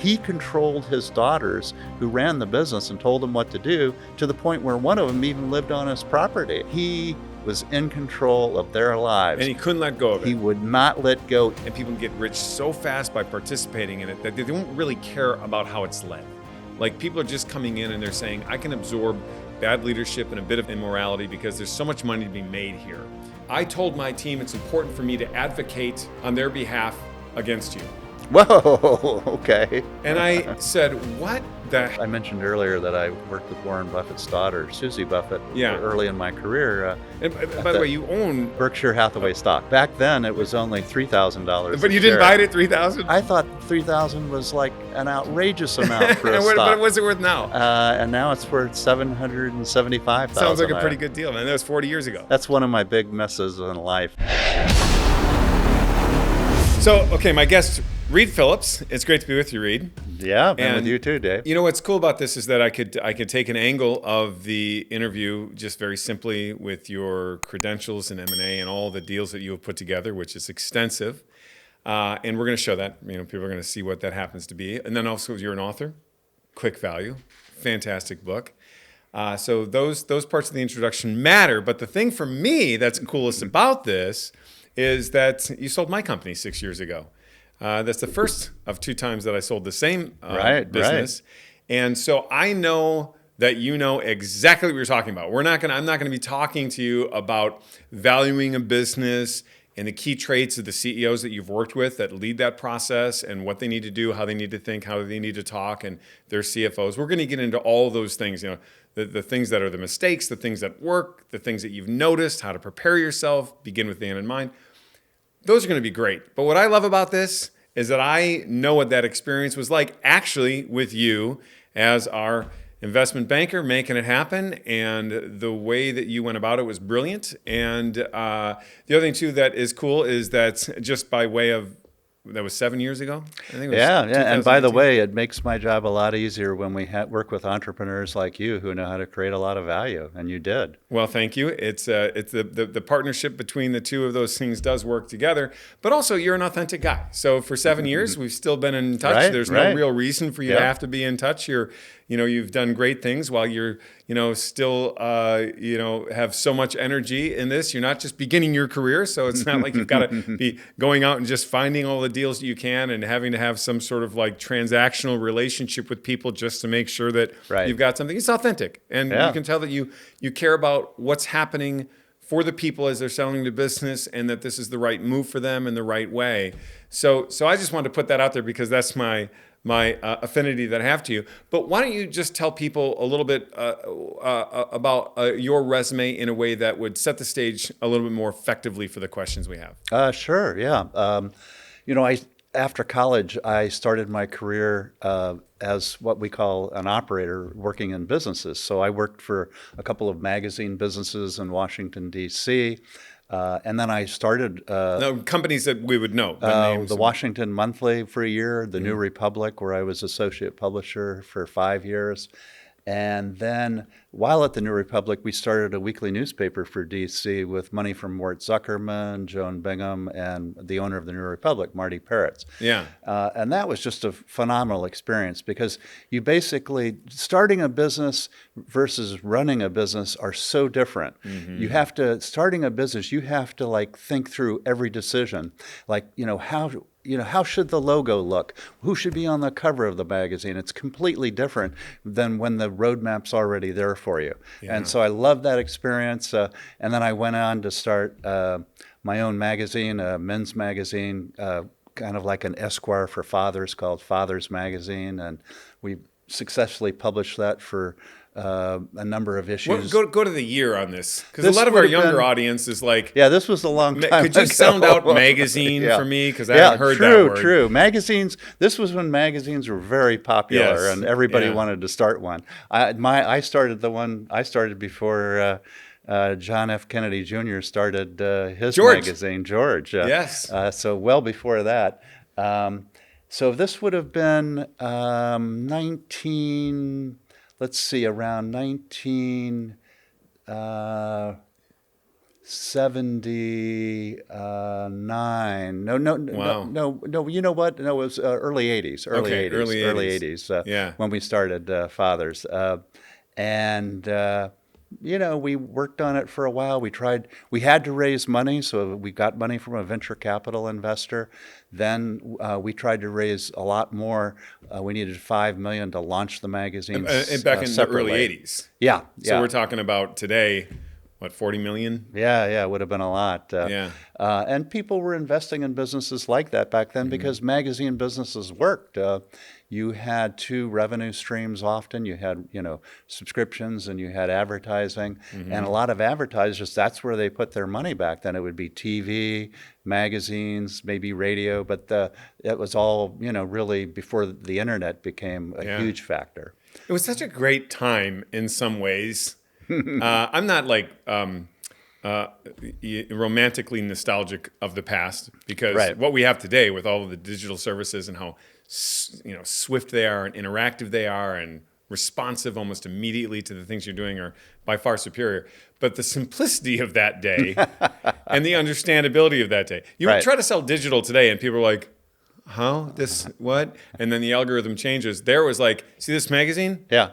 He controlled his daughters who ran the business and told them what to do, to the point where one of them even lived on his property. He was in control of their lives. And he couldn't let go of it. He would not let go. And people get rich so fast by participating in it that they don't really care about how it's led. Like, people are just coming in and they're saying, I can absorb bad leadership and a bit of immorality because there's so much money to be made here. I told my team it's important for me to advocate on their behalf against you. Whoa, okay. And I said, what the I mentioned earlier that I worked with Warren Buffett's daughter, Susie Buffett, early in my career. And by the way, you own Berkshire Hathaway stock. Back then, it was only $3,000. But you didn't buy it at $3,000? I thought $3,000 was like an outrageous amount for a stock. But what's it worth now? And now it's worth $775,000. Sounds like a pretty good deal, man. That was 40 years ago. That's one of my big messes in life. So, okay, my guest, Reed Phillips. It's great to be with you, Reed. Yeah, and with you too, Dave. You know what's cool about this is that I could take an angle of the interview just very simply with your credentials in M&A and all the deals that you have put together, which is extensive. And we're going to show that. You know, people are going to see what that happens to be. And then also, you're an author, Quick Value, fantastic book. So those parts of the introduction matter. But the thing for me that's coolest about this is that you sold my company 6 years ago. That's the first of 2 times that I sold the same business. Right. And so I know that you know exactly what you're talking about. I'm not going to be talking to you about valuing a business and the key traits of the CEOs that you've worked with that lead that process and what they need to do, how they need to think, how they need to talk, and their CFOs. We're going to get into all those things, you know, the things that are the mistakes, the things that work, the things that you've noticed, how to prepare yourself, begin with the end in mind. Those are going to be great. But what I love about this is that I know what that experience was like actually with you as our investment banker making it happen. And the way that you went about it was brilliant. And the other thing, too, that is cool is that just by way of, that was 7 years ago? I think it was. Yeah. And by the way, it makes my job a lot easier when we work with entrepreneurs like you who know how to create a lot of value, and you did. Well, thank you. It's the partnership between the two of those things does work together. But also, you're an authentic guy. So for 7 years, we've still been in touch. Right, There's no real reason for you to have to be in touch. You've done great things while you're still have so much energy in this. You're not just beginning your career, so it's not like you've got to be going out and just finding all the deals that you can and having to have some sort of like transactional relationship with people just to make sure that you've got something. It's authentic, and you can tell that you care about what's happening for the people as they're selling the business, and that this is the right move for them in the right way. So I just wanted to put that out there because that's my affinity that I have to you. But why don't you just tell people a little bit about your resume in a way that would set the stage a little bit more effectively for the questions we have? Sure, yeah. After college, I started my career as what we call an operator working in businesses. So I worked for a couple of magazine businesses in Washington, D.C., and then I started... companies that we would know. The Washington Monthly for a year, the New Republic, where I was associate publisher for 5 years. And then while at the New Republic, we started a weekly newspaper for D.C. with money from Mort Zuckerman, Joan Bingham, and the owner of the New Republic, Marty Peretz. Yeah. And that was just a phenomenal experience because you basically, starting a business versus running a business are so different. Mm-hmm. Starting a business, you have to like think through every decision. Like, how should the logo look? Who should be on the cover of the magazine? It's completely different than when the roadmap's already there for you. Yeah. And so I loved that experience. And then I went on to start my own magazine, a men's magazine, kind of like an Esquire for fathers called Fathers Magazine. And we successfully published that for a number of issues. Go to the year on this, because a lot of our younger audience is like, this was a long time Could you ago. sound out magazine for me, because I haven't heard that word. True. Magazines. This was when magazines were very popular, and everybody wanted to start one. I started before John F. Kennedy Jr. started his magazine, George. Yes. So well before that. So this would have been around 19. 79. No, no, no, Wow. no. You know what? No, it was early 80s. Okay, early Early 80s. 80s Yeah. when we started Fathers. And we worked on it for a while. We had to raise money, so we got money from a venture capital investor. Then we tried to raise a lot more. We needed $5 million to launch the magazine And back in separately. the early 80s. Yeah, So yeah. we're talking about today, what, 40 million? Yeah, it would have been a lot. Yeah. And people were investing in businesses like that back then because magazine businesses worked. You had two revenue streams often. You had, subscriptions and you had advertising. And a lot of advertisers, that's where they put their money back then. It would be TV, magazines, maybe radio, but it was all, really before the internet became a huge factor. It was such a great time in some ways. I'm not like romantically nostalgic of the past because Right. what we have today with all of the digital services and how swift they are and interactive they are and responsive almost immediately to the things you're doing are by far superior. But the simplicity of that day and the understandability of that day. You would Right. try to sell digital today and people are like, huh? This what? And then the algorithm changes. There was like, see this magazine? Yeah.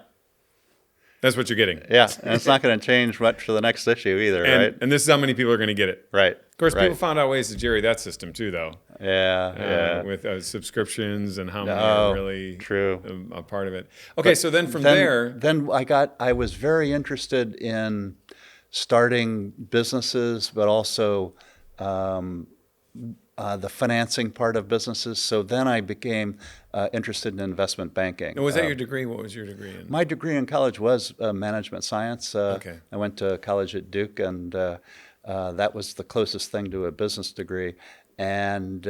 That's what you're getting. Yeah, and it's not going to change much for the next issue either, right? And this is how many people are going to get it. Right. Of course, right. people found out ways to jerry that system too, though. Yeah. With subscriptions and how many Oh, are really true. a part of it. Okay, so then from there, Then I was very interested in starting businesses, but also the financing part of businesses. So then I became interested in investment banking. was that your degree? What was your degree in? My degree in college was management science. Okay. I went to college at Duke, and that was the closest thing to a business degree. And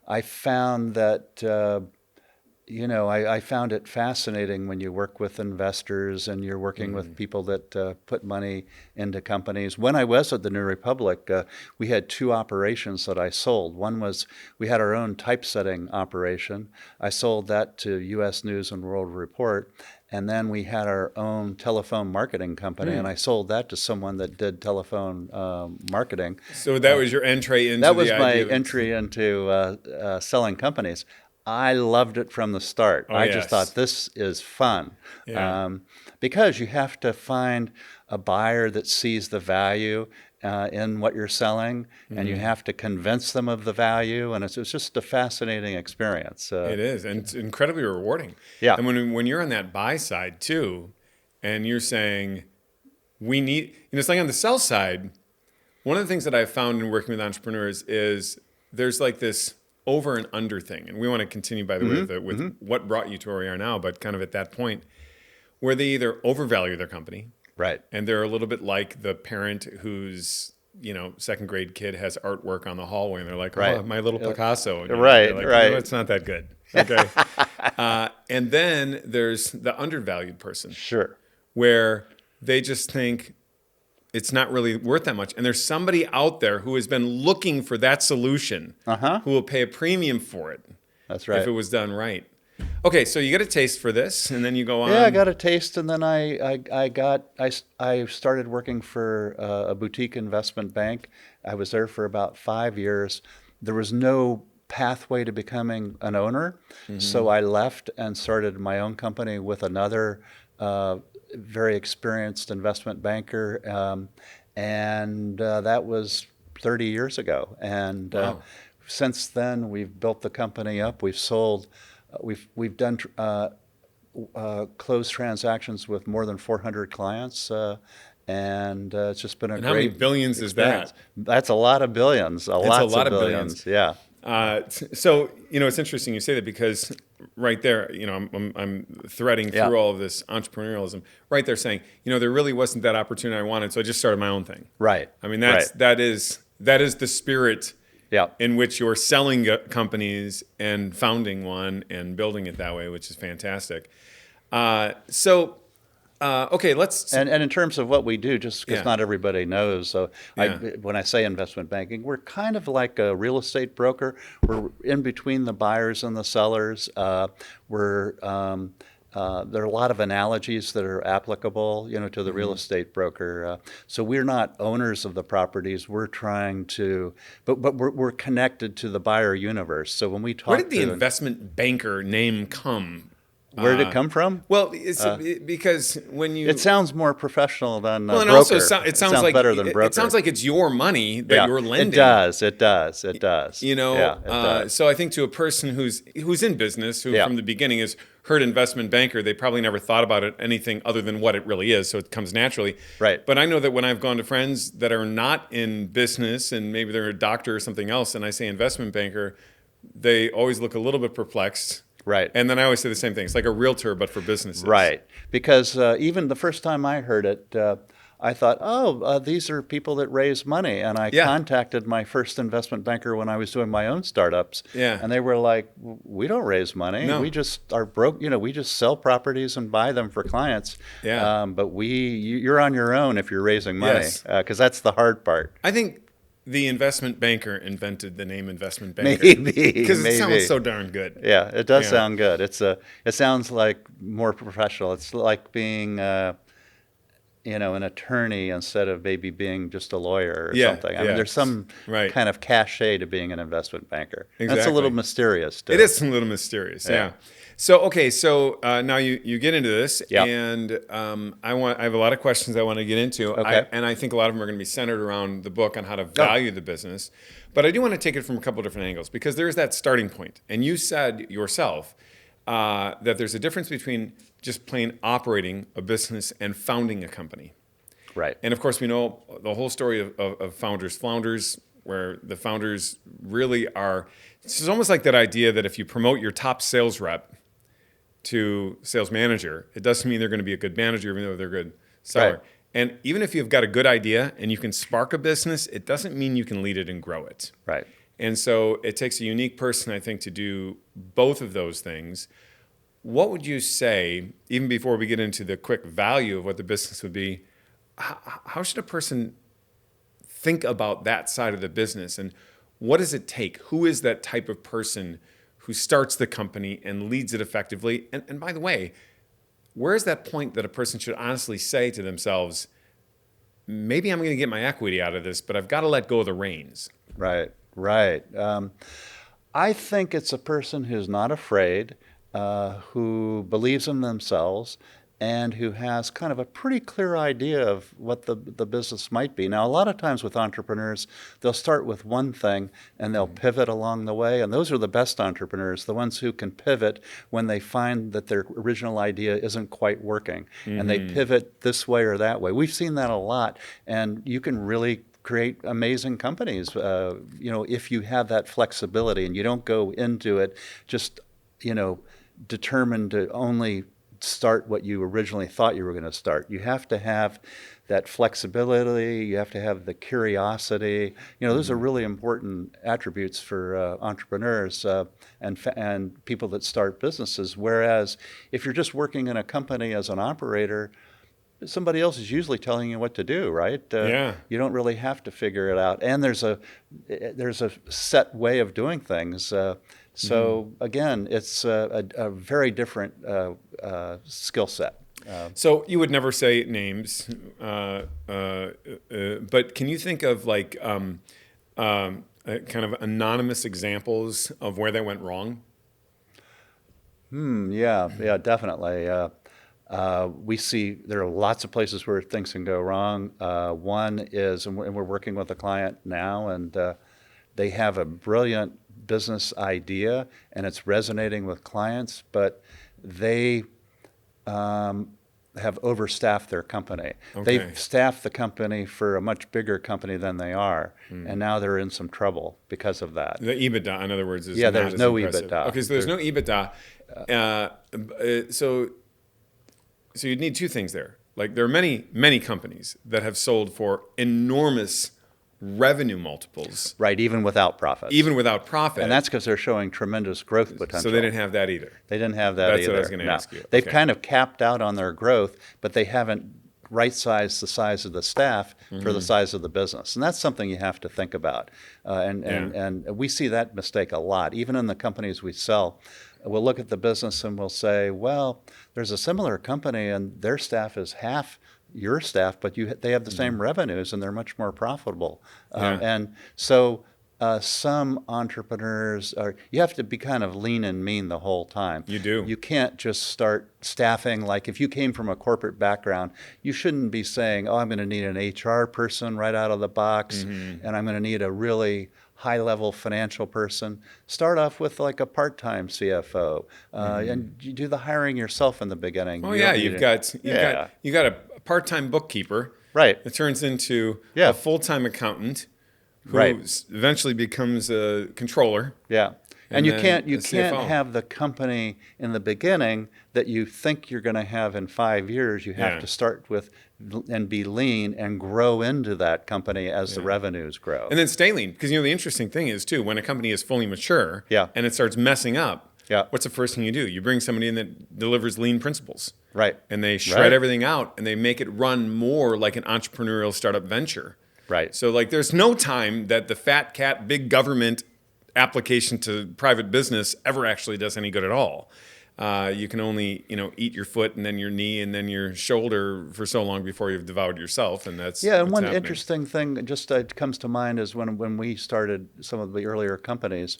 I found that, I found it fascinating when you work with investors and you're working with people that put money into companies. When I was at the New Republic, we had two operations that I sold. One was we had our own typesetting operation. I sold that to U.S. News and World Report. And then we had our own telephone marketing company, and I sold that to someone that did telephone marketing. So that was your entry into That was the my idea of- entry into selling companies. I loved it from the start. I yes. just thought this is fun. Yeah. Because you have to find a buyer that sees the value in what you're selling, and you have to convince them of the value, and it's just a fascinating experience. It is, and it's incredibly rewarding. Yeah. And when you're on that buy side too, and you're saying, we need, it's like on the sell side, one of the things that I've found in working with entrepreneurs is there's like this over and under thing. And we want to continue, by the way, with what brought you to where we are now, but kind of at that point where they either overvalue their company, Right. and they're a little bit like the parent whose second grade kid has artwork on the hallway, and they're like, "Oh, Right. my little Picasso." And Right, they're like, right. "No, it's not that good." Okay. And then there's the undervalued person, Sure. where they just think it's not really worth that much, and there's somebody out there who has been looking for that solution, who will pay a premium for it. That's right. If it was done right. Okay, so you get a taste for this, and then you go on. Yeah, I got a taste, and then I started working for a boutique investment bank. I was there for about 5 years. There was no pathway to becoming an owner, so I left and started my own company with another very experienced investment banker, and that was 30 years ago. And Wow. since then, we've built the company up. We've sold. We've done closed transactions with more than 400 clients, and it's just been a And great how many billions is experience. that? That's a lot of billions. a lot of billions. Yeah. So it's interesting you say that because right there, I'm threading Yeah. through all of this entrepreneurialism. Right there, saying, there really wasn't that opportunity I wanted, so I just started my own thing. Right. I mean, right. that is the spirit Yeah. in which you're selling companies and founding one and building it that way, which is fantastic. Okay, let's. And in terms of what we do, just because Yeah. not everybody knows, so Yeah. when I say investment banking, we're kind of like a real estate broker. We're in between the buyers and the sellers. We're There are a lot of analogies that are applicable, to the real estate broker. So we're not owners of the properties. We're trying to, but we're connected to the buyer universe. So when we talk Where did the to, investment banker name come? where did it come from? Well, because when you It sounds more professional than well, and broker. also it sounds like better than broker. it sounds like it's your money that you're lending. It does. It does. Yeah, it does. So I think to a person who's in business, who from the beginning has heard investment banker, they probably never thought about it anything other than what it really is. So it comes naturally. Right. But I know that when I've gone to friends that are not in business and maybe they're a doctor or something else, and I say investment banker, they always look a little bit perplexed. Right. And then I always say the same thing. It's like a realtor, but for businesses. Right. Because even the first time I heard it, I thought, these are people that raise money. And I contacted my first investment banker when I was doing my own startups. Yeah. And they were like, we don't raise money. No. We just are broke. We just sell properties and buy them for clients. Yeah. But you're on your own if you're raising money. Yes. Because that's the hard part. I think the investment banker invented the name investment banker. Maybe. Because it sounds so darn good. Yeah, it does sound good. It sounds like more professional. It's like being, an attorney instead of maybe being just a lawyer or something. I mean, there's some kind of cachet to being an investment banker. Exactly. That's a little mysterious, too. It is a little mysterious, yeah. So now you get into this, and I have a lot of questions I want to get into, and I think a lot of them are going to be centered around the book on how to value the business. But I do want to take it from a couple of different angles, because there's that starting point. And you said yourself that there's a difference between just plain operating a business and founding a company. Right. And of course, we know the whole story of founders, flounders, where the founders really are. It's almost like that idea that if you promote your top sales rep to sales manager, it doesn't mean they're going to be a good manager, even though they're a good seller. Right. And even if you've got a good idea and you can spark a business, it doesn't mean you can lead it and grow it. Right. And so it takes a unique person, I think, to do both of those things. What would you say, even before we get into the quick value of what the business would be, how should a person think about that side of the business? And what does it take? Who is that type of person who starts the company and leads it effectively? And by the way, where is that point that a person should honestly say to themselves, maybe I'm going to get my equity out of this, but I've got to let go of the reins? Right. I think it's a person who's not afraid, who believes in themselves, and who has kind of a pretty clear idea of what the business might be. Now, a lot of times with entrepreneurs, they'll start with one thing and they'll pivot along the way. And those are the best entrepreneurs, the ones who can pivot when they find that their original idea isn't quite working. And they pivot this way or that way. We've seen that a lot. And you can really create amazing companies, if you have that flexibility and you don't go into it just, determined to only start what you originally thought you were going to start. You have to have that flexibility. You have to have the curiosity. Those are really important attributes for entrepreneurs and people that start businesses. Whereas if you're just working in a company as an operator, somebody else is usually telling you what to do, right? You don't really have to figure it out. And there's a set way of doing things. So again, it's a very different skill set. So you would never say names, but can you think of kind of anonymous examples of where they went wrong? Yeah, definitely. We see there are lots of places where things can go wrong. One is, and we're working with a client now, and they have a brilliant business idea, and it's resonating with clients, but they have overstaffed their company. Okay. They've staffed the company for a much bigger company than they are, and now they're in some trouble because of that. The EBITDA, in other words, is there's not no as impressive. EBITDA. Okay, so there's no EBITDA. So you'd need two things there. Like there are many companies that have sold for enormous revenue multiples. Right, even without profits. Even without profit. And that's because they're showing tremendous growth potential. So they didn't have that either. They didn't have that either. That's what I was going to ask you. They've kind of capped out on their growth, but they haven't right-sized the size of the staff for the size of the business. And that's something you have to think about. And we see that mistake a lot, even in the companies we sell. we'll look at the business and we'll say, well, there's a similar company and their staff is half your staff, but they have the same revenues and they're much more profitable. Yeah. And so some entrepreneurs you have to be kind of lean and mean the whole time. You do. You can't just start staffing. Like if you came from a corporate background, you shouldn't be saying, oh, I'm going to need an HR person right out of the box, and I'm going to need a really high-level financial person. Start off with like a part-time CFO, and you do the hiring yourself in the beginning. Oh You yeah, don't need you got a part-time bookkeeper. Right. That turns into Yeah. a full-time accountant who Right. eventually becomes a controller. Yeah. And And you then can't a CFO. have the company in the beginning that you think you're going to have in 5 years. You have Yeah. to start with and be lean and grow into that company as the revenues grow. And then stay lean, because the interesting thing is too, when a company is fully mature Yeah. and it starts messing up, Yeah. what's the first thing you do? You bring somebody in that delivers lean principles. Right. And they shred Right. everything out and they make it run more like an entrepreneurial startup venture. Right. So like there's no time that the fat cat big government application to private business ever actually does any good at all. You can only eat your foot and then your knee and then your shoulder for so long before you've devoured yourself, and that's Yeah, and what's one happening. interesting thing just comes to mind is when we started some of the earlier companies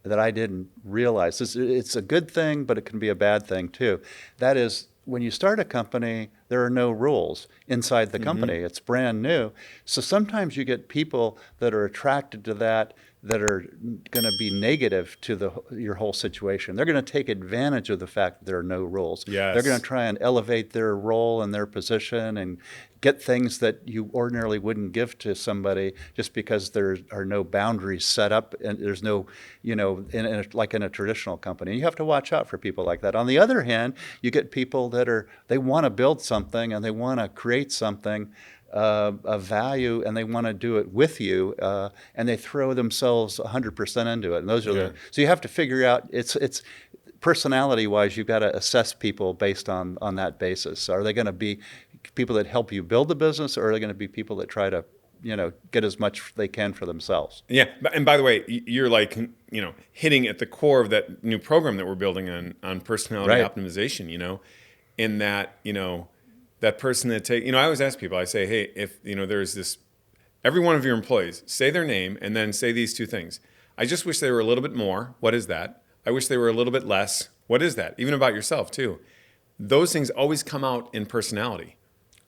that I didn't realize. It's a good thing, but it can be a bad thing too. That is, when you start a company, there are no rules inside the company. It's brand new. So sometimes you get people that are attracted to that are going to be negative to your whole situation. They're going to take advantage of the fact that there are no rules. Yes. They're going to try and elevate their role and their position and get things that you ordinarily wouldn't give to somebody just because there are no boundaries set up and there's no, like in a traditional company. You have to watch out for people like that. On the other hand, you get people that they want to build something and they want to create something of value, and they want to do it with you, and they throw themselves 100% into it. And those are so you have to figure out, it's personality-wise, you've got to assess people based on that basis. Are they going to be people that help you build the business, or are they going to be people that try to get as much they can for themselves? Yeah, and by the way, you're like hitting at the core of that new program that we're building on personality optimization. In that that person that I always ask people, I say, hey, if there's this, every one of your employees, say their name and then say these two things. I just wish they were a little bit more. What is that? I wish they were a little bit less. What is that? Even about yourself too. Those things always come out in personality.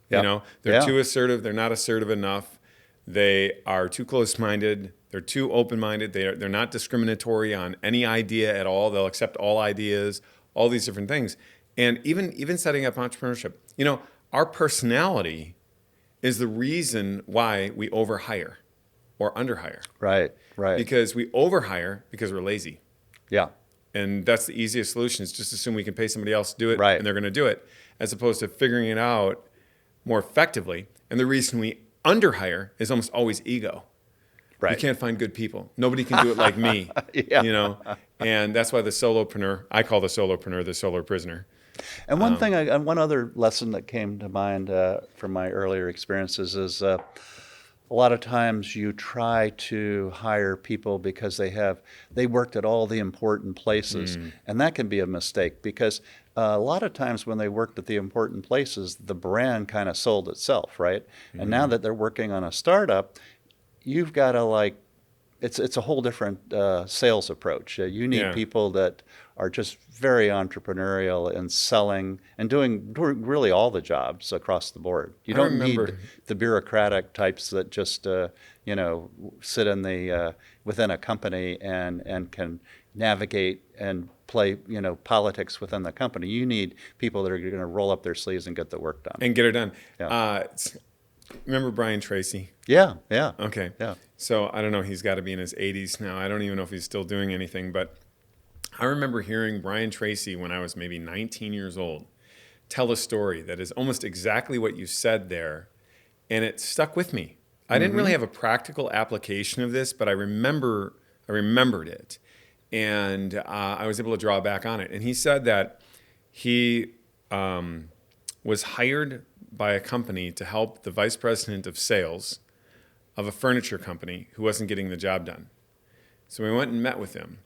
They're too assertive. They're not assertive enough. They are too close-minded. They're too open-minded. They're not discriminatory on any idea at all. They'll accept all ideas, all these different things. And even setting up entrepreneurship, our personality is the reason why we overhire or underhire. Right. Because we overhire because we're lazy. Yeah. And that's the easiest solution, is just assume we can pay somebody else to do it, Right. and they're going to do it, as opposed to figuring it out more effectively. And the reason we underhire is almost always ego. Right. You can't find good people. Nobody can do it like me. Yeah. And that's why I call the solopreneur the solar prisoner. And one other lesson that came to mind from my earlier experiences is a lot of times you try to hire people because they worked at all the important places, and that can be a mistake because a lot of times when they worked at the important places, the brand kind of sold itself, right? And now that they're working on a startup, you've got to it's a whole different sales approach. You need people that are just very entrepreneurial and selling and doing really all the jobs across the board. You don't need the bureaucratic types that just sit in within a company and can navigate and play politics within the company. You need people that are going to roll up their sleeves and get the work done. And get it done. Yeah. Remember Brian Tracy? Yeah. Okay. Yeah. So I don't know, he's got to be in his 80s now. I don't even know if he's still doing anything, but I remember hearing Brian Tracy when I was maybe 19 years old tell a story that is almost exactly what you said there, and it stuck with me. I didn't really have a practical application of this, but I remembered it, and I was able to draw back on it. And he said that he was hired by a company to help the vice president of sales of a furniture company who wasn't getting the job done. So we went and met with him.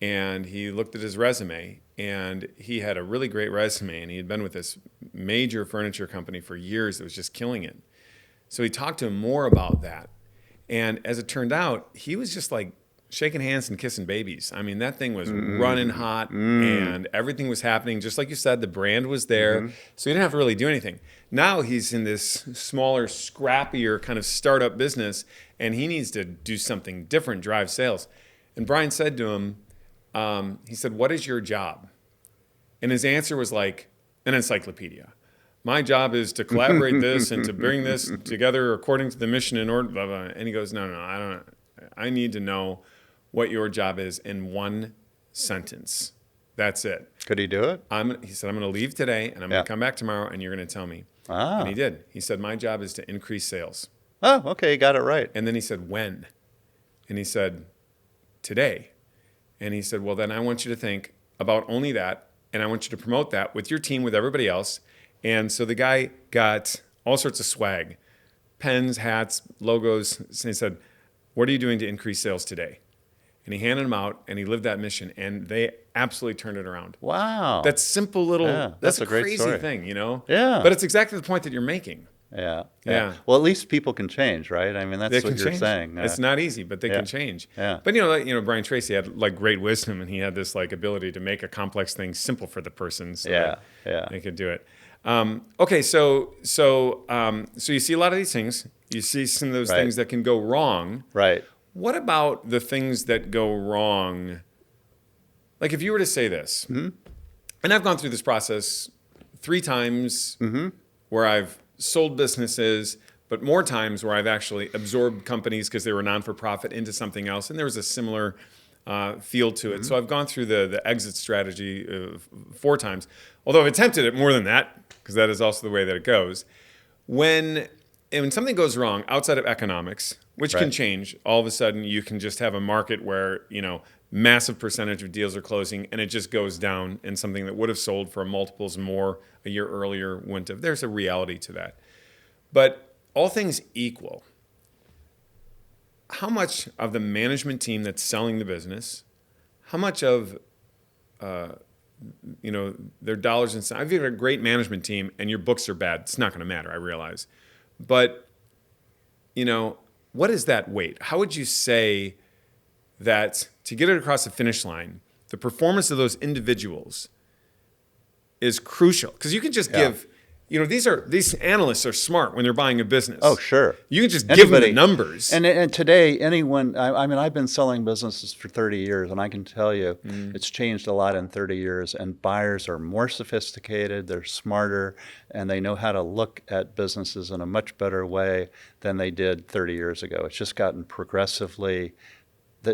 and he looked at his resume, and he had a really great resume, and he had been with this major furniture company for years that was just killing it. So he talked to him more about that. And as it turned out, he was just like shaking hands and kissing babies. I mean, that thing was running hot and everything was happening. Just like you said, the brand was there. So he didn't have to really do anything. Now he's in this smaller, scrappier kind of startup business, and he needs to do something different, drive sales. And Brian said to him, he said, "What is your job?" And his answer was like an encyclopedia. "My job is to collaborate this and to bring this together according to the mission and order, blah, blah." And he goes, no, I don't. I need to know what your job is in one sentence. That's it. Could he do it? He said, "I'm going to leave today and I'm going to come back tomorrow and you're going to tell me." And he did. He said, "My job is to increase sales." Oh, okay, you got it right. And then he said, "When?" And he said, "Today." And he said, "Well, then I want you to think about only that, and I want you to promote that with your team, with everybody else." And so the guy got all sorts of swag, pens, hats, logos. And he said, "What are you doing to increase sales today?" And he handed them out, and he lived that mission, and they absolutely turned it around. Wow. That simple little, that's a great crazy story. thing, you know? Yeah. But it's exactly the point that you're making. Yeah. Yeah. Well, at least people can change, right? I mean, that's what you're saying. It's not easy, but they can change. Yeah. But Brian Tracy had like great wisdom, and he had this like ability to make a complex thing simple for the person, so that they could do it. Okay, so you see a lot of these things. You see some of those things that can go wrong. Right. What about the things that go wrong? Like if you were to say this, and I've gone through this process 3 times where I've sold businesses, but more times where I've actually absorbed companies because they were non-for-profit into something else, and there was a similar feel to it. So I've gone through the exit strategy 4 times, although I've attempted it more than that because that is also the way that it goes. When something goes wrong outside of economics, which can change, all of a sudden you can just have a market where, massive percentage of deals are closing and it just goes down, and something that would have sold for multiples more a year earlier wouldn't have. There's a reality to that. But all things equal, how much of the management team that's selling the business, how much of their dollars and cents? If you have a great management team and your books are bad, it's not going to matter, I realize. But, what is that weight? How would you say that to get it across the finish line, the performance of those individuals is crucial? Because you can just give, these analysts are smart when they're buying a business. Oh, sure. You can just give them the numbers. And today, anyone, I mean, I've been selling businesses for 30 years, and I can tell you it's changed a lot in 30 years, and buyers are more sophisticated, they're smarter, and they know how to look at businesses in a much better way than they did 30 years ago. It's just gotten progressively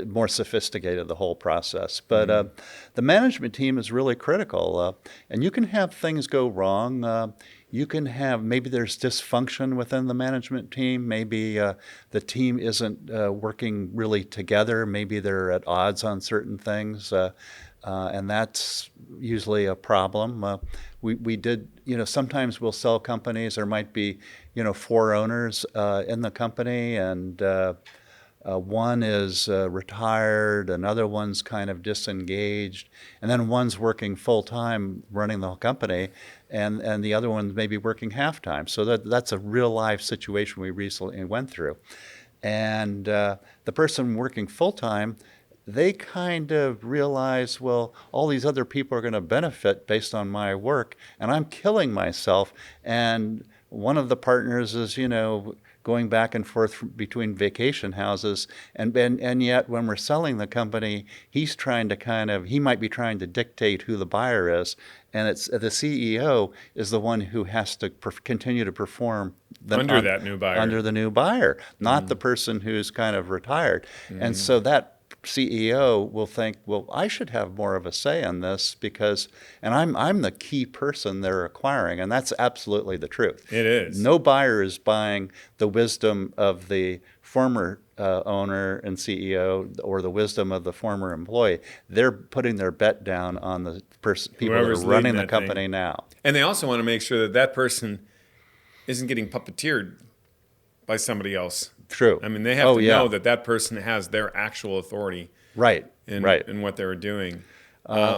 more sophisticated, the whole process. But the management team is really critical. And you can have things go wrong. You can have, maybe there's dysfunction within the management team. Maybe the team isn't working really together. Maybe they're at odds on certain things. And that's usually a problem. We did, sometimes we'll sell companies. There might be, 4 owners in the company, and one is retired, another one's kind of disengaged, and then one's working full-time running the whole company, and the other one's maybe working half-time. So that's a real-life situation we recently went through. And the person working full-time, they kind of realize, well, all these other people are going to benefit based on my work, and I'm killing myself. And one of the partners is, going back and forth between vacation houses, and yet when we're selling the company, he's trying to he might be trying to dictate who the buyer is, and it's the CEO is the one who has to continue to perform under the new buyer, not the person who's kind of retired. And so that CEO will think, well, I should have more of a say in this and I'm the key person they're acquiring, and that's absolutely the truth. It is. No buyer is buying the wisdom of the former owner and CEO or the wisdom of the former employee. They're putting their bet down on the people that are running the company now. And they also want to make sure that person isn't getting puppeteered by somebody else. True. I mean, they have to know that person has their actual authority. Right. in Right. in what they were doing.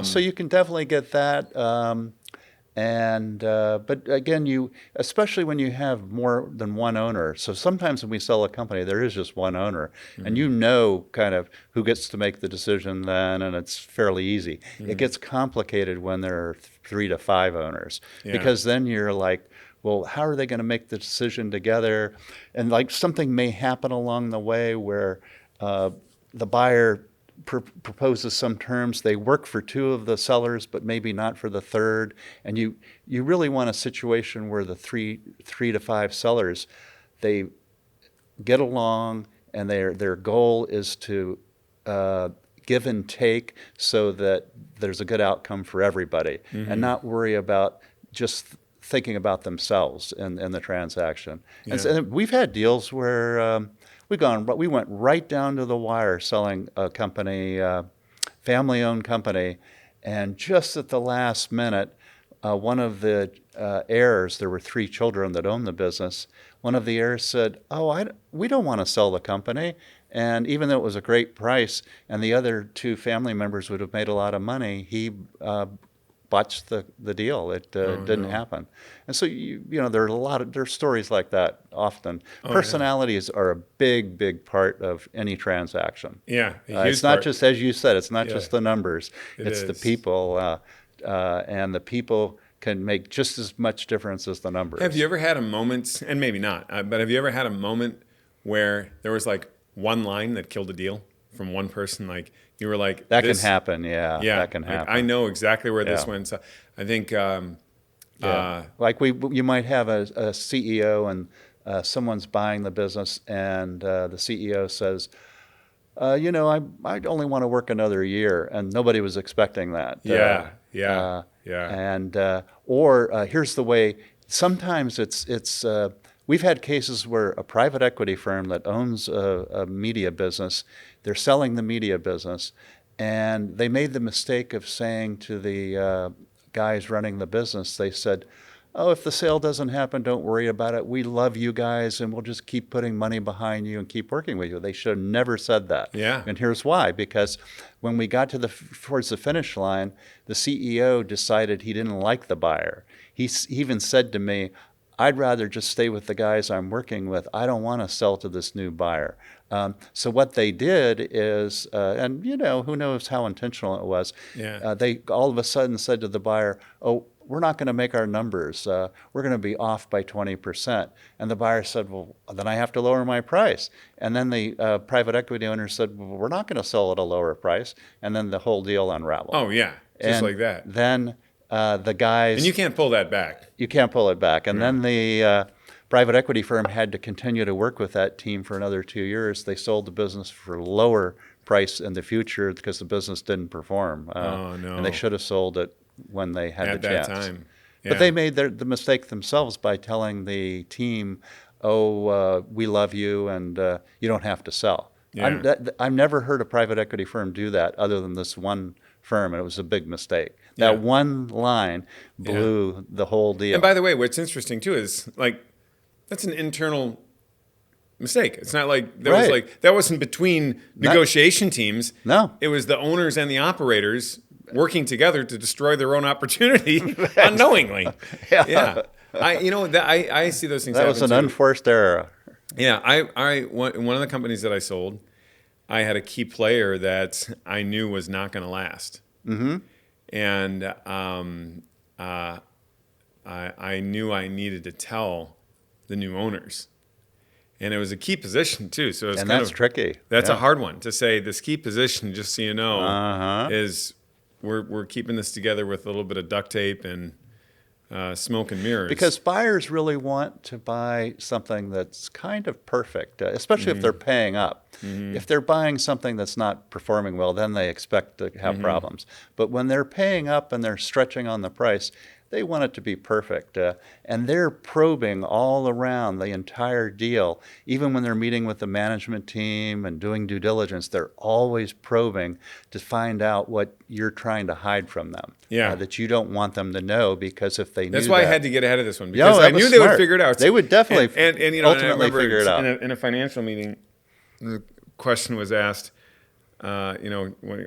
So you can definitely get that. But again, especially when you have more than one owner. So sometimes when we sell a company, there is just one owner, and you know kind of who gets to make the decision then, and it's fairly easy. It gets complicated when there are 3 to 5 owners, Yeah. because then you're like, well, how are they going to make the decision together? And like something may happen along the way where the buyer proposes some terms. They work for 2 of the sellers, but maybe not for the third. And you really want a situation where the three to 5 sellers, they get along, and their goal is to give and take so that there's a good outcome for everybody, and not worry about just thinking about themselves in the transaction. Yeah. And so we've had deals where we went right down to the wire selling a company, family-owned company, and just at the last minute, one of the heirs, there were 3 children that owned the business, one of the heirs said, we don't want to sell the company. And even though it was a great price and the other 2 family members would have made a lot of money, he botched the deal. It didn't happen. And so there's stories like that often. Personalities are a big part of any transaction. Yeah, it's not just, as you said, it's not just the numbers. It's the is. people, and the people can make just as much difference as the numbers. Have you ever had a moment, and maybe not, but have you ever had a moment where there was like one line that killed a deal from one person? Like you were like, that can happen. Yeah, that can happen. I know exactly where this went. So I think, like you might have a CEO and someone's buying the business, and the CEO says, I only want to work another year, and nobody was expecting that. Yeah. And or here's the way. Sometimes it's we've had cases where a private equity firm that owns a media business, they're selling the media business, and they made the mistake of saying to the guys running the business, they said, if the sale doesn't happen, don't worry about it. We love you guys, and we'll just keep putting money behind you and keep working with you. They should have never said that. Yeah. And here's why. Because when we got towards the finish line, the CEO decided he didn't like the buyer. He even said to me, I'd rather just stay with the guys I'm working with. I don't want to sell to this new buyer. So what they did is, and who knows how intentional it was, they all of a sudden said to the buyer, we're not going to make our numbers. We're going to be off by 20%. And the buyer said, well, then I have to lower my price. And then the private equity owner said, well, we're not going to sell at a lower price. And then the whole deal unraveled. Oh, yeah, just and like that. Then the guys... And you can't pull that back. You can't pull it back. And then the private equity firm had to continue to work with that team for another 2 years. They sold the business for lower price in the future because the business didn't perform. Oh, no. And they should have sold it when they had the chance. At that time. Yeah. But they made the mistake themselves by telling the team, we love you, and you don't have to sell. Yeah. I've never heard a private equity firm do that other than this one firm, and it was a big mistake. That one line blew the whole deal. And by the way, what's interesting too is like that's an internal mistake. It's not like that wasn't between negotiation teams. No. It was the owners and the operators working together to destroy their own opportunity unknowingly. Yeah. I see those things. That was an unforced error. Yeah. One of the companies that I sold, I had a key player that I knew was not going to last. Mm-hmm. And I knew I needed to tell the new owners. And it was a key position too. So it's that's tricky. That's a hard one to say. This key position, just so you know, is we're keeping this together with a little bit of duct tape and smoke and mirrors. Because buyers really want to buy something that's kind of perfect, especially if they're paying up. Mm-hmm. If they're buying something that's not performing well, then they expect to have problems. But when they're paying up and they're stretching on the price, they want it to be perfect. And they're probing all around the entire deal. Even when they're meeting with the management team and doing due diligence, they're always probing to find out what you're trying to hide from them. Yeah. That you don't want them to know, because if they knew That's why that, I had to get ahead of this one, because I knew they would figure it out. They would definitely ultimately figure it out. In a financial meeting, the question was asked, when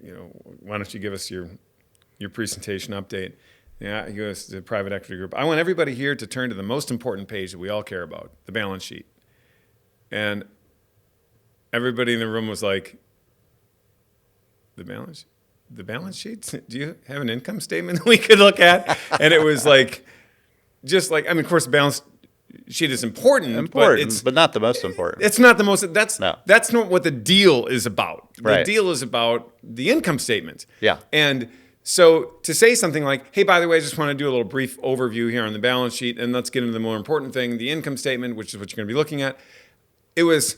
why don't you give us your presentation update? Yeah, he goes to the private equity group. I want everybody here to turn to the most important page that we all care about, the balance sheet. And everybody in the room was like, the balance sheet? Do you have an income statement that we could look at? And it was like, of course, the balance sheet is important, but not the most important. It's not the most. That's not what the deal is about. Right. The deal is about the income statement. Yeah. And so to say something like, hey, by the way, I just want to do a little brief overview here on the balance sheet, and let's get into the more important thing, the income statement, which is what you're going to be looking at. It was,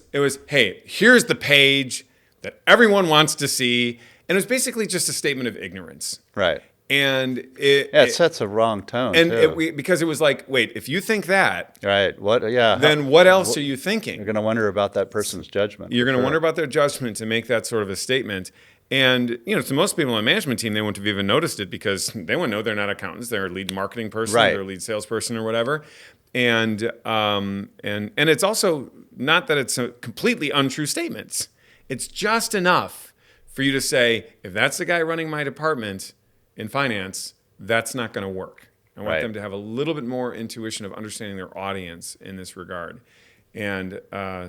hey, here's the page that everyone wants to see. And it was basically just a statement of ignorance. Right. And it sets a wrong tone. And because it was like, wait, if you think that, right? What? Yeah. Then what else are you thinking? You're going to wonder about that person's judgment. You're going to wonder about their judgment to make that sort of a statement. And to most people on the management team, they wouldn't have even noticed it because they wouldn't know they're not accountants. They're a lead marketing person, right. They're a lead salesperson or whatever. And it's also not that it's a completely untrue statements. It's just enough for you to say, if that's the guy running my department in finance, that's not going to work. I want them to have a little bit more intuition of understanding their audience in this regard. And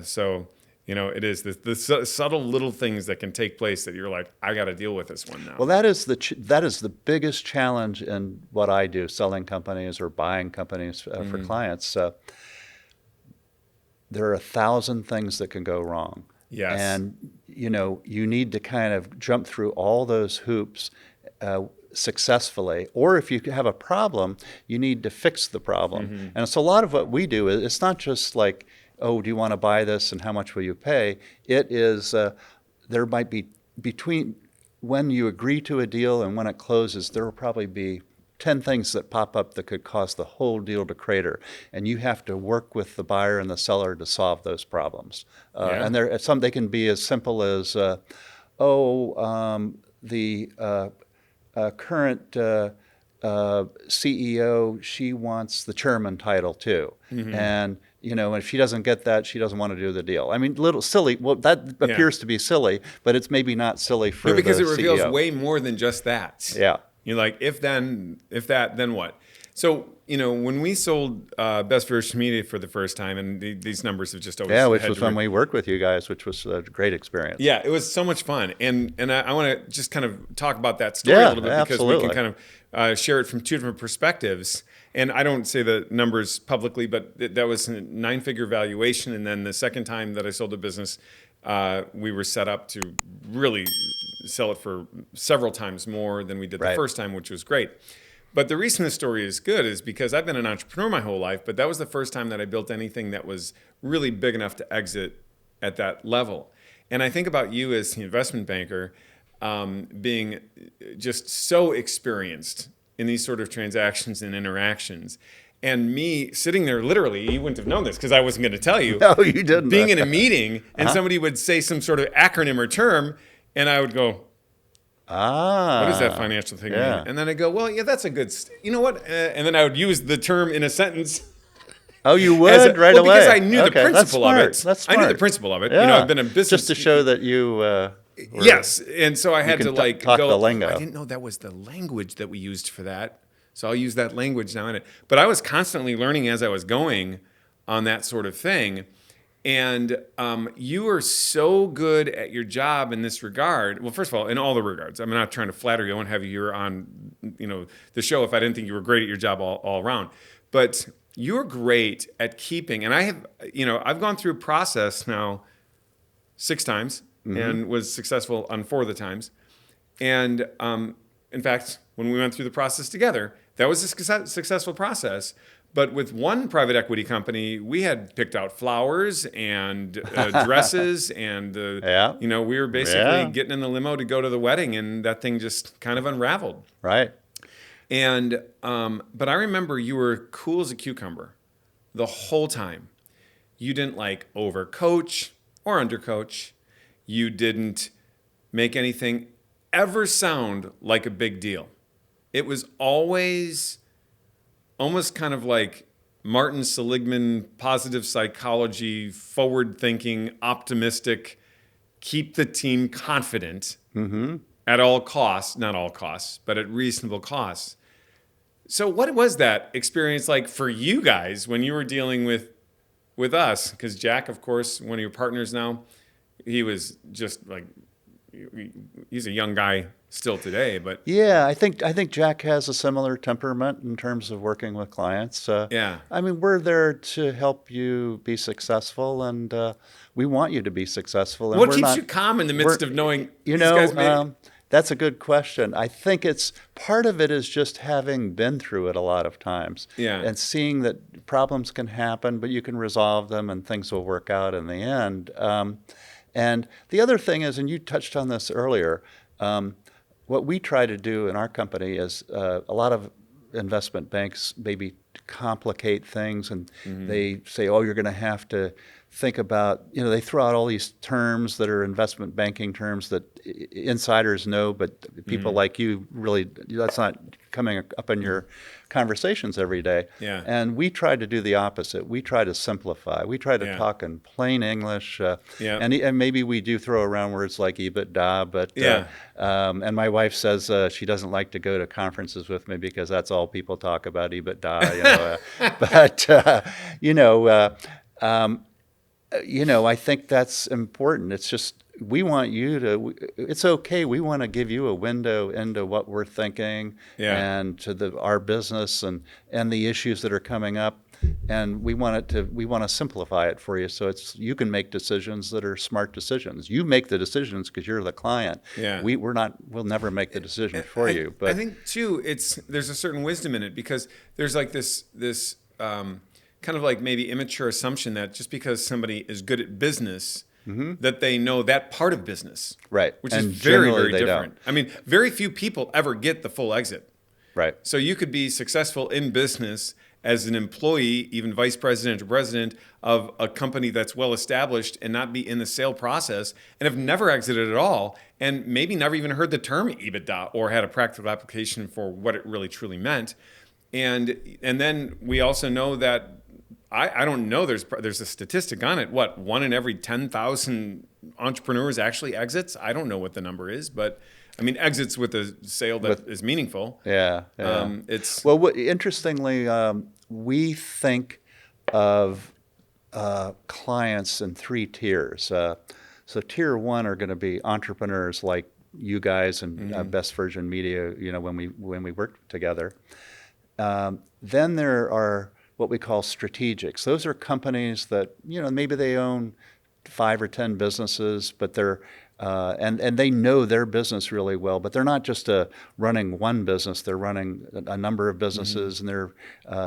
so, it is the subtle little things that can take place that you're like, I got to deal with this one now. Well, that is the biggest challenge in what I do, selling companies or buying companies for clients. There are 1,000 things that can go wrong. Yes. And, you need to kind of jump through all those hoops successfully. Or if you have a problem, you need to fix the problem. Mm-hmm. And so a lot of what we do is, it's not just like, oh, do you want to buy this and how much will you pay? It is, there might be, between when you agree to a deal and when it closes, there will probably be 10 things that pop up that could cause the whole deal to crater. And you have to work with the buyer and the seller to solve those problems. And they can be as simple as, the current CEO, she wants the chairman title too. Mm-hmm. And, if she doesn't get that, she doesn't want to do the deal. I mean, little silly. Well, that appears to be silly, but it's maybe not silly for because the it reveals CEO. way more than just that. Yeah. You're like, if that, then what? So, when we sold Best Version Media for the first time, and these numbers have just always which was when we worked with you guys, which was a great experience. Yeah, it was so much fun. And I want to just kind of talk about that story a little bit because we can kind of share it from two different perspectives. And I don't say the numbers publicly, but that was a 9-figure valuation. And then the second time that I sold the business, we were set up to really sell it for several times more than we did the first time, which was great. But the reason this story is good is because I've been an entrepreneur my whole life, but that was the first time that I built anything that was really big enough to exit at that level. And I think about you as the investment banker being just so experienced in these sort of transactions and interactions. And me sitting there, literally, you wouldn't have known this because I wasn't going to tell you. No, you didn't. Being in a meeting and somebody would say some sort of acronym or term, and I would go, what does that financial thing mean? And then I go, well, yeah, that's a good, you know what? And then I would use the term in a sentence. Oh, you would right away? Because I knew the principle of it. That's smart. I knew the principle of it. Yeah. I've been in business. Just to show that you yes. And so I had to talk go, the lingo. I didn't know that was the language that we used for that. So I'll use that language now in it. But I was constantly learning as I was going on that sort of thing. And you are so good at your job in this regard. Well, first of all, in all the regards. I'm not trying to flatter you. I won't have you here on the show if I didn't think you were great at your job all around. But you're great at keeping. And I have, I've gone through a process now 6 times and was successful on 4 of the times. And in fact, when we went through the process together, that was a successful process. But with one private equity company, we had picked out flowers and dresses, and we were basically getting in the limo to go to the wedding, and that thing just kind of unraveled. Right. And but I remember you were cool as a cucumber the whole time. You didn't overcoach or undercoach. You didn't make anything ever sound like a big deal. It was always almost kind of like Martin Seligman, positive psychology, forward-thinking, optimistic, keep the team confident. Mm-hmm. at all costs, not all costs, but at reasonable costs. So what was that experience like for you guys when you were dealing with us? Because Jack, of course, one of your partners now, he was just like, he's a young guy still today, but Yeah, I think Jack has a similar temperament in terms of working with clients. yeah. I mean, we're there to help you be successful, and we want you to be successful. And What we're keeps not, you calm in the midst we're, of knowing you these guys made know, that's a good question. I think it's part of it is just having been through it a lot of times, Yeah. and seeing that problems can happen, but you can resolve them, and things will work out in the end. And the other thing is, and you touched on this earlier. What we try to do in our company is a lot of investment banks maybe complicate things, and they say, oh, you're going to have to think about, they throw out all these terms that are investment banking terms that insiders know, but people like you really, that's not coming up in your conversations every day. Yeah. And we try to do the opposite. We try to simplify. We try to Yeah. talk in plain English. Yeah. And maybe we do throw around words like EBITDA, but Yeah. and my wife says she doesn't like to go to conferences with me because that's all people talk about, EBITDA. I think that's important. It's just we want you to. It's okay. We want to give you a window into what we're thinking and to our business and the issues that are coming up. And we want to simplify it for you so you can make decisions that are smart decisions. You make the decisions because you're the client. Yeah. We'll never make the decision for you. But I think too, there's a certain wisdom in it because there's like this kind of like maybe immature assumption that just because somebody is good at business, that they know that part of business. Right. Which And is very, generally very they different. don't. I mean, very few people ever get the full exit. Right. So you could be successful in business as an employee, even vice president or president of a company that's well established and not be in the sale process and have never exited at all and maybe never even heard the term EBITDA or had a practical application for what it really truly meant. And then we also know that I don't know, there's a statistic on it. What, 1 in every 10,000 entrepreneurs actually exits? I don't know what the number is, but I mean, exits with a sale that is meaningful. Yeah. Interestingly, we think of clients in 3 tiers. So tier 1 are going to be entrepreneurs like you guys and Best Version Media. When we work together. Then there are what we call strategics. Those are companies that maybe they own 5 or 10 businesses, but they're and they know their business really well, but they're not just running one business. They're running a number of businesses, and they're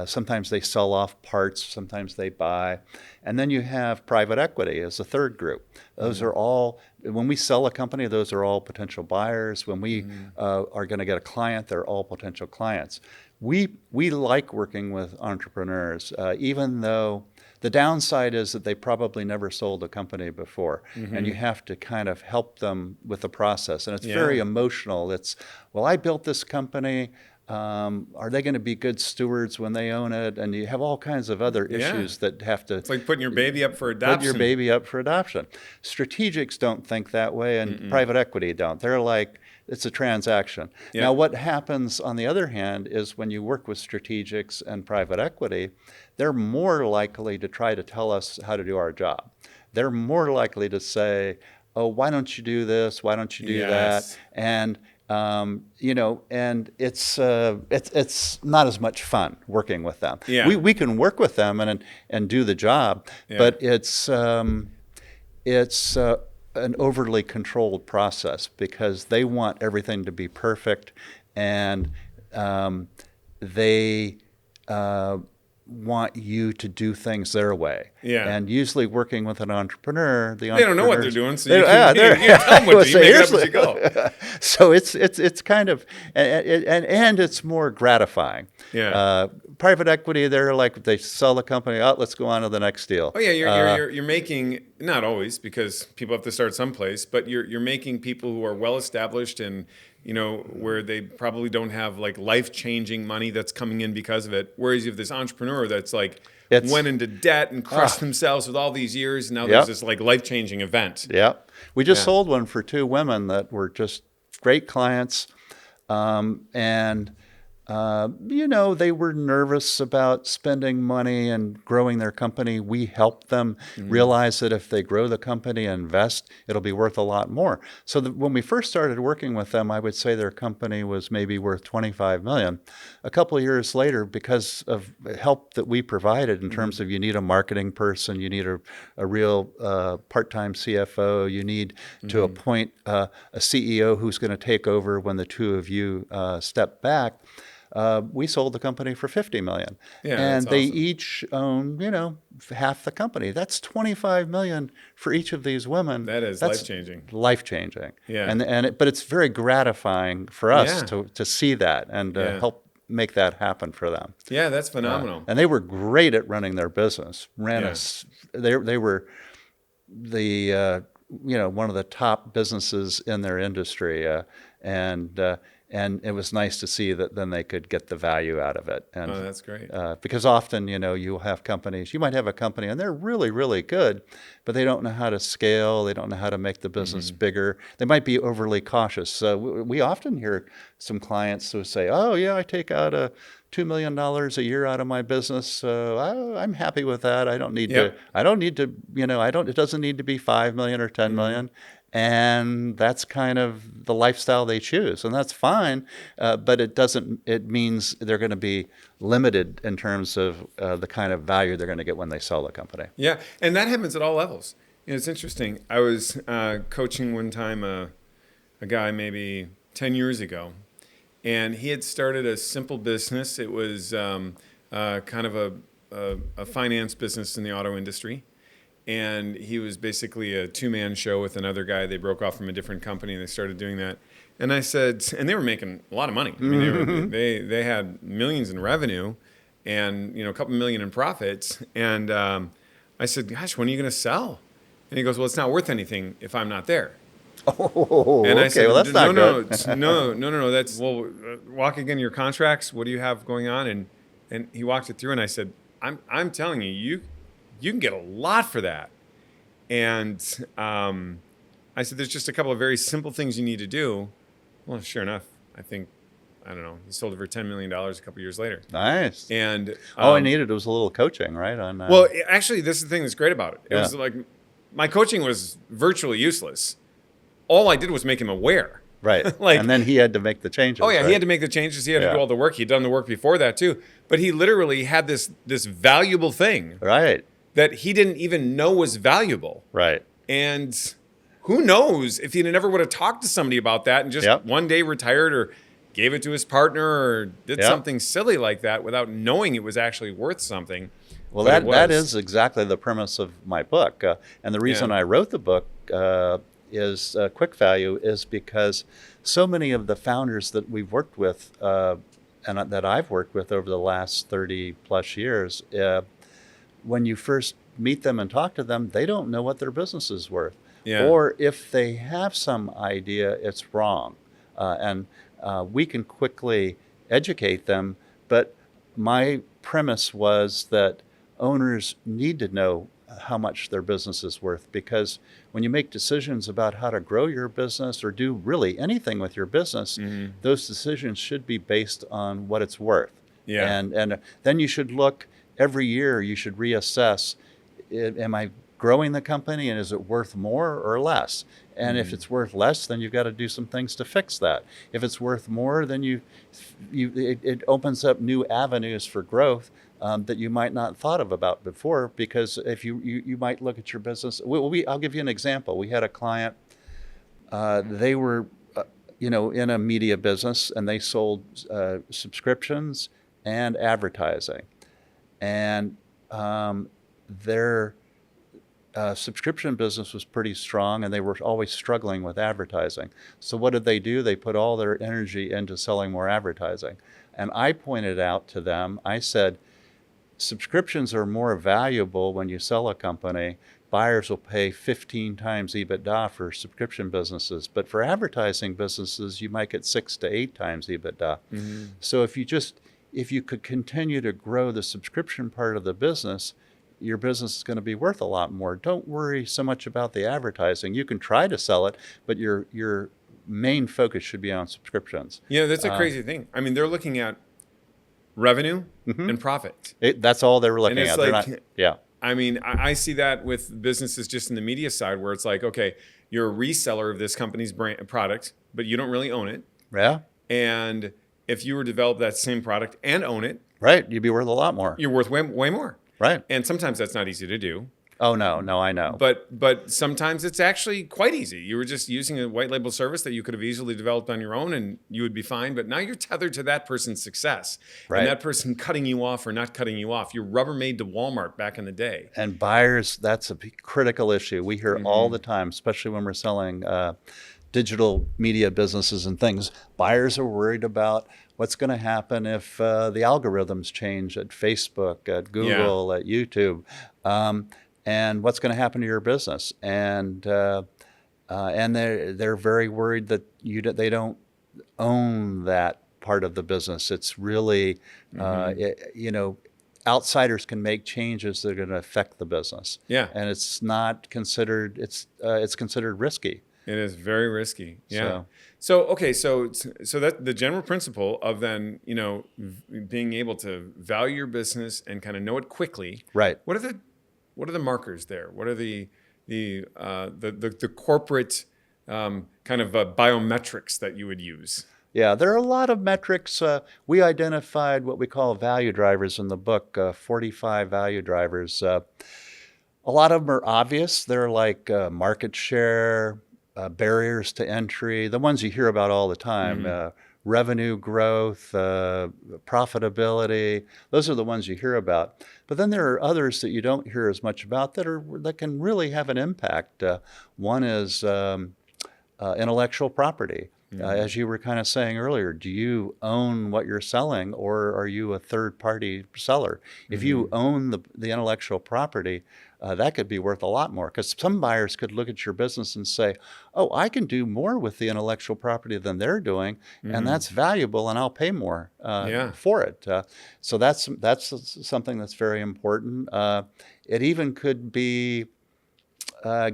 sometimes they sell off parts, sometimes they buy. And then you have private equity as a third group. Those are all, when we sell a company, those are all potential buyers. When we are going to get a client, they're all potential clients. We like working with entrepreneurs, even though the downside is that they probably never sold a company before, and you have to kind of help them with the process. And it's very emotional. It's, well, I built this company. Are they going to be good stewards when they own it? And you have all kinds of other issues that have to. It's like putting your baby up for adoption. Put your baby up for adoption. Strategics don't think that way, and private equity don't. They're like, it's a transaction. Now, what happens on the other hand is when you work with strategics and private equity, they're more likely to try to tell us how to do our job. They're more likely to say, oh, why don't you do this? Why don't you do that? And and it's not as much fun working with them. Yeah. We can work with them and do the job, but it's an overly controlled process because they want everything to be perfect, and they want you to do things their way. Yeah. And usually working with an entrepreneur, they don't know what they're doing, so you can tell them what to do. You make it up as you go. So it's kind of, and it's more gratifying. Yeah. Private equity, they're like, they sell the company, let's go on to the next deal. Oh yeah, you're making, not always, because people have to start someplace, but you're making people who are well established and where they probably don't have like life-changing money that's coming in because of it. Whereas you have this entrepreneur that's like went into debt and crushed themselves with all these years, and now there's this like life-changing event. Yeah. We just sold one for 2 women that were just great clients, and they were nervous about spending money and growing their company. We helped them realize that if they grow the company and invest, it'll be worth a lot more. So when we first started working with them, I would say their company was maybe worth 25 million. A couple of years later, because of help that we provided in terms of you need a marketing person, you need a real part-time CFO, you need to appoint a CEO who's going to take over when the two of you step back. We sold the company for 50 million. Yeah, and that's they awesome. each own, half the company. That's 25 million for each of these women. That is That's life-changing. life-changing. Yeah. But it's very gratifying for us Yeah. to see that and to Yeah. help make that happen for them. Yeah, that's phenomenal. And they were great at running their business. Yeah. They were one of the top businesses in their industry, and it was nice to see that then they could get the value out of it. And Oh, that's great. because often, you'll have companies, you might have a company and they're really, really good, but they don't know how to scale. They don't know how to make the business bigger. They might be overly cautious. So we often hear some clients who say, oh yeah, I take out $2 million a year out of my business. So I'm happy with that. I don't need to, Yep. it doesn't need to be 5 million or 10 million. And that's kind of the lifestyle they choose, and that's fine. But it means they're going to be limited in terms of the kind of value they're going to get when they sell the company. Yeah, and that happens at all levels. It's interesting. I was coaching one time a guy maybe 10 years ago, and he had started a simple business. It was kind of a finance business in the auto industry. And he was basically a two-man show with another guy. They broke off from a different company and they started doing that. And I said, and they were making a lot of money. I mean, they had millions in revenue and a couple million in profits. And I said, gosh, when are you going to sell? And he goes, well, it's not worth anything if I'm not there. Oh, And I okay. said, Well, that's not good. no. That's walk again your contracts. What do you have going on? And he walked it through, and I said, I'm telling you can get a lot for that. And I said, there's just a couple of very simple things you need to do. Well, sure enough, I don't know, he sold it for $10 million a couple years later. Nice. And All I needed was a little coaching, right? well, actually, this is the thing that's great about it. It Yeah. was like my coaching was virtually useless. All I did was make him aware. Right. Like- and then he had to make the changes. Oh yeah, right? he had to make the changes. He had to Yeah. do all the work. He'd done the work before that too. But he literally had this valuable thing Right. that he didn't even know was valuable. Right. And who knows if he never would have talked to somebody about that and just Yep. one day retired or gave it to his partner or did Yep. something silly like that without knowing it was actually worth something. Well, But it that was. is exactly the premise of my book. And the reason Yeah. I wrote the book is Quick Value is because so many of the founders that we've worked with and that I've worked with over the last 30 plus years, when you first meet them and talk to them, they don't know what their business is worth. Yeah. Or if they have some idea, it's wrong. And we can quickly educate them. But my premise was that owners need to know how much their business is worth, because when you make decisions about how to grow your business or do really anything with your business, those decisions should be based on what it's worth. Yeah. And then you should look every year, you should reassess, am I growing the company and is it worth more or less? And if it's worth less, then you've got to do some things to fix that. If it's worth more, then it opens up new avenues for growth that you might not thought of about before. Because if you might look at your business, I'll give you an example. We had a client. They were, in a media business, and they sold subscriptions and advertising, and their subscription business was pretty strong, and they were always struggling with advertising. So what did they do? They put all their energy into selling more advertising. And I pointed out to them, I said, subscriptions are more valuable when you sell a company. Buyers will pay 15 times EBITDA for subscription businesses, but for advertising businesses, you might get 6 to 8 times EBITDA. So if you could continue to grow the subscription part of the business, your business is going to be worth a lot more. Don't worry so much about the advertising. You can try to sell it, but your main focus should be on subscriptions. Yeah, that's a crazy thing. I mean, they're looking at revenue and profit. That's all they're looking And it's at. They're like, not, yeah. I mean, I see that with businesses just in the media side where it's like, okay, you're a reseller of this company's brand product, but you don't really own it. Yeah. And if you were to develop that same product and own it, Right. You'd be worth a lot more. you're worth way more. Right. And sometimes that's not easy to do. Oh, no, I know. But sometimes it's actually quite easy. You were just using a white label service that you could have easily developed on your own and you would be fine. But now you're tethered to that person's success. Right. And that person cutting you off or not cutting you off. You're Rubbermaid to Walmart back in the day. And buyers, that's a critical issue. We hear all the time, especially when we're selling digital media businesses and things. Buyers are worried about what's going to happen if the algorithms change at Facebook, at Google, at YouTube. And what's going to happen to your business? And they're very worried that they don't own that part of the business. It's really, outsiders can make changes that are going to affect the business. Yeah. And it's not considered. It's considered risky. It is very risky. Yeah. So that the general principle of then, being able to value your business and kind of know it quickly. Right. What are the markers there? What are the corporate kind of biometrics that you would use? Yeah, there are a lot of metrics. We identified what we call value drivers in the book, 45 value drivers. A lot of them are obvious. They're like market share, barriers to entry, the ones you hear about all the time, revenue growth, profitability. Those are the ones you hear about. But then there are others that you don't hear as much about that can really have an impact. One is intellectual property. As you were kind of saying earlier, do you own what you're selling or are you a third-party seller? If you own the intellectual property, that could be worth a lot more because some buyers could look at your business and say, oh, I can do more with the intellectual property than they're doing, and that's valuable, and I'll pay more for it. So that's something that's very important. It even could be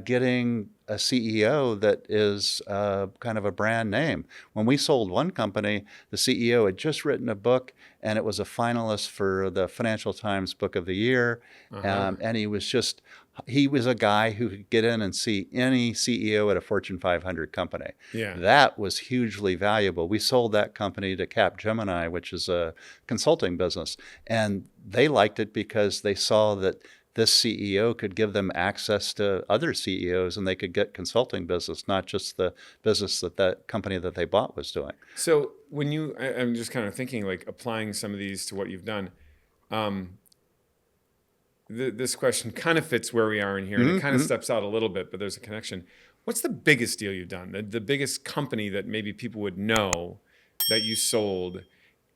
getting a CEO that is kind of a brand name. When we sold one company, the CEO had just written a book, and it was a finalist for the Financial Times Book of the Year. And he was a guy who could get in and see any CEO at a Fortune 500 company. Yeah. That was hugely valuable. We sold that company to Capgemini, which is a consulting business, and they liked it because they saw that this CEO could give them access to other CEOs and they could get consulting business, not just the business that company that they bought was doing. So I'm just kind of thinking like applying some of these to what you've done. This question kind of fits where we are in here and it kind of steps out a little bit, but there's a connection. What's the biggest deal you've done? The biggest company that maybe people would know that you sold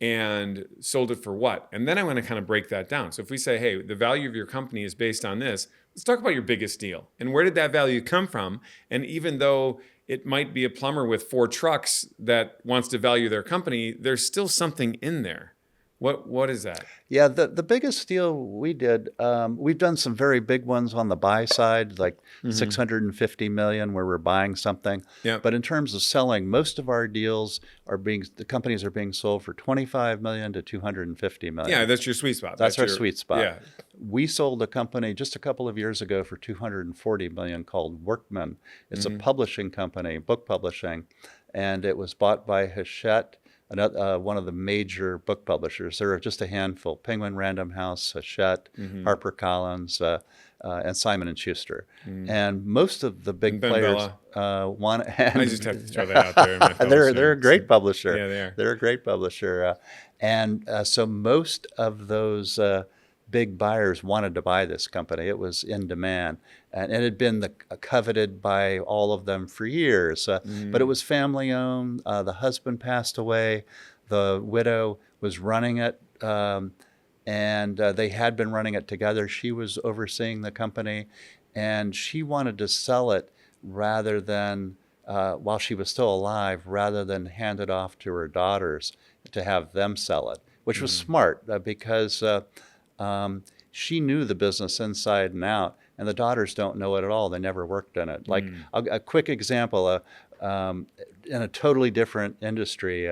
and sold it for what? And then I want to kind of break that down. So if we say, hey, the value of your company is based on this, let's talk about your biggest deal. And where did that value come from? And even though it might be a plumber with 4 trucks that wants to value their company, there's still something in there. What is that? Yeah, the biggest deal we did, we've done some very big ones on the buy side, like $650 million where we're buying something. Yeah. But in terms of selling, most of our deals the companies are being sold for $25 million to $250 million. Yeah, that's your sweet spot. That's our sweet spot. Yeah. We sold a company just a couple of years ago for $240 million called Workman. It's a publishing company, book publishing, and it was bought by Hachette, one of the major book publishers. There are just a handful: Penguin Random House, Hachette, HarperCollins, and Simon & Schuster. And most of the big players want. I just have to throw that out there. They're a great publisher. Yeah, they are. They're a great publisher. So most of those big buyers wanted to buy this company. It was in demand, and it had been coveted by all of them for years. But it was family owned. The husband passed away. The widow was running it, and they had been running it together. She was overseeing the company, and she wanted to sell it rather than while she was still alive, rather than hand it off to her daughters to have them sell it, which was smart because she knew the business inside and out, and the daughters don't know it at all. They never worked in it. Like a quick example, in a totally different industry.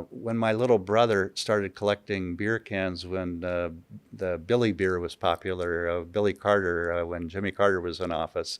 When my little brother started collecting beer cans when the Billy beer was popular, Billy Carter, when Jimmy Carter was in office,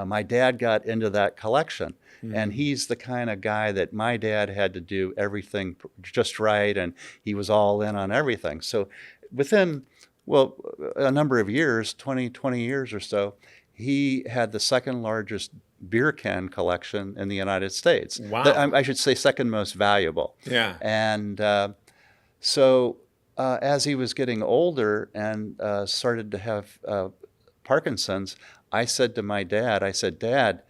my dad got into that collection. And he's the kind of guy that my dad had to do everything just right, and he was all in on everything. So within, well, a number of years, 20 years or so, he had the second largest beer can collection in the United States. Wow. I should say second most valuable. Yeah. And so as he was getting older and started to have Parkinson's, I said to my dad, I said, Dad,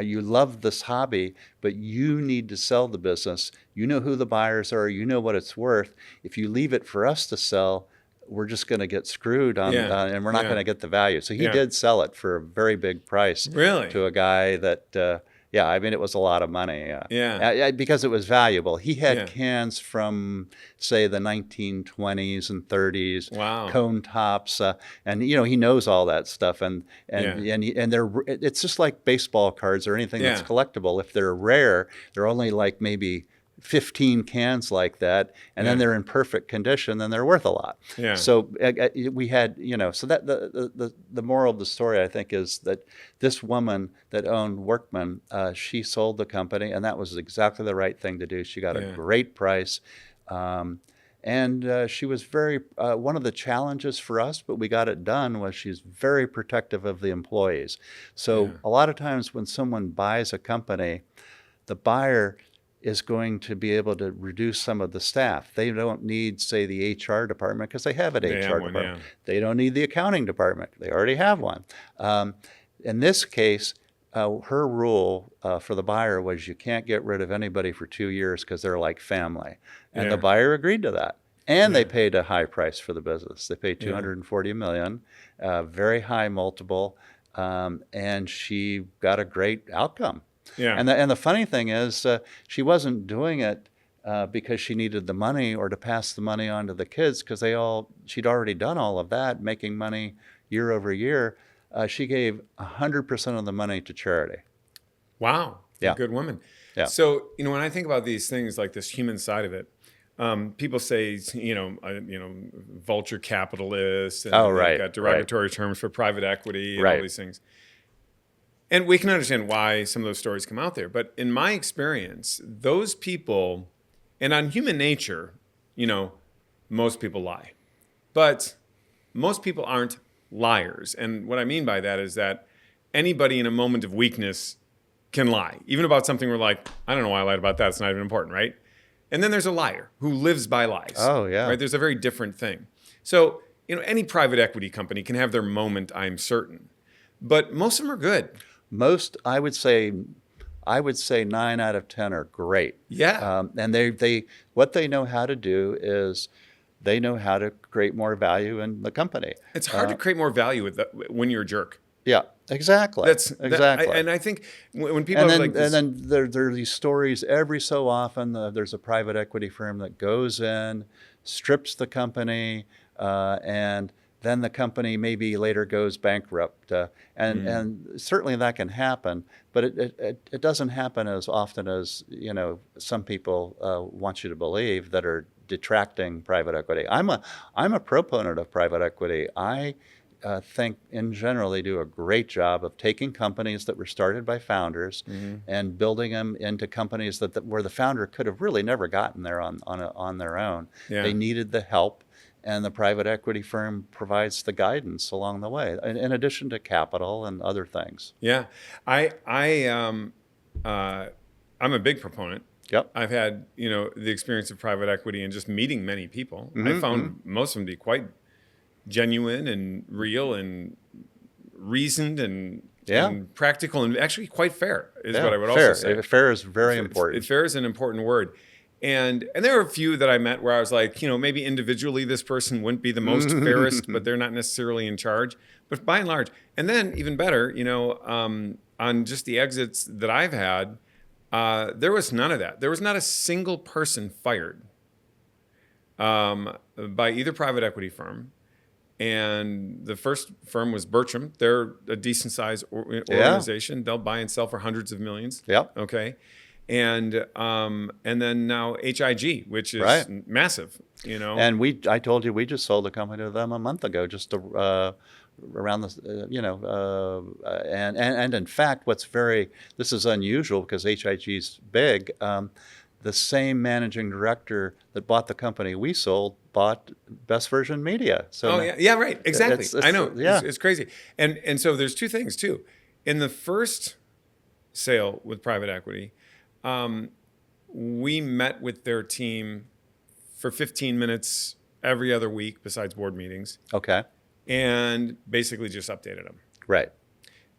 you love this hobby, but you need to sell the business. You know who the buyers are. You know what it's worth. If you leave it for us to sell, we're just going to get screwed on, Yeah. and we're not Yeah. going to get the value. So he Yeah. did sell it for a very big price Really? to a guy that, yeah, I mean, it was a lot of money. Yeah. Because it was valuable. He had Yeah. cans from, say, the 1920s and 30s, Wow. cone tops, and he knows all that stuff. And it's just like baseball cards or anything that's Yeah. collectible. If they're rare, they're only like maybe 15 cans like that, and then Yeah. they're in perfect condition, then they're worth a lot. Yeah. So we had, so that the moral of the story, I think, is that this woman that owned Workman, she sold the company, and that was exactly the right thing to do. She got a Yeah. great price. And she was very, one of the challenges for us, but we got it done, was she's very protective of the employees. So Yeah. a lot of times when someone buys a company, the buyer is going to be able to reduce some of the staff. They don't need, say, the HR department because they have an They HR have one, department. yeah. They don't need the accounting department. They already have one. In this case, her rule for the buyer was you can't get rid of anybody for 2 years because they're like family. And the Yeah. buyer agreed to that. And they Yeah. paid a high price for the business. They paid Yeah. $240 million, very high multiple, and she got a great outcome. Yeah. And the funny thing is, she wasn't doing it because she needed the money or to pass the money on to the kids, because she'd already done all of that, making money year over year. She gave 100% of the money to charity. Wow. Yeah. Good woman. Yeah. So, when I think about these things, like this human side of it, people say, vulture capitalists, and Oh, they've right, got derogatory terms for private equity and Right. all these things. And we can understand why some of those stories come out there. But in my experience, those people, and on human nature, most people lie. But most people aren't liars. And what I mean by that is that anybody in a moment of weakness can lie, even about something we're like, I don't know why I lied about that. It's not even important, right? And then there's a liar who lives by lies. Oh, yeah. Right? There's a very different thing. So, any private equity company can have their moment, I'm certain. But most of them are good. Most, I would say 9 out of 10 are great. Yeah. And they what they know how to do is they know how to create more value in the company. It's hard to create more value when you're a jerk. Yeah, exactly. Exactly. And I think when people And are then, like this, and then there are these stories every so often. There's a private equity firm that goes in, strips the company, and then the company maybe later goes bankrupt. And certainly that can happen, but it doesn't happen as often as some people want you to believe, that are detracting private equity. I'm a proponent of private equity. I think in general they do a great job of taking companies that were started by founders and building them into companies where the founder could have really never gotten there on their own. Yeah. They needed the help, and the private equity firm provides the guidance along the way, in addition to capital and other things. yeah, I'm a big proponent. Yep. I've had, the experience of private equity and just meeting many people. I found most of them to be quite genuine and real and reasoned and practical and actually quite fair is what I would also say. Fair is very important. Fair is an important word. And there were a few that I met where I was like, maybe individually this person wouldn't be the most fairest, but they're not necessarily in charge. But by and large, and then even better, on just the exits that I've had, there was none of that. There was not a single person fired by either private equity firm. And the first firm was Bertram. They're a decent sized organization. They'll buy and sell for hundreds of millions. Yep. Okay. And then now HIG, which is Right. massive, you know. And I told you, we just sold a company to them a month ago, just to, around the, and in fact, this is unusual because HIG's big. The same managing director that bought the company we sold bought Best Version Media. So yeah, right, exactly. I know, yeah. it's crazy. And so there's two things too. In the first sale with private equity, we met with their team for 15 minutes every other week besides board meetings. Okay. And basically just updated them. Right.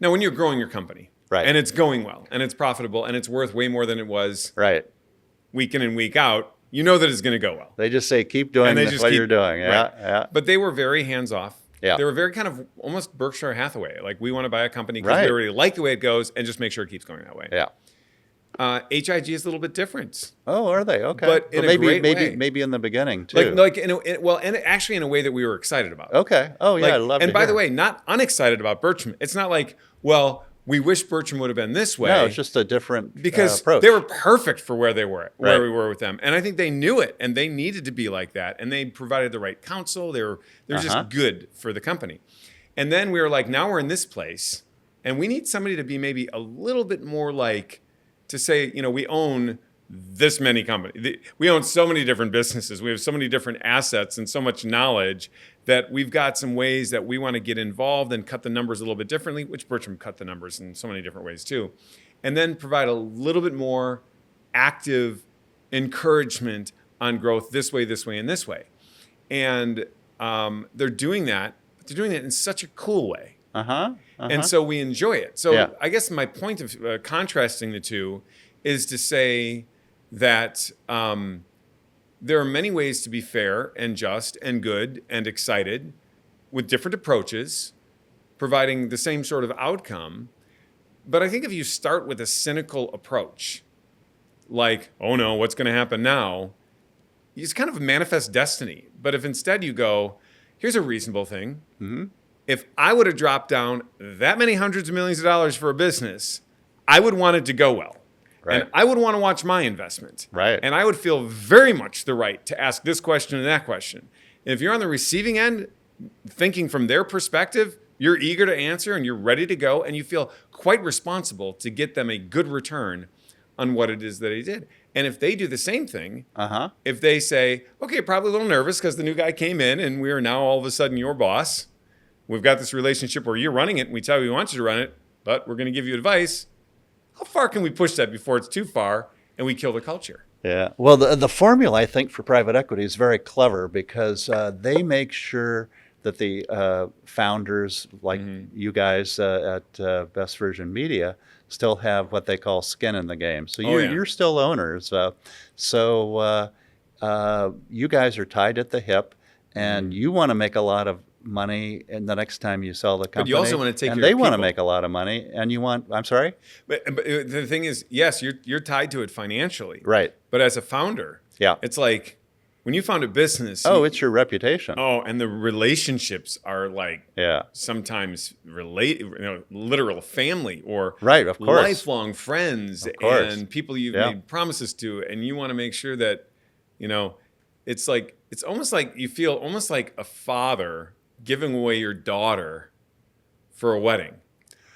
Now, when you're growing your company, Right. and it's going well, and it's profitable, and it's worth way more than it was Right. week in and week out, you know that it's going to go well. They just say, keep doing what you're doing. Yeah. Right. Yeah. But they were very hands-off. Yeah. They were very kind of almost Berkshire Hathaway. Like, we want to buy a company because Right. we already like the way it goes and just make sure it keeps going that way. Yeah. HIG is a little bit different. Oh, are they? Okay. But in a great way. Maybe in the beginning too. And actually in a way that we were excited about. Okay. Oh, yeah. Like, I love and to by hear. the way, not unexcited about Bertram. It's not like, well, we wish Bertram would have been this way. No, it's just a different because approach. they were perfect for where they were, Right. we were with them. And I think they knew it, and they needed to be like that. And they provided the right counsel. They're just good for the company. And then we were like, now we're in this place, and we need somebody to be maybe a little bit more like, to say, we own this many companies. We own so many different businesses. We have so many different assets and so much knowledge that we've got some ways that we want to get involved and cut the numbers a little bit differently, which Bertram cut the numbers in so many different ways too. And then provide a little bit more active encouragement on growth this way, and this way. And they're doing that. They're doing it in such a cool way. And so we enjoy it. So Yeah. I guess my point of contrasting the two is to say that there are many ways to be fair and just and good and excited with different approaches, providing the same sort of outcome. But I think if you start with a cynical approach, like, oh no, what's going to happen now? It's kind of a manifest destiny. But if instead you go, here's a reasonable thing. Mm-hmm. If I would have dropped down that many hundreds of millions of dollars for a business, I would want it to go well. Right. And I would want to watch my investment. Right. And I would feel very much the right to ask this question and that question. And if you're on the receiving end, thinking from their perspective, you're eager to answer and you're ready to go, and you feel quite responsible to get them a good return on what it is that they did. And if they do the same thing, if they say, okay, probably a little nervous because the new guy came in and we are now all of a sudden your boss. We've got this relationship where you're running it and we tell you we want you to run it, but we're going to give you advice. How far can we push that before it's too far and we kill the culture? Yeah. Well, the formula, I think, for private equity is very clever because they make sure that the founders, like you guys at Best Version Media, still have what they call skin in the game. So you're still owners. So you guys are tied at the hip, and you want to make a lot of money and the next time you sell the company. But you also want to take and care of they want to people. make a lot of money, and you want. I'm sorry. But the thing is, yes, you're tied to it financially. Right. But as a founder, Yeah. it's like when you found a business. It's your reputation. And the relationships are like Yeah. sometimes literal family or Right, of course. lifelong friends course. and people you've Yeah. made promises to, and you want to make sure that it's almost like you feel almost like a father giving away your daughter for a wedding.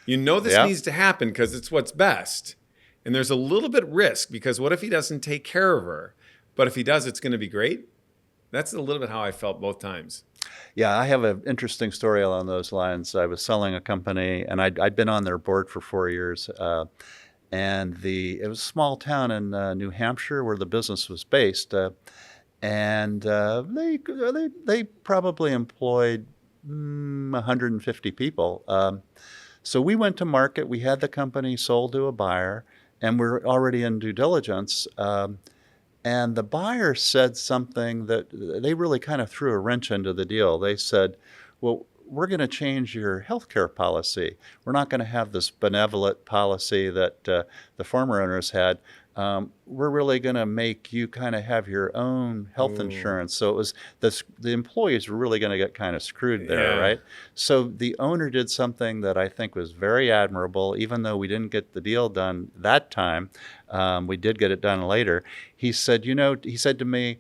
You know this Yeah. needs to happen because it's what's best. And there's a little bit risk because what if he doesn't take care of her? But if he does, it's going to be great. That's a little bit how I felt both times. Yeah, I have an interesting story along those lines. I was selling a company, and I'd been on their board for 4 years. And it was a small town in New Hampshire where the business was based. And they probably employed 150 people. So we went to market. We had the company sold to a buyer, and we're already in due diligence. And the buyer said something that they really kind of threw a wrench into the deal. They said, well, we're going to change your healthcare policy. We're not going to have this benevolent policy that the former owners had. we're really going to make you kind of have your own health insurance. So it was the employees were really going to get kind of screwed there, Yeah. right? So the owner did something that I think was very admirable, even though we didn't get the deal done that time. We did get it done later. He said, he said to me,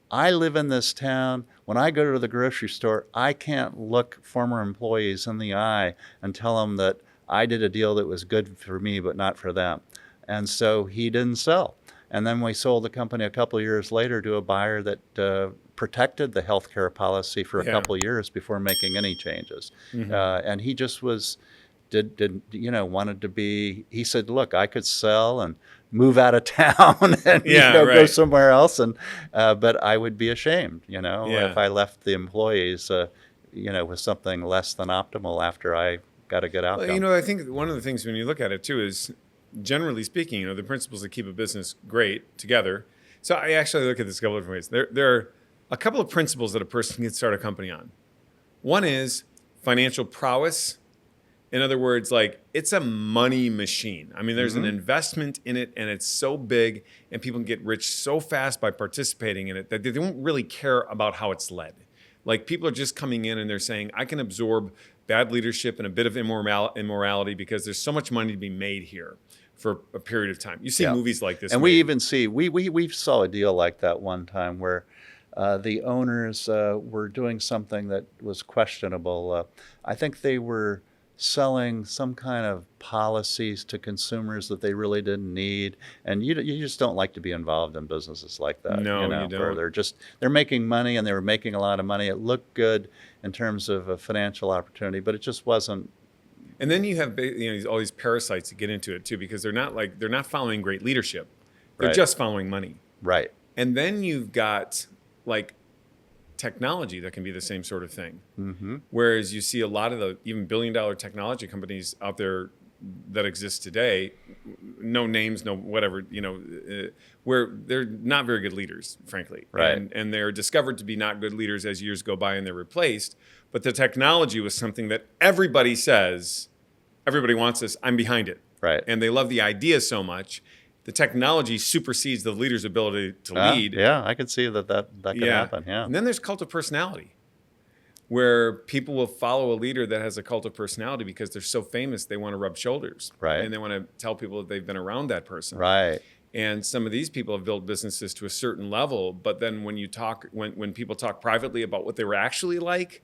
I live in this town. When I go to the grocery store, I can't look former employees in the eye and tell them that I did a deal that was good for me but not for them. And so he didn't sell. And then we sold the company a couple of years later to a buyer that protected the healthcare policy for a couple of years before making any changes. And he just wanted to be, he said, look, I could sell and move out of town and go somewhere else, and but I would be ashamed, if I left the employees, with something less than optimal after I got a good outcome. Well, I think one of the things when you look at it too is, generally speaking, the principles that keep a business great together. So I actually look at this a couple of different ways. There are a couple of principles that a person can start a company on. One is financial prowess. In other words, it's a money machine. I mean, there's an investment in it, and it's so big, and people can get rich so fast by participating in it that they don't really care about how it's led. People are just coming in and they're saying, I can absorb bad leadership and a bit of immorality because there's so much money to be made here for a period of time. You see movies like this. And we even see, we saw a deal like that one time where the owners were doing something that was questionable. I think they were selling some kind of policies to consumers that they really didn't need, and you just don't like to be involved in businesses like that. No, you don't. Where they're making money, and they were making a lot of money. It looked good in terms of a financial opportunity, but it just wasn't. And then you have all these parasites that get into it too, because they're not following great leadership. They're just following money. Right. And then you've got technology that can be the same sort of thing. Whereas you see a lot of the even billion-dollar technology companies out there that exist today, no names, no whatever, where they're not very good leaders, frankly. Right. And they're discovered to be not good leaders as years go by and they're replaced. But the technology was something that everybody says, everybody wants this, I'm behind it. Right. And they love the idea so much. The technology supersedes the leader's ability to lead. Yeah, I could see that could happen. Yeah. And then there's cult of personality, where people will follow a leader that has a cult of personality because they're so famous they want to rub shoulders. Right. And they want to tell people that they've been around that person. Right. And some of these people have built businesses to a certain level, but then when people talk privately about what they were actually like,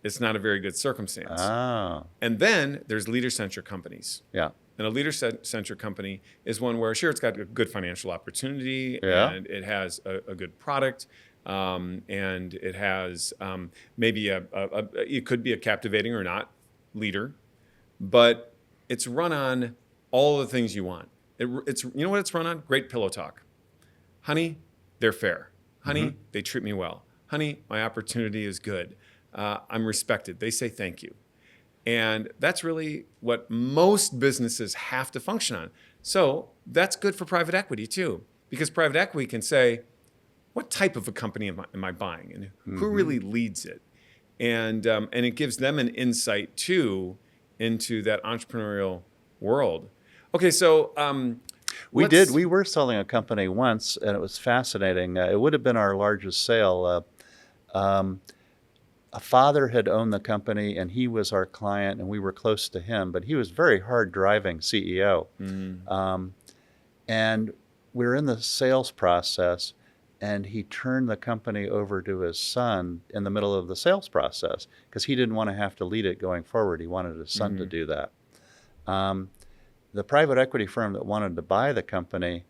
it's not a very good circumstance. Oh. And then there's leader-centric companies. Yeah. And a leader-centric company is one where, sure, it's got a good financial opportunity, and it has a good product, and it has maybe it could be a captivating or not leader, but it's run on all the things you want. It's what it's run on? Great pillow talk. Honey, they're fair. Honey, they treat me well. Honey, my opportunity is good. I'm respected. They say thank you. And that's really what most businesses have to function on. So that's good for private equity too, because private equity can say, what type of a company am I buying, and who really leads it? And it gives them an insight too into that entrepreneurial world. Okay, so we were selling a company once, and it was fascinating. It would have been our largest sale. A father had owned the company, and he was our client, and we were close to him, but he was very hard-driving CEO. And we were in the sales process, and he turned the company over to his son in the middle of the sales process because he didn't want to have to lead it going forward. He wanted his son to do that. The private equity firm that wanted to buy the company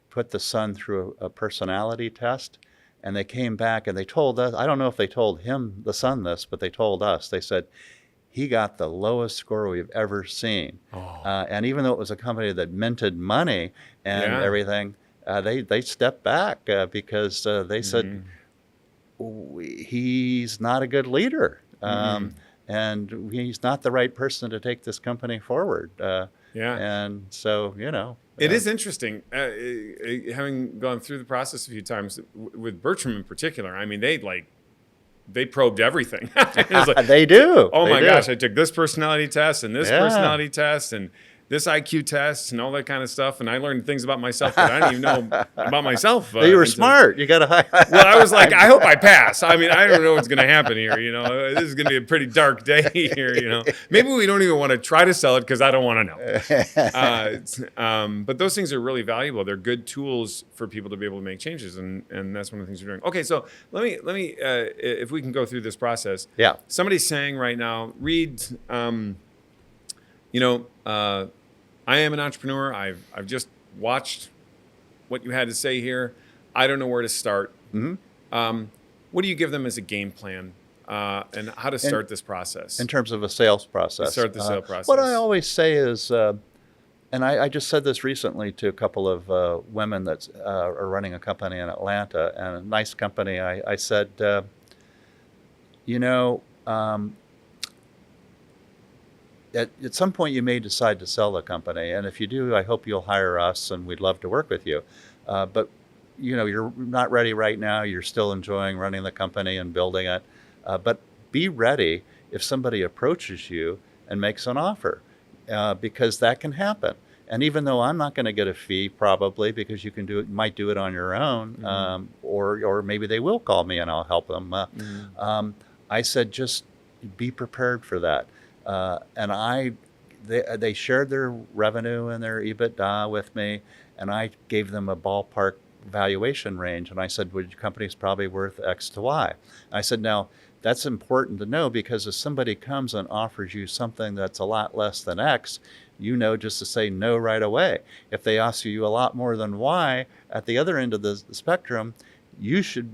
put the son through a personality test, and they came back and they told us, I don't know if they told him, the son, this, but they told us, they said, he got the lowest score we've ever seen. And even though it was a company that minted money and everything, they stepped back because they said, he's not a good leader. And he's not the right person to take this company forward. And so, It is interesting, having gone through the process a few times with Bertram in particular. I mean, they probed everything. They do. Oh my gosh, I took this personality test and this personality test, and this IQ test and all that kind of stuff. And I learned things about myself that I didn't even know about myself. You were smart. You got to. Well, I was like, I hope I pass. I mean, I don't know what's going to happen here. This is going to be a pretty dark day here. Maybe we don't even want to try to sell it because I don't want to know. But those things are really valuable. They're good tools for people to be able to make changes, and that's one of the things we're doing. Okay, so let me if we can go through this process. Yeah. Somebody's saying right now, Reed, I am an entrepreneur. I've just watched what you had to say here. I don't know where to start. Mm-hmm. What do you give them as a game plan and how to start this process? In terms of a sales process. Start the sales process. What I always say is, and I just said this recently to a couple of women that are running a company in Atlanta, and a nice company. I said, at some point you may decide to sell the company, and if you do, I hope you'll hire us, and we'd love to work with you. But you're not ready right now. You're still enjoying running the company and building it. But be ready if somebody approaches you and makes an offer, because that can happen. And even though I'm not going to get a fee, probably because you might do it on your own, mm-hmm. Or maybe they will call me and I'll help them. I said, just be prepared for that. And they shared their revenue and their EBITDA with me, and I gave them a ballpark valuation range. And I said, well, your company's probably worth X to Y. I said, now, that's important to know, because if somebody comes and offers you something that's a lot less than X, just to say no right away. If they offer you a lot more than Y at the other end of the spectrum, you should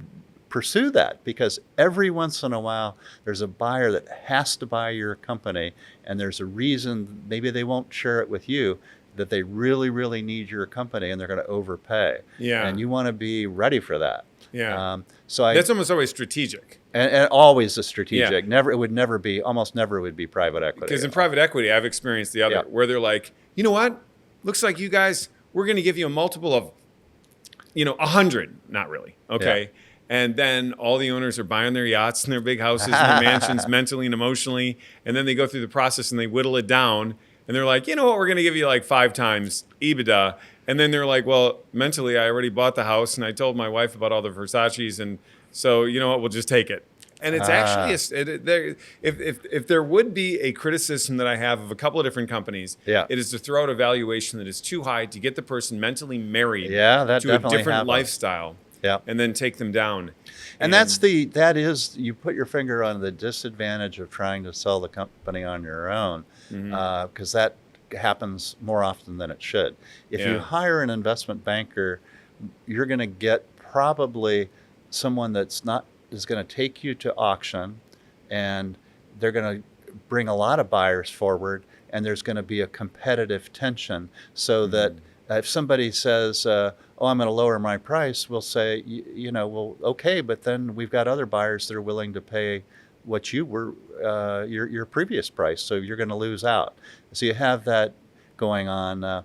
pursue that, because every once in a while there's a buyer that has to buy your company, and there's a reason, maybe they won't share it with you, that they really, really need your company and they're going to overpay. Yeah. And you want to be ready for that. Yeah. That's almost always strategic. And always a strategic. Yeah. Almost never would be private equity. Because in private equity, I've experienced the other, where they're like, you know what? Looks like you guys, we're going to give you a multiple of, 100. Not really. Okay. Yeah. And then all the owners are buying their yachts and their big houses and their mansions mentally and emotionally. And then they go through the process and they whittle it down. And they're like, you know what? We're going to give you like 5 times EBITDA. And then they're like, well, mentally, I already bought the house and I told my wife about all the Versaces. And so, you know what? We'll just take it. And it's actually, if there would be a criticism that I have of a couple of different companies, it is to throw out a valuation that is too high to get the person mentally married to a different lifestyle. Yeah. And then take them down. And that is, you put your finger on the disadvantage of trying to sell the company on your own, because that happens more often than it should. If you hire an investment banker, you're going to get probably someone is going to take you to auction, and they're going to bring a lot of buyers forward, and there's going to be a competitive tension, so that if somebody says, I'm going to lower my price, we'll say, well, okay, but then we've got other buyers that are willing to pay what you were, your previous price, so you're going to lose out. So you have that going on.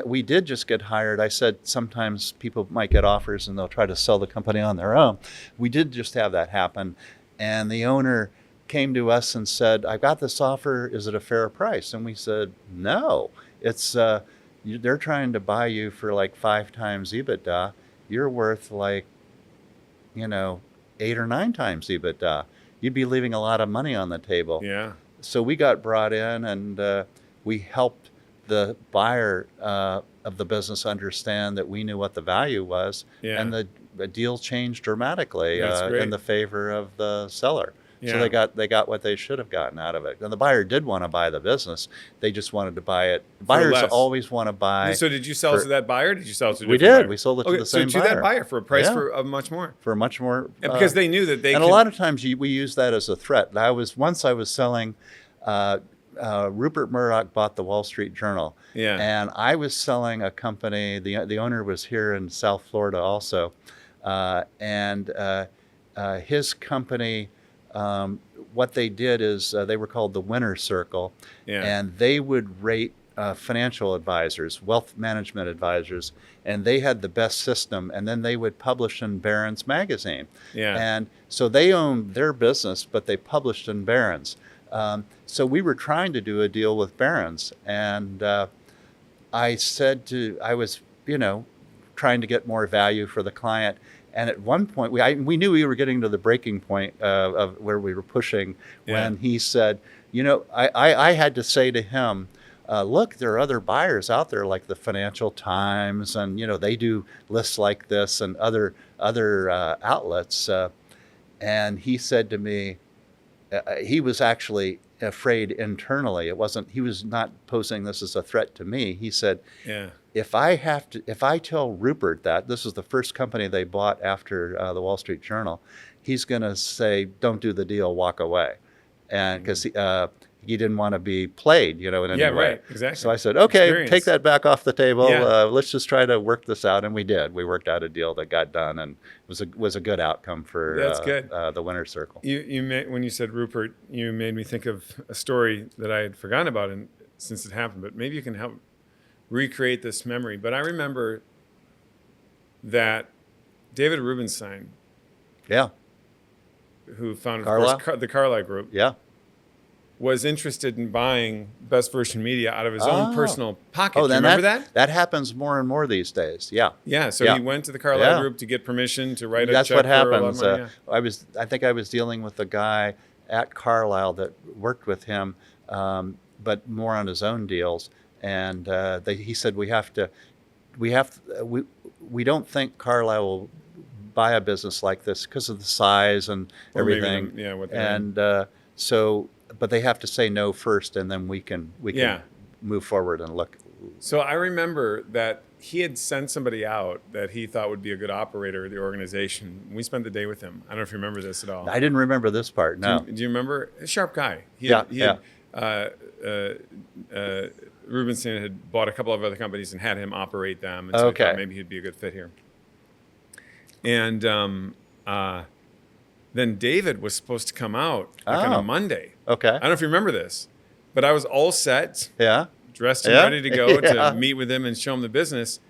We did just get hired. I said sometimes people might get offers and they'll try to sell the company on their own. We did just have that happen, and the owner came to us and said, I got this offer, is it a fair price? And we said, no, it's... they're trying to buy you for like 5 times EBITDA. You're worth like, 8 or 9 times EBITDA. You'd be leaving a lot of money on the table. Yeah. So we got brought in, and we helped the buyer of the business understand that we knew what the value was, and the deal changed dramatically in the favor of the seller. Yeah. So they got what they should have gotten out of it. And the buyer did want to buy the business. They just wanted to buy it. Buyers always want to buy. So did you sell to that buyer? Or did you sell to a different buyer? We sold it to the same buyer. So to that buyer for a price of much more. For much more. And because they knew that they And a lot of times we use that as a threat. I was selling, Rupert Murdoch bought the Wall Street Journal. Yeah. And I was selling a company, the owner was here in South Florida also. His company... what they did is they were called the Winner Circle, and they would rate financial advisors, wealth management advisors, and they had the best system, and then they would publish in Barron's magazine. Yeah. And so they owned their business, but they published in Barron's. So we were trying to do a deal with Barron's, and I was, trying to get more value for the client. And at one point, we knew we were getting to the breaking point of where we were pushing when he said, I had to say to him, look, there are other buyers out there like the Financial Times, and they do lists like this, and other outlets. And he said to me, he was actually afraid internally. He was not posing this as a threat to me. He said, if I tell Rupert that this is the first company they bought after the Wall Street Journal, he's going to say, don't do the deal, walk away. And because he didn't want to be played, in any way. Right, exactly. So I said, okay, Experience. take that back off the table. Yeah. Let's just try to work this out. And we did. We worked out a deal that got done, and it was a good outcome for That's good. The winner's circle. When you said Rupert, you made me think of a story that I had forgotten about since it happened, but maybe you can help recreate this memory. But I remember that David Rubenstein, who founded the Carlyle Group, was interested in buying Best Version Media out of his own personal pocket. Do you remember that? That happens more and more these days. Yeah. Yeah. So he went to the Carlyle Group to get permission to write a check. That's what happens. For a lot of money. I think I was dealing with a guy at Carlyle that worked with him, but more on his own deals. And he said we don't think Carlyle will buy a business like this because of the size and everything. But they have to say no first, and then we can move forward and look. So I remember that he had sent somebody out that he thought would be a good operator of the organization. We spent the day with him. I don't know if you remember this at all. I didn't remember this part. No. Do you remember? A sharp guy. Rubenstein had bought a couple of other companies and had him operate them. And so he thought maybe he'd be a good fit here. And then David was supposed to come out on a Monday. Okay. I don't know if you remember this, but I was all set, dressed and ready to go to meet with him and show him the business.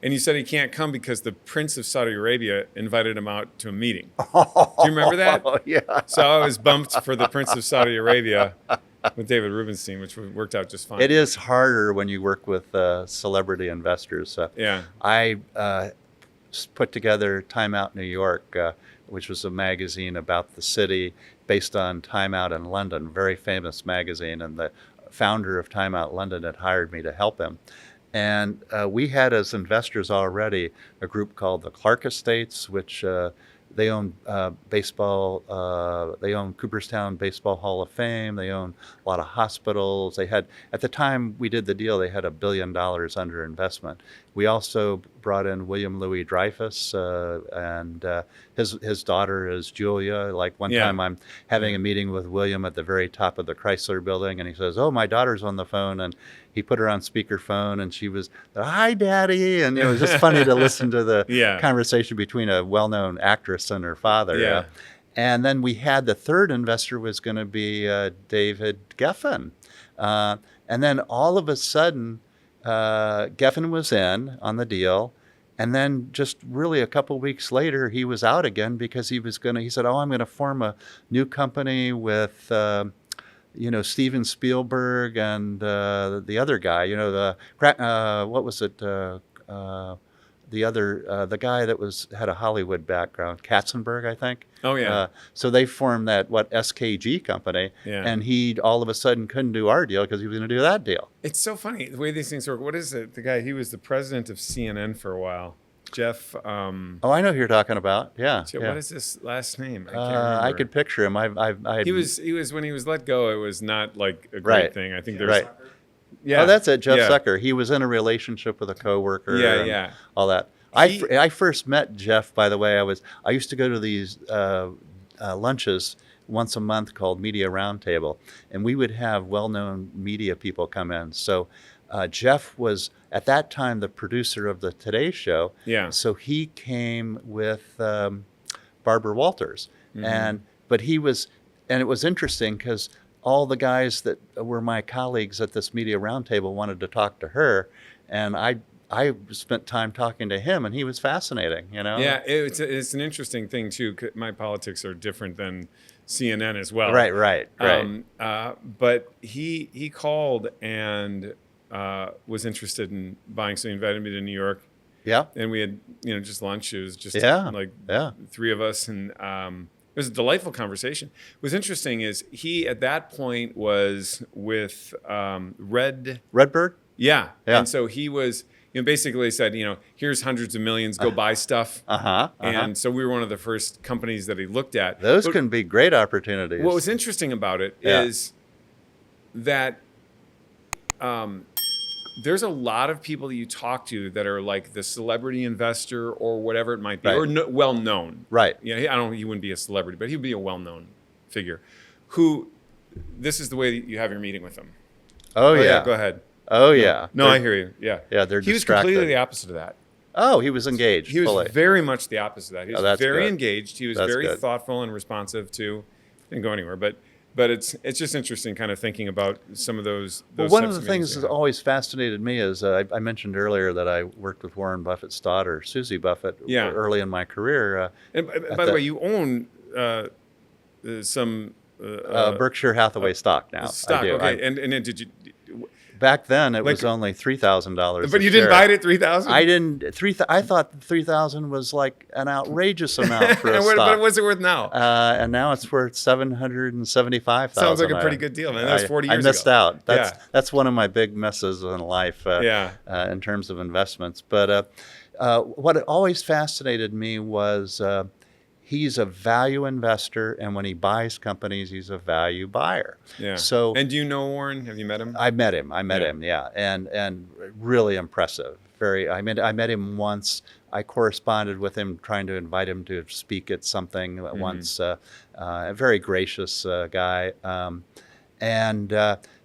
And he said he can't come because the Prince of Saudi Arabia invited him out to a meeting. Do you remember that? Yeah. So I was bumped for the Prince of Saudi Arabia with David Rubenstein, which worked out just fine. It is harder when you work with celebrity investors. I put together Time Out New York, which was a magazine about the city based on Time Out in London, very famous magazine, and the founder of Time Out London had hired me to help him. And we had as investors already a group called the Clark Estates, which they own baseball. They own Cooperstown Baseball Hall of Fame. They own a lot of hospitals. They had, at the time we did the deal, they had $1 billion under investment. We also brought in William Louis Dreyfus, and his daughter is Julia. Like one time I'm having a meeting with William at the very top of the Chrysler building, and he says, "Oh, my daughter's on the phone," and he put her on speakerphone, and she was, "Hi, Daddy," and it was just funny to listen to the conversation between a well-known actress and her father. And then we had the third investor was going to be David Geffen, and then all of a sudden, Geffen was in on the deal, and then just really a couple weeks later, he was out again because he said, "Oh, I'm going to form a new company with Steven Spielberg and the other guy, what was it? The guy that had a Hollywood background, Katzenberg, I think." Oh, yeah. So they formed that, SKG company, and he all of a sudden couldn't do our deal because he was going to do that deal. It's so funny, the way these things work. What is it? The guy, he was the president of CNN for a while. Jeff. Oh, I know who you're talking about. Yeah. What is his last name? I can't remember. I could picture him. He was when he was let go. It was not like a great thing. I think there's. Yeah. Oh, that's it, Jeff Zucker. He was in a relationship with a coworker. All that. I first met Jeff, by the way. I used to go to these lunches once a month called Media Roundtable, and we would have well-known media people come in. So Jeff was at that time the producer of the Today Show. Yeah. So he came with Barbara Walters, but he was, and it was interesting because all the guys that were my colleagues at this Media Roundtable wanted to talk to her, and I spent time talking to him, and he was fascinating, Yeah, it's an interesting thing, too. My politics are different than CNN as well. Right. But he called and was interested in buying, so he invited me to New York. Yeah. And we had, just lunch. It was just like three of us. And it was a delightful conversation. What was interesting is he, at that point, was with Redbird? Yeah. And so he was, basically said, here's hundreds of millions, go buy stuff. And so we were one of the first companies that he looked at. Those can be great opportunities. What was interesting about it is that there's a lot of people that you talk to that are like the celebrity investor or whatever it might be, or well known. Right. Yeah, he wouldn't be a celebrity, but he would be a well known figure. Who, this is the way that you have your meeting with them. Oh yeah. Go ahead. Oh yeah. No, I hear you. Yeah. Yeah, they're He was distracted. completely the opposite of that. Oh, he was engaged. He was fully. very much the opposite of that. He was very engaged. He was very good. thoughtful and responsive to. Didn't go anywhere, but it's just interesting, kind of thinking about some of those. One of the things that always fascinated me is I mentioned earlier that I worked with Warren Buffett's daughter, Susie Buffett, early in my career. And by the way, you own some Berkshire Hathaway stock now. Stock, I do. okay. And did you? Back then, it was only $3,000. But you didn't buy it at $3,000. I didn't. I thought $3,000 was like an outrageous amount for a stock. But what's it worth now? And now it's worth $775,000. Sounds like a pretty good deal, man. That was 40 years ago. I missed out. That's one of my big misses in life. In terms of investments. But what always fascinated me was he's a value investor, and when he buys companies, he's a value buyer. Yeah. So, and do you know Warren? Have you met him? I met him. Yeah, and really impressive. I met him once. I corresponded with him, trying to invite him to speak at something once. A very gracious guy,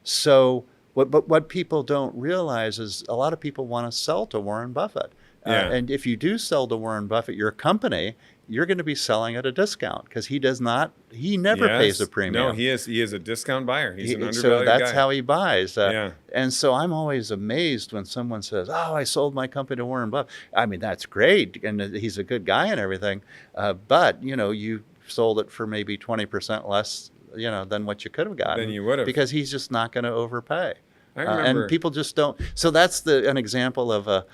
so what people don't realize is a lot of people want to sell to Warren Buffett. And if you do sell to Warren Buffett, your company, you're going to be selling at a discount because he never pays a premium. No, he is a discount buyer. He's an undervalued so that's guy. how he buys. And so I'm always amazed when someone says, "Oh, I sold my company to Warren Buffett." I mean, that's great, and he's a good guy and everything. But you sold it for maybe 20% less, than what you could have gotten. Than you would have, because he's just not going to overpay. I remember, and people just don't. So that's an example of a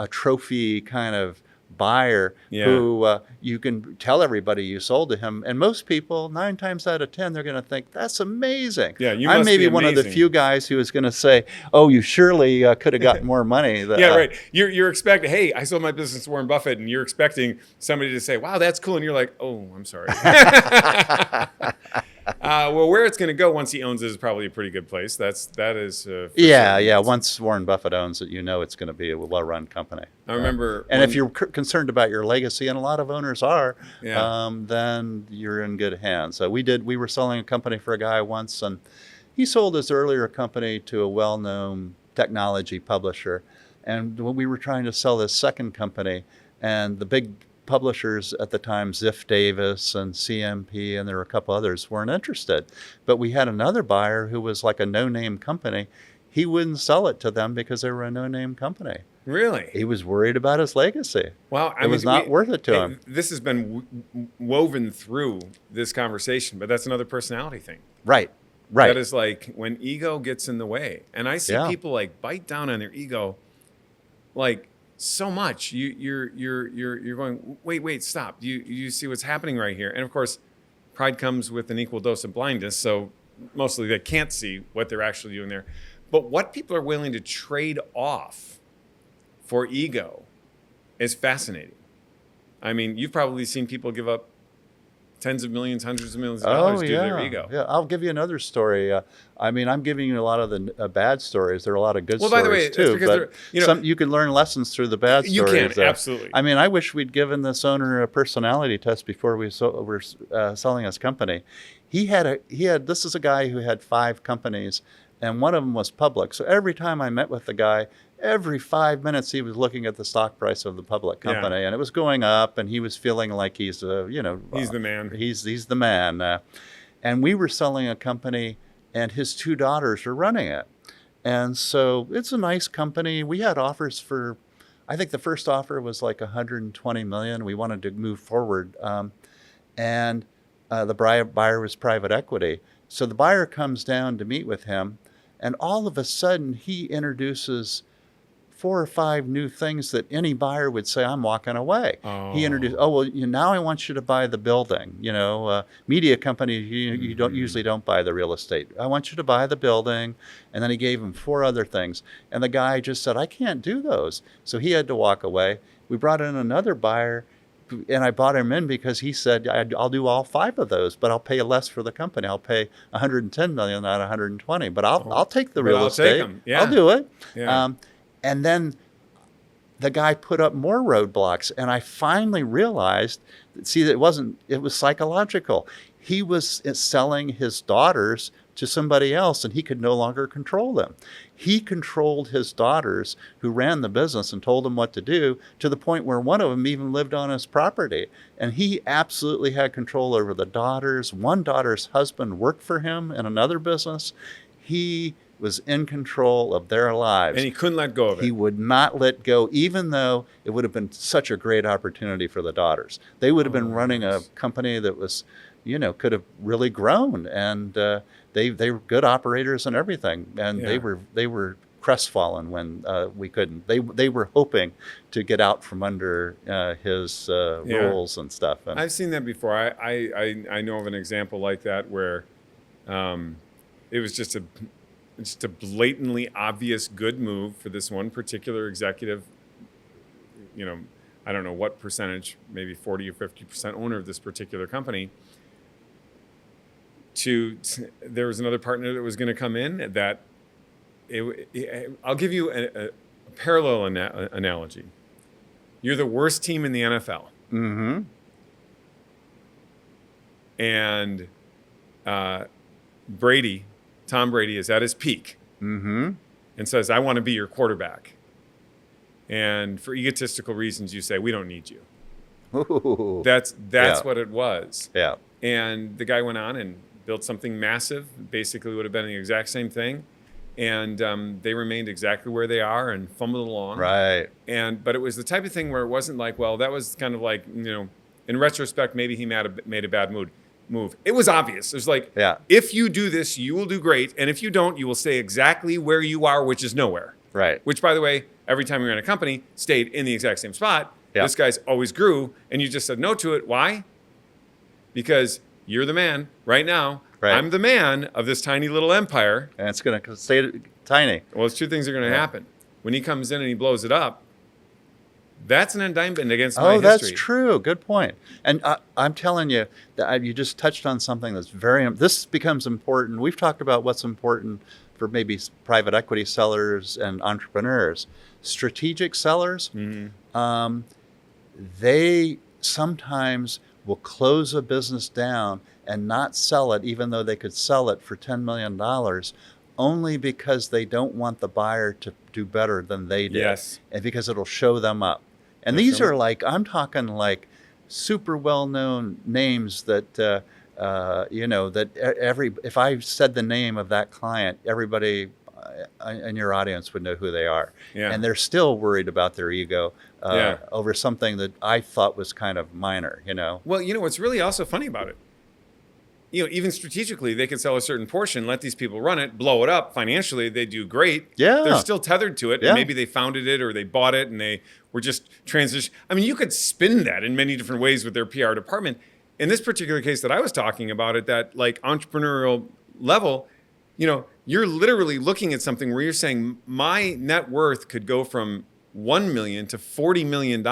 trophy kind of buyer who you can tell everybody you sold to him, and most people, 9 times out of 10, they're going to think that's amazing. Yeah, you I must may be one of the amazing. few guys who is going to say, "Oh, you surely could have gotten more money." Right. You're expecting, hey, I sold my business to Warren Buffett, and you're expecting somebody to say, "Wow, that's cool," and you're like, "Oh, I'm sorry." Well, where it's going to go once he owns it is probably a pretty good place. That is. Yeah. Once Warren Buffett owns it, it's going to be a well-run company. I remember. And if you're concerned about your legacy, and a lot of owners are, then you're in good hands. We were selling a company for a guy once, and he sold his earlier company to a well-known technology publisher, and when we were trying to sell this second company, and the big publishers at the time, Ziff Davis and CMP, and there were a couple others, weren't interested. But we had another buyer who was like a no-name company. He wouldn't sell it to them because they were a no-name company. Really? He was worried about his legacy. Well, it was not worth it to him. This has been woven through this conversation, but that's another personality thing. Right. That is like when ego gets in the way. And I see people like bite down on their ego like so much. You're going, wait, stop. You see what's happening right here. And of course, pride comes with an equal dose of blindness. So mostly they can't see what they're actually doing there. But what people are willing to trade off for ego is fascinating. I mean, you've probably seen people give up tens of millions, hundreds of millions of dollars due to their ego. Yeah, I'll give you another story. I'm giving you a lot of the bad stories. There are a lot of good stories, by the way, too. But you can learn lessons through the bad stories. You can, absolutely. I mean, I wish we'd given this owner a personality test before we were selling his company. This is a guy who had 5 companies, and one of them was public. So every time I met with the guy, every 5 minutes he was looking at the stock price of the public company, and it was going up, and he was feeling like he's he's the man. He's the man. And we were selling a company, and his 2 daughters are running it. And so it's a nice company. We had offers for, I think the first offer was like $120 million. We wanted to move forward. And buyer was private equity. So the buyer comes down to meet with him, and all of a sudden he introduces 4 or 5 new things that any buyer would say, I'm walking away. He introduced, Oh. well, now I want you to buy the building. Media companies, you don't usually don't buy the real estate. I want you to buy the building. And then he gave him 4 other things. And the guy just said, I can't do those. So he had to walk away. We brought in another buyer, and I brought him in because he said, I'll do all 5 of those, but I'll pay less for the company. I'll pay 110 million, not 120, but I'll take the real estate. Take 'em. Yeah. I'll do it. Yeah. And then the guy put up more roadblocks, and I finally realized, see, it was psychological. He was selling his daughters to somebody else, and he could no longer control them. He controlled his daughters, who ran the business, and told them what to do, to the point where one of them even lived on his property. And he absolutely had control over the daughters. One daughter's husband worked for him in another business. He was in control of their lives. And he couldn't let go of it. He would not let go, even though it would have been such a great opportunity for the daughters. They would have been running a company that was, could have really grown. And they were good operators and everything. And they were crestfallen when we couldn't. They were hoping to get out from under his rules and stuff. And I've seen that before. I know of an example like that where it was just a blatantly obvious good move for this one particular executive. I don't know what percentage, maybe 40 or 50% owner of this particular company. There was another partner that was going to come in that I'll give you a parallel analogy. You're the worst team in the NFL. Mm-hmm. And Tom Brady is at his peak, mm-hmm. and says, I want to be your quarterback. And for egotistical reasons, you say, we don't need you. Ooh. That's what it was. Yeah. And the guy went on and built something massive, basically would have been the exact same thing. And they remained exactly where they are and fumbled along. Right. But it was the type of thing where it wasn't like, well, that was kind of like, in retrospect, maybe he made a bad move. It was obvious. It was like, if you do this, you will do great. And if you don't, you will stay exactly where you are, which is nowhere. Right. Which, by the way, every time we ran a company, stayed in the exact same spot. Yeah. This guy's always grew. And you just said no to it. Why? Because you're the man right now. Right. I'm the man of this tiny little empire. And it's going to stay tiny. Well, it's 2 things are going to happen. When he comes in and he blows it up, that's an indictment against my history. Oh, that's true. Good point. And I'm telling you, that you just touched on something that's this becomes important. We've talked about what's important for maybe private equity sellers and entrepreneurs. Strategic sellers, they sometimes will close a business down and not sell it, even though they could sell it for $10 million, only because they don't want the buyer to do better than they did. Yes. And because it'll show them up. And these are I'm talking like super well-known names that, if I said the name of that client, everybody in your audience would know who they are. Yeah. And they're still worried about their ego over something that I thought was kind of minor, Well, what's really also funny about it, even strategically, they could sell a certain portion, let these people run it, blow it up. Financially, they do great. Yeah. They're still tethered to it. Yeah. Maybe they founded it or they bought it and they were just transition. I mean, you could spin that in many different ways with their PR department. In this particular case that I was talking about at that entrepreneurial level, you're literally looking at something where you're saying my net worth could go from $1 million to $40 million.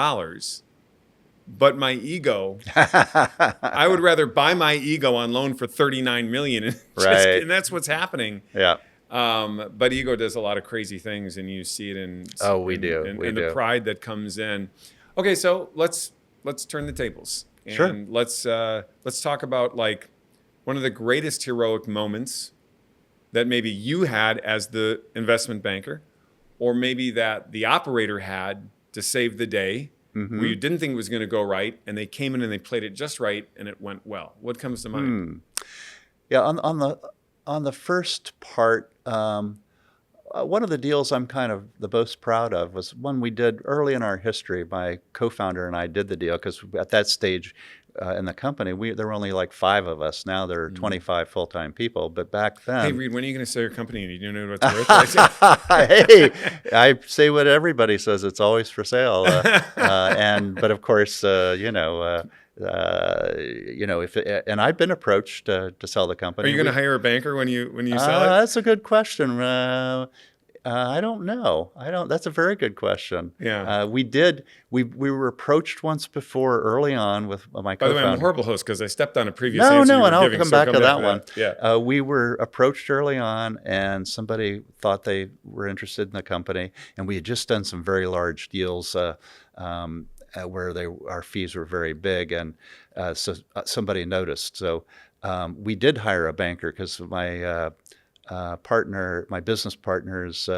But my ego, I would rather buy my ego on loan for $39 million. And that's what's happening. Yeah. But ego does a lot of crazy things, and you see it in the pride that comes in. Okay, so let's turn the tables. And let's talk about one of the greatest heroic moments that maybe you had as the investment banker, or maybe that the operator had to save the day. Mm-hmm. Where you didn't think it was going to go right, and they came in and they played it just right, and it went well. What comes to mind? Yeah, on the first part, one of the deals I'm kind of the most proud of was one we did early in our history. My co-founder and I did the deal because at that stage, in the company, there were only like 5 of us. Now there are 25 full-time people. But back then, Hey, Reed, when are you going to sell your company? And you don't know what it's worth? hey, I say what everybody says. It's always for sale. But of course, and I've been approached to sell the company. Are you going to hire a banker when you sell it? That's a good question. I don't know. That's a very good question. Yeah. We were approached once before early on with my co-founder. By the way, I'm a horrible host because I stepped on a previous No, answer you were and I'll giving, come so back to that one. Yeah. We were approached early on, and somebody thought they were interested in the company, and we had just done some very large deals where our fees were very big, and so somebody noticed. So we did hire a banker because my business partner's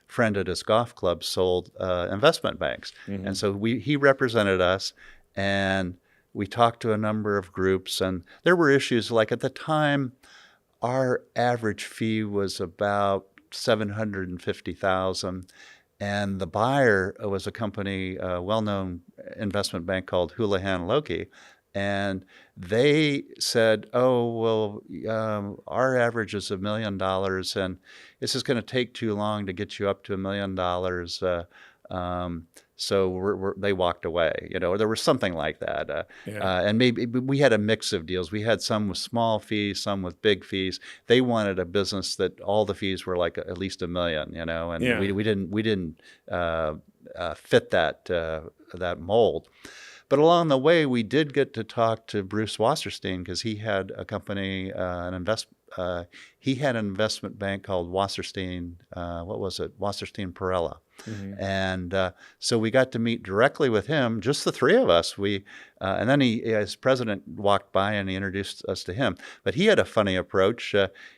friend at his golf club sold investment banks. Mm-hmm. And so he represented us, and we talked to a number of groups, and there were issues. Like at the time, our average fee was about $750,000, and the buyer was a company, a well-known investment bank called Houlihan Lokey. And they said, "Oh, well, our average is $1 million, and this is going to take too long to get you up to $1 million." So they walked away. There was something like that. And maybe we had a mix of deals. We had some with small fees, some with big fees. They wanted a business that all the fees were like at least $1 million. And we didn't fit that mold. But along the way, we did get to talk to Bruce Wasserstein because he had a company, he had an investment bank called Wasserstein. Wasserstein Perella. Mm-hmm. And so we got to meet directly with him, just the 3 of us. And then his president walked by and he introduced us to him. But he had a funny approach.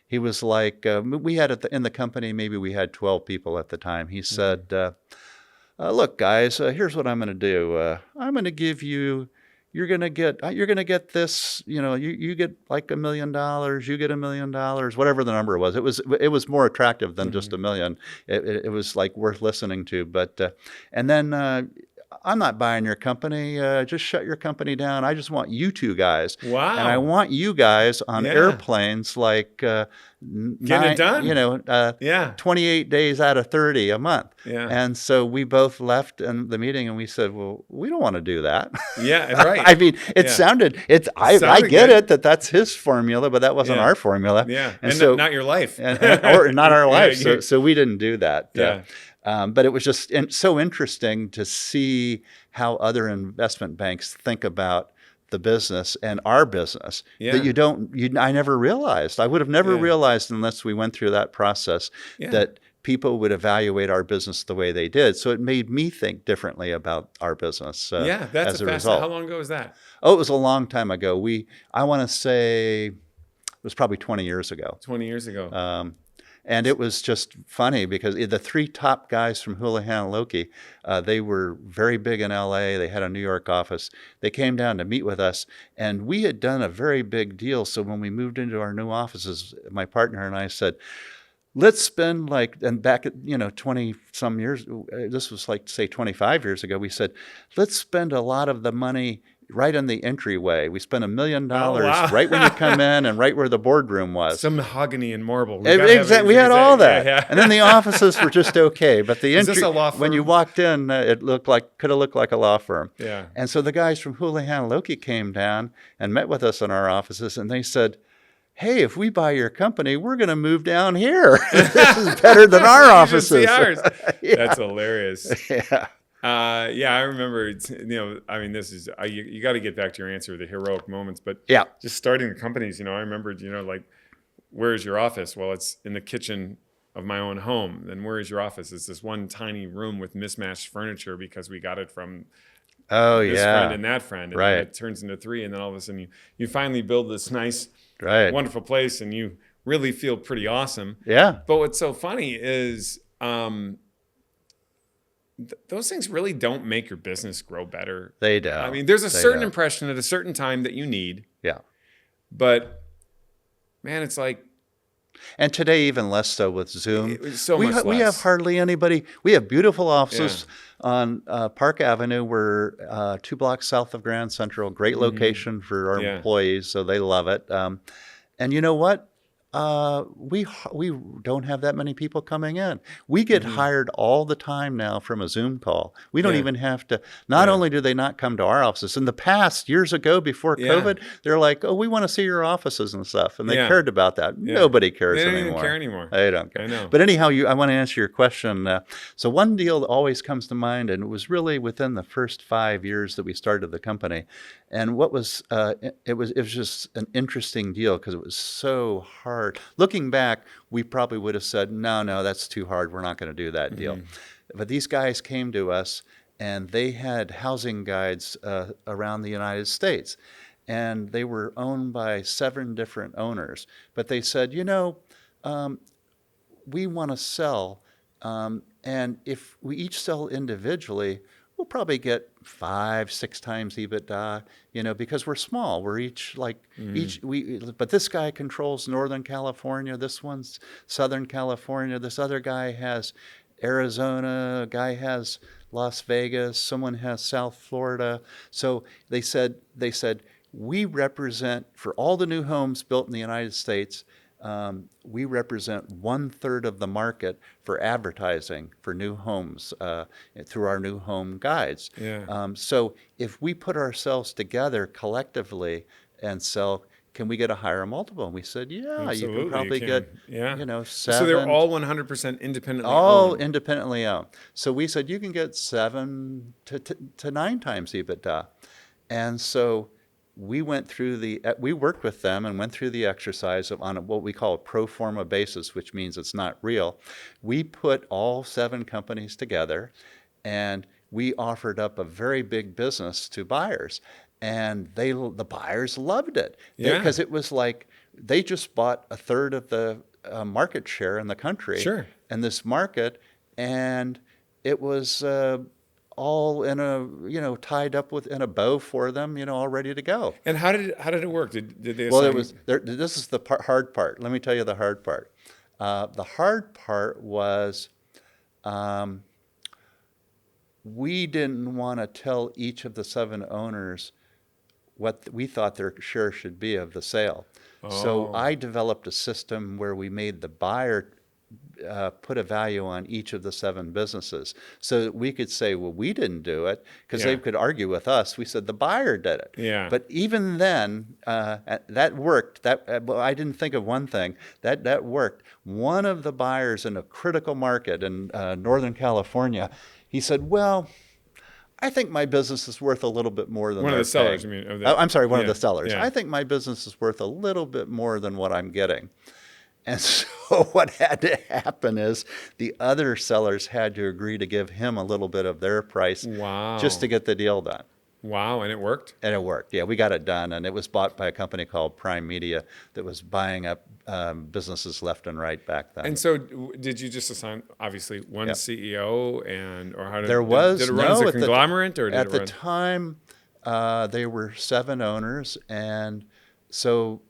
He was like, we had in the company, maybe we had 12 people at the time. He said, "Look, guys, here's what I'm going to do. I'm going to give you. You're going to get this. You get like $1 million. You get $1 million. Whatever the number was. It was more attractive than just $1 million. It was like worth listening to. But and then I'm not buying your company. Just shut your company down. I just want you 2 guys. Wow. And I want you guys on airplanes like." Get it done. 28 days out of 30 a month. Yeah. And so we both left in the meeting and we said, well, we don't want to do that. Yeah, right. I mean, I get it that's his formula, but that wasn't our formula. Yeah. And so, not your life. or not our life. So we didn't do that. Yeah. But it was just so interesting to see how other investment banks think about the business and our business that I never realized. I would have never realized unless we went through that process that people would evaluate our business the way they did. So it made me think differently about our business. That's as a result. How long ago was that? Oh, it was a long time ago. I want to say it was probably 20 years ago. 20 years ago. And it was just funny because the 3 top guys from Houlihan Lokey, they were very big in LA. They had a New York office. They came down to meet with us, and we had done a very big deal. So when we moved into our new offices, my partner and I said, let's spend and back at 20 some years, this was like say 25 years ago, we said, let's spend a lot of the money right in the entryway. We spent $1 million right when you come in and right where the boardroom was. Some mahogany and marble. We had all that. Yeah. And then the offices were just okay. But the entry, when you walked in, it could have looked like a law firm. Yeah. And so the guys from Houlihan Lokey came down and met with us in our offices, and they said, hey, if we buy your company, we're going to move down here. This is better than our offices. See ours. That's hilarious. Yeah. I remember, this is, you got to get back to your answer, the heroic moments, but just starting the companies, I remembered, where's your office? Well, it's in the kitchen of my own home. Then where is your office? It's this one tiny room with mismatched furniture because we got it from this friend and that friend. And then it turns into 3. And then all of a sudden you finally build this nice, wonderful place and you really feel pretty awesome. Yeah. But what's so funny is, those things really don't make your business grow better. They don't. I mean, there's a certain impression at a certain time that you need. Yeah. But, man, it's like And today, even less so with Zoom. It was so we much we have less. hardly anybody. We have beautiful offices on Park Avenue. We're 2 blocks south of Grand Central. Great location for our Yeah. employees, so they love it. And you know what? We don't have that many people coming in. We get hired all the time now from a Zoom call. We don't Yeah. even have to. Not Yeah. only do they not come to our offices, in the past, years ago, before Yeah. COVID, they're like, "Oh, we want to see your offices and stuff," and they Yeah. cared about that. Yeah. Nobody cares They don't anymore. even care anymore. They don't care. I know. But anyhow, I want to answer your question. So one deal that always comes to mind, and it was really within the first 5 years that we started the company, and what was it was just an interesting deal because it was so hard. Looking back, we probably would have said, no, that's too hard. We're not going to do that deal. But these guys came to us, and they had housing guides around the United States, and they were owned by 7 different owners. But they said, we want to sell, and if we each sell individually, we'll probably get 5-6 times EBITDA, because we're small. We're each but this guy controls Northern California. This one's Southern California. This other guy has Arizona. A guy has Las Vegas. Someone has South Florida. So they said, we represent, for all the new homes built in the United States, we represent 1/3 of the market for advertising for new homes through our new home guides. Yeah. So if we put ourselves together collectively and sell, can we get a higher multiple? And we said, yeah, you Absolutely, can probably can. get, Yeah. 7. So they're all 100% independently all owned. independently owned. So we said you can get 7 to 9 times EBITDA. And so we worked with them and went through the exercise on what we call a pro forma basis, which means it's not real. We put all 7 companies together, and we offered up a very big business to buyers, and the buyers loved it. Yeah. Because it was like they just bought 1/3 of the market share in the country. Sure. In this market, and it was all in tied up in a bow for them, all ready to go. And how did it work? Did they Well, assign... this is the hard part. Let me tell you the hard part. The hard part was we didn't want to tell each of the 7 owners what we thought their share should be of the sale. So I developed a system where we made the buyer put a value on each of the 7 businesses, so that we could say, well, we didn't do it, because they could argue with us. We said the buyer did it. Yeah. But even then, that worked. Well, I didn't think of one thing. That worked. One of the buyers in a critical market in Northern California, he said, well, I think my business is worth a little bit more than One of they're the sellers, paying. I mean. Of that. I'm sorry, one of Yeah. the sellers. Yeah. I think my business is worth a little bit more than what I'm getting. And so what had to happen is the other sellers had to agree to give him a little bit of their price Wow. just to get the deal done. Wow, and it worked? And it worked. Yeah, we got it done. And it was bought by a company called Prime Media that was buying up businesses left and right back then. And so did you just assign, obviously, one CEO, or how did There was did it run as no a conglomerate, or did at it the run? time there were 7 owners, and so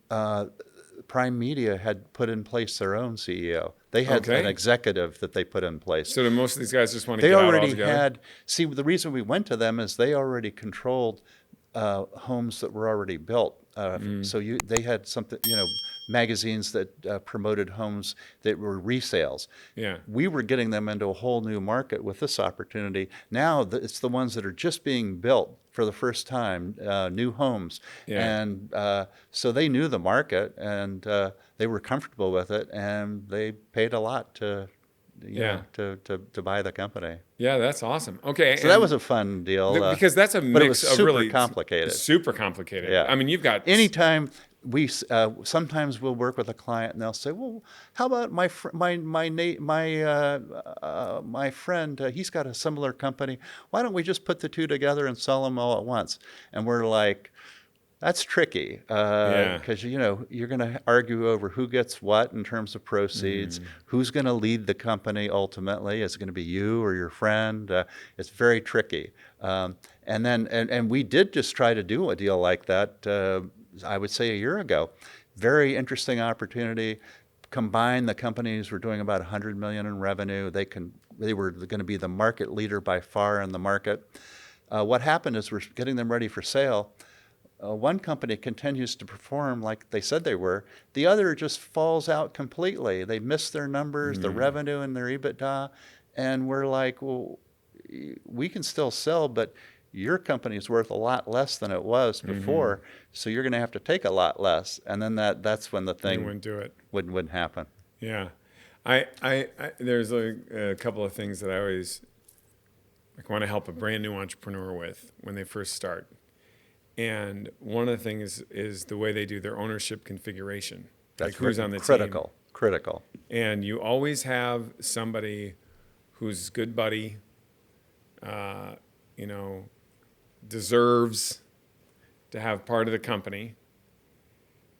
Prime Media had put in place their own CEO. They had an executive that they put in place. So do most of these guys just want to They get out already altogether? the reason we went to them is they already controlled homes that were already built. So they had something, magazines that promoted homes that were resales. Yeah. We were getting them into a whole new market with this opportunity. Now it's the ones that are just being built for the first time, new homes. Yeah. And so they knew the market, and they were comfortable with it, and they paid a lot to buy the company. Yeah, that's awesome. Okay. So that was a fun deal. Because that's a but it mix was of super really... complicated. Super complicated. Yeah. I mean, you've got... Anytime sometimes we'll work with a client and they'll say, well, how about my friend, he's got a similar company. Why don't we just put the 2 together and sell them all at once? And we're like, that's tricky, because you're going to argue over who gets what in terms of proceeds, who's going to lead the company ultimately. Is it going to be you or your friend? It's very tricky. And we did just try to do a deal like that, I would say a year ago. Very interesting opportunity. combined, the companies were doing about 100 million in revenue. They were going to be the market leader by far in the market. What happened is we're getting them ready for sale. One company continues to perform like they said they were. The other just falls out completely. They miss their numbers, the revenue and their EBITDA. And we're like, well, we can still sell, but your company is worth a lot less than it was before. So you're going to have to take a lot less. And then that's when the thing wouldn't do it. Wouldn't happen. Yeah. I there's a couple of things that I always want to help a brand new entrepreneur with when they first start. And one of the things is the way they do their ownership configuration. That's like who's on the critical. team. Critical. And you always have somebody who's good buddy, deserves to have part of the company.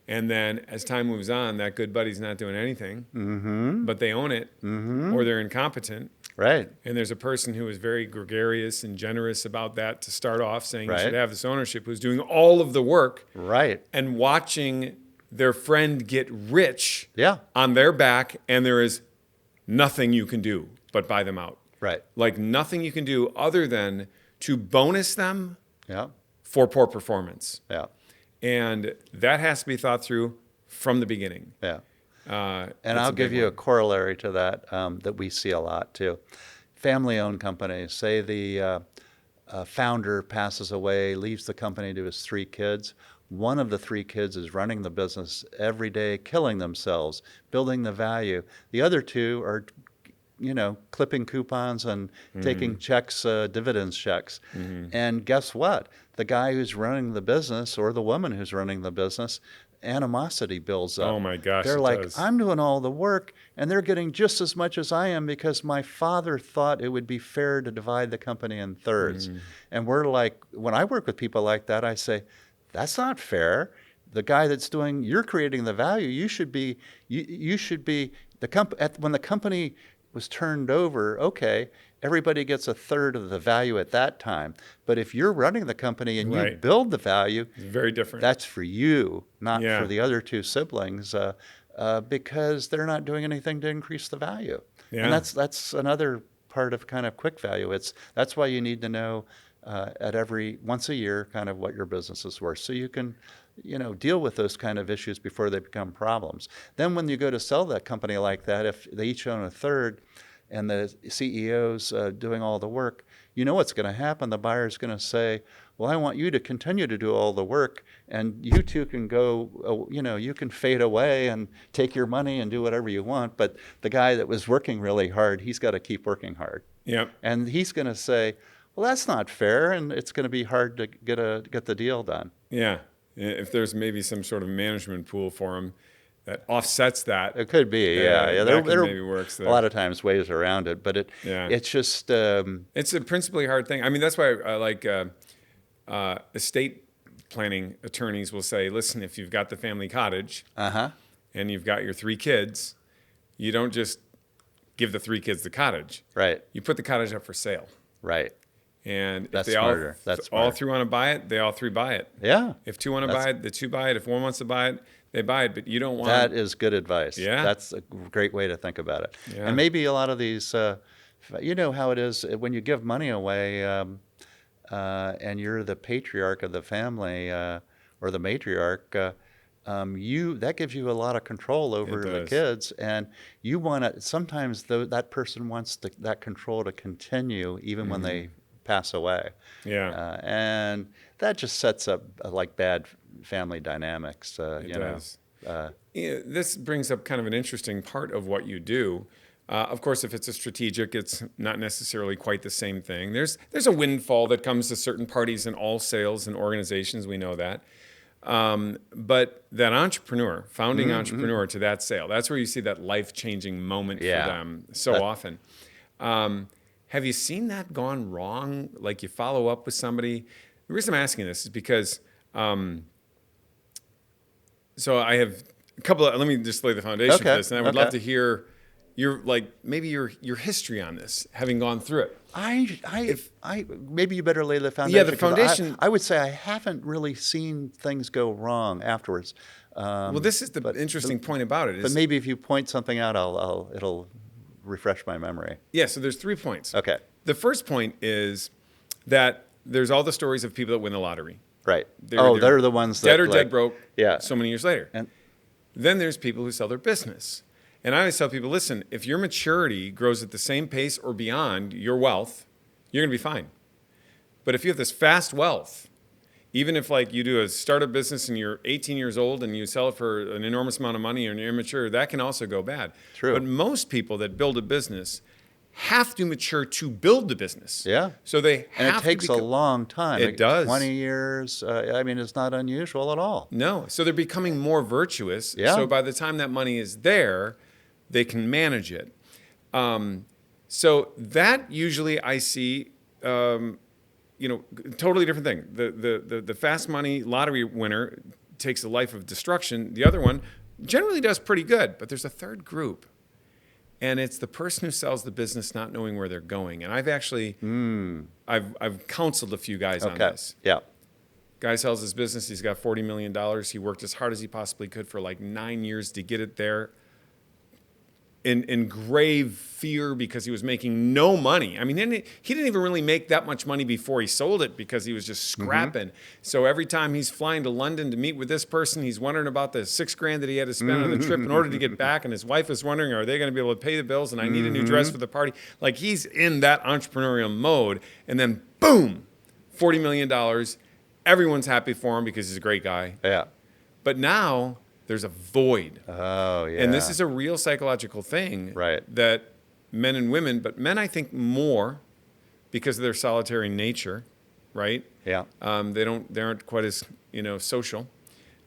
And then as time moves on, that good buddy's not doing anything, but they own it, or they're incompetent. Right. And there's a person who is very gregarious and generous about that to start off, saying you should have this ownership, who's doing all of the work. Right. And watching their friend get rich Yeah. on their back, and there is nothing you can do but buy them out. Right. Like nothing you can do other than to bonus them Yeah. for poor performance. Yeah. And that has to be thought through from the beginning. Yeah. And That's I'll a give big you a one. corollary to that that we see a lot too. Family-owned companies, say the founder passes away, leaves the company to his 3 kids. One of the 3 kids is running the business every day, killing themselves, building the value. The other 2 are, clipping coupons and taking checks, dividends checks. And guess what? The guy who's running the business or the woman who's running the business, animosity builds up. Oh my gosh, They're it like, does. I'm doing all the work and they're getting just as much as I am because my father thought it would be fair to divide the company in thirds. And we're like, when I work with people like that, I say, that's not fair. The guy that's you're creating the value. You should be when the company was turned over, okay, everybody gets a third of the value at that time. But if you're running the company and you build the value, It's very different. that's for you, not Yeah. for the other 2 siblings, because they're not doing anything to increase the value. Yeah. And that's another part of kind of quick value. That's why you need to know once a year kind of what your business is worth, so you can deal with those kind of issues before they become problems. Then when you go to sell that company like that, if they each own a third and the CEO's doing all the work, what's going to happen. The buyer's going to say, well, I want you to continue to do all the work, and you 2 can go, you can fade away and take your money and do whatever you want, but the guy that was working really hard, he's got to keep working hard. Yep. And he's going to say, well, that's not fair, and it's going to be hard to get the deal done. Yeah. If there's maybe some sort of management pool for them that offsets that. It could be, yeah. That There maybe works there. a lot of times ways around it, but it's just It's a principally hard thing. I mean, that's why I like estate planning attorneys will say, listen, if you've got the family cottage and you've got your 3 kids, you don't just give the 3 kids the cottage. right, You put the cottage up for sale. right. And That's if smarter. they all 3 want to buy it, they all 3 buy it. Yeah, If 2 want to buy it, the 2 buy it. If 1 wants to buy it, they buy it. But you don't want that is good advice. Yeah. That's a great way to think about it. Yeah. And maybe a lot of these, you know how it is when you give money away, and you're the patriarch of the family or the matriarch. That gives you a lot of control over the does. kids, and you want to. Sometimes that person wants that control to continue even when they pass away. Yeah. And that just sets up like bad family dynamics. It does. This brings up kind of an interesting part of what you do. Of course, if it's a strategic, it's not necessarily quite the same thing. There's a windfall that comes to certain parties in all sales and organizations. We know that. But that entrepreneur, founding entrepreneur to that sale, that's where you see that life-changing moment for them so often. Have you seen that gone wrong? Like you follow up with somebody? The reason I'm asking this is because, so I have a couple of, let me just lay the foundation for this, and I would love to hear your history on this, having gone through it. Maybe you better lay the foundation. Yeah, the foundation. I would say I haven't really seen things go wrong afterwards. Well, this is the interesting point about it. But maybe if you point something out, it'll refresh my memory. Yeah, so there's 3 points. Okay. The first point is that there's all the stories of people that win the lottery. Right. They're They're the ones that dead or dead broke. Yeah. So many years later. And Then there's people who sell their business. And I always tell people, listen, if your maturity grows at the same pace or beyond your wealth, you're going to be fine. But if you have this fast wealth, even if like you do a startup business and you're 18 years old and you sell it for an enormous amount of money and you're immature, that can also go bad. True. But most people that build a business have to mature to build the business. Yeah. So they have and it takes to a long time. It does. 20 years. I mean, it's not unusual at all. No. So they're becoming more virtuous. Yeah. So by the time that money is there, they can manage it. So that usually I see, totally different thing. The fast money lottery winner takes a life of destruction. The other one generally does pretty good. But there's a third group. And it's the person who sells the business not knowing where they're going. And I've actually, I've counseled a few guys on this. Yeah. Guy sells his business. He's got $40 million. He worked as hard as he possibly could for like 9 years to get it there. In grave fear because he was making no money. I mean, he didn't even really make that much money before he sold it because he was just scrapping. So every time he's flying to London to meet with this person, he's wondering about the $6,000 that he had to spend on the trip in order to get back. And his wife is wondering, are they going to be able to pay the bills? And I need a new dress for the party. Like he's in that entrepreneurial mode. And then boom, $40 million. Everyone's happy for him because he's a great guy. Yeah. But now there's a void. Oh, yeah. And this is a real psychological thing that men and women, but men I think more because of their solitary nature, right? Yeah. They aren't quite as, social.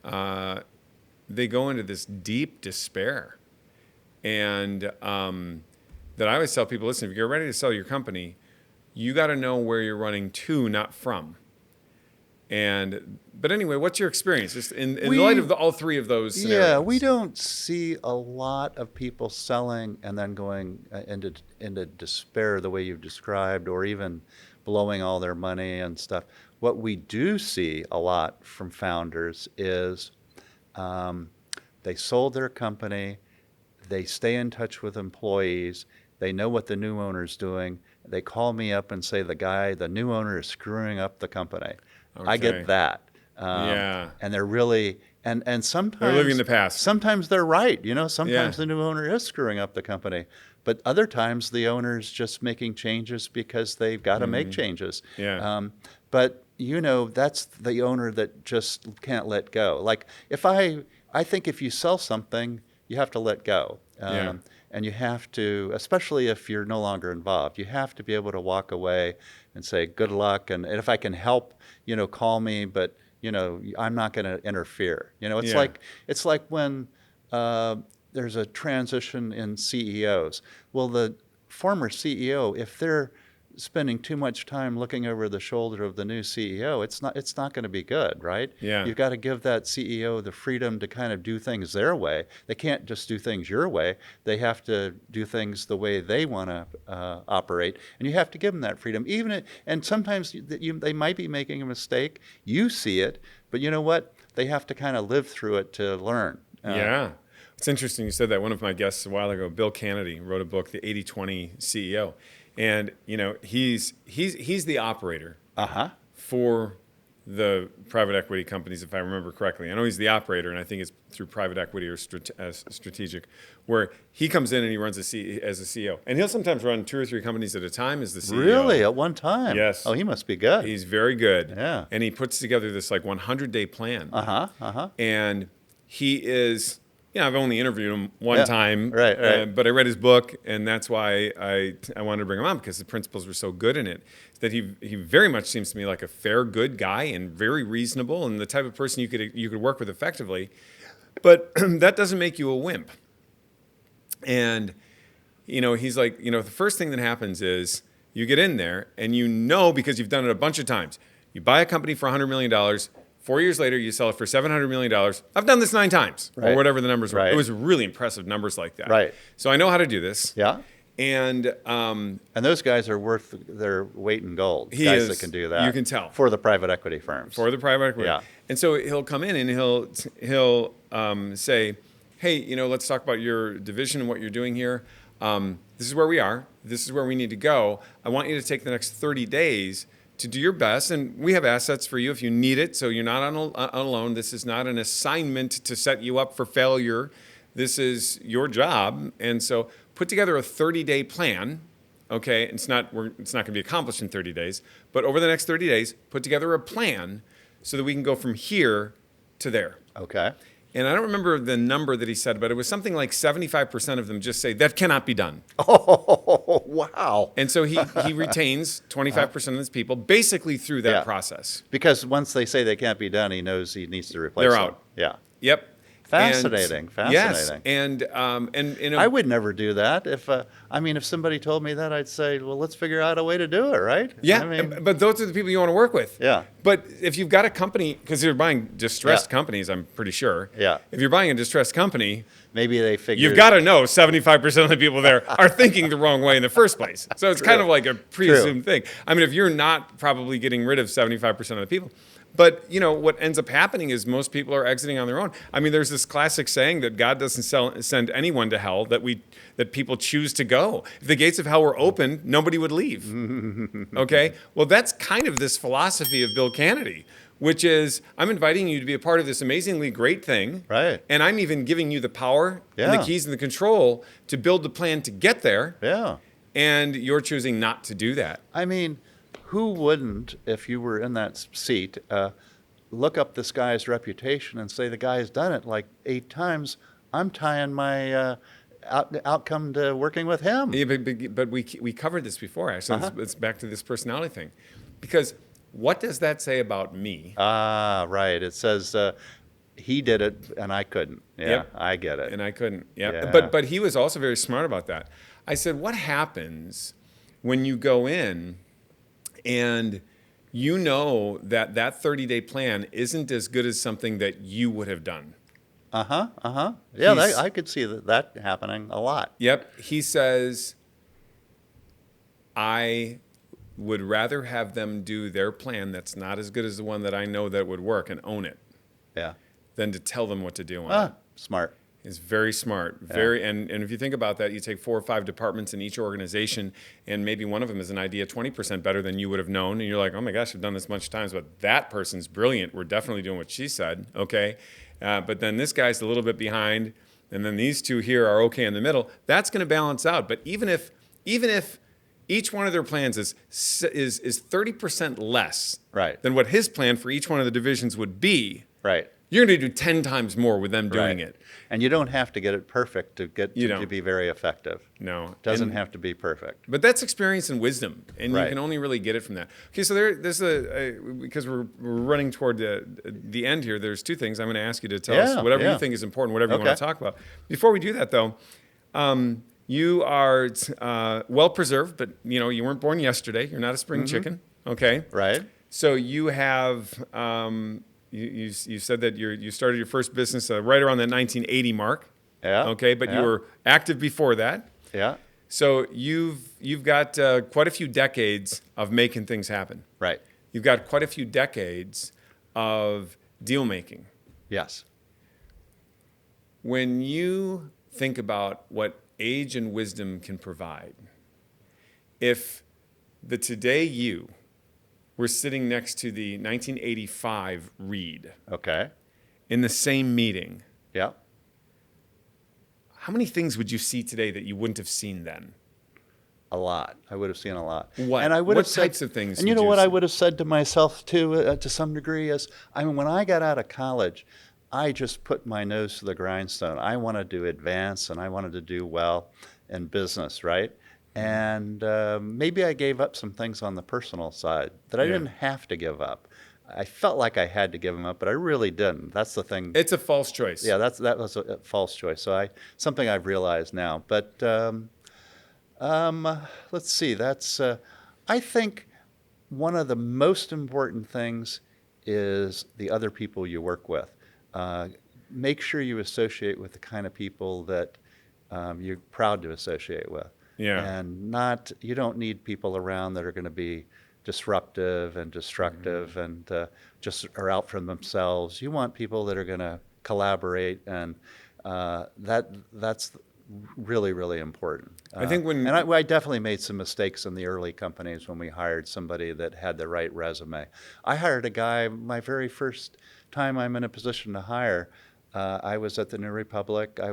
They go into this deep despair. And that I always tell people, listen, if you're ready to sell your company, you got to know where you're running to, not from. But anyway, what's your experience just in light of all 3 of those scenarios? Yeah, we don't see a lot of people selling and then going into despair the way you've described, or even blowing all their money and stuff. What we do see a lot from founders is they sold their company, they stay in touch with employees, they know what the new owner's doing. They call me up and say the new owner is screwing up the company. Okay. I get that. And they're really, and sometimes they're living in the past. Sometimes they're right. Sometimes the new owner is screwing up the company. But other times the owner's just making changes because they've got to make changes. Yeah. But that's the owner that just can't let go. Like I think if you sell something, you have to let go. And you have to, especially if you're no longer involved, you have to be able to walk away and say, good luck. And if I can help, call me, but, I'm not going to interfere. It's like when there's a transition in CEOs. Well, the former CEO, if they're spending too much time looking over the shoulder of the new CEO, it's not going to be good, right? Yeah. You've got to give that CEO the freedom to kind of do things their way. They can't just do things your way. They have to do things the way they want to operate, and you have to give them that freedom. And sometimes they might be making a mistake. You see it, but you know what? They have to kind of live through it to learn. Yeah. It's interesting you said that. One of my guests a while ago, Bill Kennedy, wrote a book, The 80-20 CEO. And he's the operator for the private equity companies, if I remember correctly. I know he's the operator, and I think it's through private equity or strategic, where he comes in and he runs as a CEO. And he'll sometimes run 2 or 3 companies at a time as the CEO. Really? At one time? Yes. Oh, he must be good. He's very good. Yeah. And he puts together this like 100-day plan. And he is... I've only interviewed him one time, right. But I read his book, and that's why I wanted to bring him on, because the principles were so good in it. That he very much seems to me like a fair, good guy, and very reasonable, and the type of person you could work with effectively. But that doesn't make you a wimp. And he's like, the first thing that happens is you get in there, and because you've done it a bunch of times. You buy a company for $100 million. 4 years later, you sell it for $700 million. I've done this 9 times, or whatever the numbers were. Right. It was really impressive numbers like that. Right. So I know how to do this. Yeah. And those guys are worth their weight in gold. He Guys is. that can do that. You can tell. For the private equity firms. for the private equity. Yeah. And so he'll come in and he'll say, hey, let's talk about your division and what you're doing here. This is where we are. This is where we need to go. I want you to take the next 30 days to do your best. And we have assets for you if you need it. So you're not alone. This is not an assignment to set you up for failure. This is your job. And so put together a 30-day plan. Okay, it's not going to be accomplished in 30 days, but over the next 30 days, put together a plan so that we can go from here to there. Okay. And I don't remember the number that he said, but it was something like 75% of them just say, that cannot be done. Oh, wow. And so he retains 25% of his people basically through that Yeah. process. Because once they say they can't be done, he knows he needs to replace They're them. out. Yeah. Yep. Fascinating. Yes. Fascinating. And I would never do that. If somebody told me that, I'd say, well, let's figure out a way to do it, right? yeah, I mean, but those are the people you want to work with. Yeah. But if you've got a company, because you're buying distressed Yeah. companies, I'm pretty sure. Yeah. If you're buying a distressed company, maybe they figure. you've got to know 75% of the people there are thinking the wrong way in the first place. So it's kind of like a pre-assumed thing. I mean, if you're not probably getting rid of 75% of the people. But, what ends up happening is most people are exiting on their own. I mean, there's this classic saying that God doesn't send anyone to hell, that people choose to go. If the gates of hell were open, nobody would leave. Okay? Well, that's kind of this philosophy of Bill Kennedy, which is I'm inviting you to be a part of this amazingly great thing. Right. And I'm even giving you the power and Yeah. the keys and the control to build the plan to get there. Yeah. And you're choosing not to do that. I mean, who wouldn't, if you were in that seat, look up this guy's reputation and say the guy's done it like 8 times? I'm tying my outcome to working with him. Yeah, but we covered this before, actually. It's back to this personality thing. Because what does that say about me? Ah, right. It says he did it and I couldn't. Yeah, Yep. I get it. And I couldn't. Yeah. Yeah. But he was also very smart about that. I said, what happens when you go in and you know that 30-day plan isn't as good as something that you would have done? Yeah, I could see that happening a lot. Yep. He says, I would rather have them do their plan that's not as good as the one that I know that would work and own it Yeah. than to tell them what to do on it. Smart. Is very smart. And if you think about that, you take 4 or 5 departments in each organization, and maybe one of them is an idea 20% better than you would have known, and you're like, oh my gosh, I've done this a bunch of times, but that person's brilliant. We're definitely doing what she said, okay? But then this guy's a little bit behind, and then these 2 here are okay in the middle. That's going to balance out. But even if each one of their plans is 30% less Right. than what his plan for each one of the divisions would be, Right. you're going to do 10 times more with them doing Right. it. And you don't have to get it perfect to You to don't. be very effective. No. It doesn't And- have to be perfect. But that's experience and wisdom, and you Right. can only really get it from that. Okay, so there's because we're running toward the end here. There's 2 things I'm going to ask you to tell us whatever you think is important, whatever you want to talk about. Before we do that, though, you are well preserved, but you weren't born yesterday. You're not a spring chicken. Okay, Right? so you have. You said that you started your first business right around that 1980 mark. Yeah. Okay, but you Yeah. were active before that. Yeah. So you've got quite a few decades of making things happen. Right. You've got quite a few decades of deal making. Yes. When you think about what age and wisdom can provide, if the today you were sitting next to the 1985 Reed Okay. in the same meeting, Yeah. how many things would you see today that you wouldn't have seen then? A lot. I would have seen a lot. What? And I would What have said, types of things And you would know you what have I seen? would have said to myself too, to some degree, is when I got out of college, I just put my nose to the grindstone. I wanted to advance, and I wanted to do well in business, right? And maybe I gave up some things on the personal side that I Yeah. didn't have to give up. I felt like I had to give them up, but I really didn't. That's the thing. It's a false choice. Yeah, that was a false choice. So something I've realized now. But let's see. That's I think one of the most important things is the other people you work with. Make sure you associate with the kind of people that you're proud to associate with. Yeah. And you don't need people around that are going to be disruptive and destructive and just are out for themselves. You want people that are going to collaborate, and that's really, really important. I think when and I definitely made some mistakes in the early companies when we hired somebody that had the right resume. I hired a guy my very first time I'm in a position to hire. I was at the New Republic. I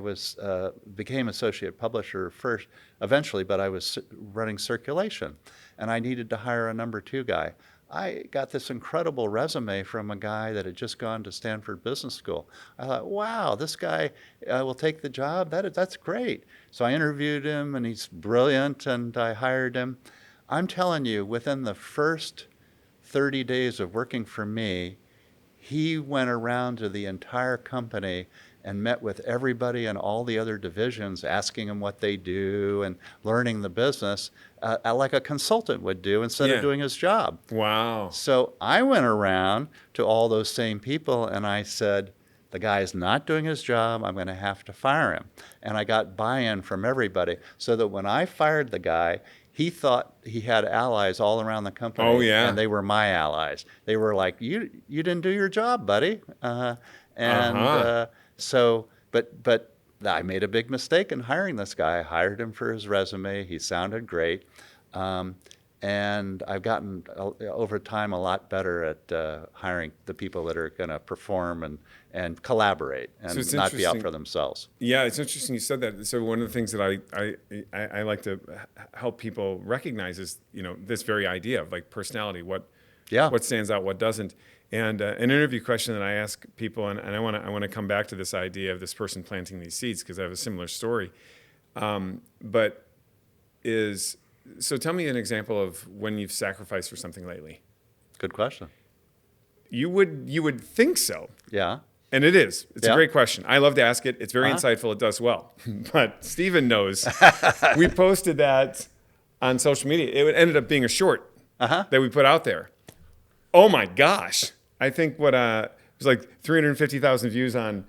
became associate publisher first, eventually, but I was running circulation, and I needed to hire a number 2 guy. I got this incredible resume from a guy that had just gone to Stanford Business School. I thought, wow, this guy will take the job. That's great. So I interviewed him, and he's brilliant, and I hired him. I'm telling you, within the first 30 days of working for me, he went around to the entire company and met with everybody in all the other divisions, asking them what they do and learning the business like a consultant would do instead of doing his job. Wow. So I went around to all those same people and I said, the guy is not doing his job. I'm going to have to fire him. And I got buy-in from everybody so that when I fired the guy, he thought he had allies all around the company. Oh, yeah. And they were my allies. They were like, you didn't do your job, buddy. So, but I made a big mistake in hiring this guy. I hired him for his resume. He sounded great. And I've gotten, over time, a lot better at hiring the people that are going to perform and collaborate and not be out for themselves. Yeah, it's interesting you said that. So one of the things that I like to help people recognize is, this very idea of like personality, what stands out, what doesn't. And an interview question that I ask people, and I want to come back to this idea of this person planting these seeds because I have a similar story, so tell me an example of when you've sacrificed for something lately. Good question. You would think so. Yeah. And it is. It's a great question. I love to ask it. It's very insightful. It does well. But Stephen knows. We posted that on social media. It ended up being a short that we put out there. Oh my gosh. I think it was like 350,000 views on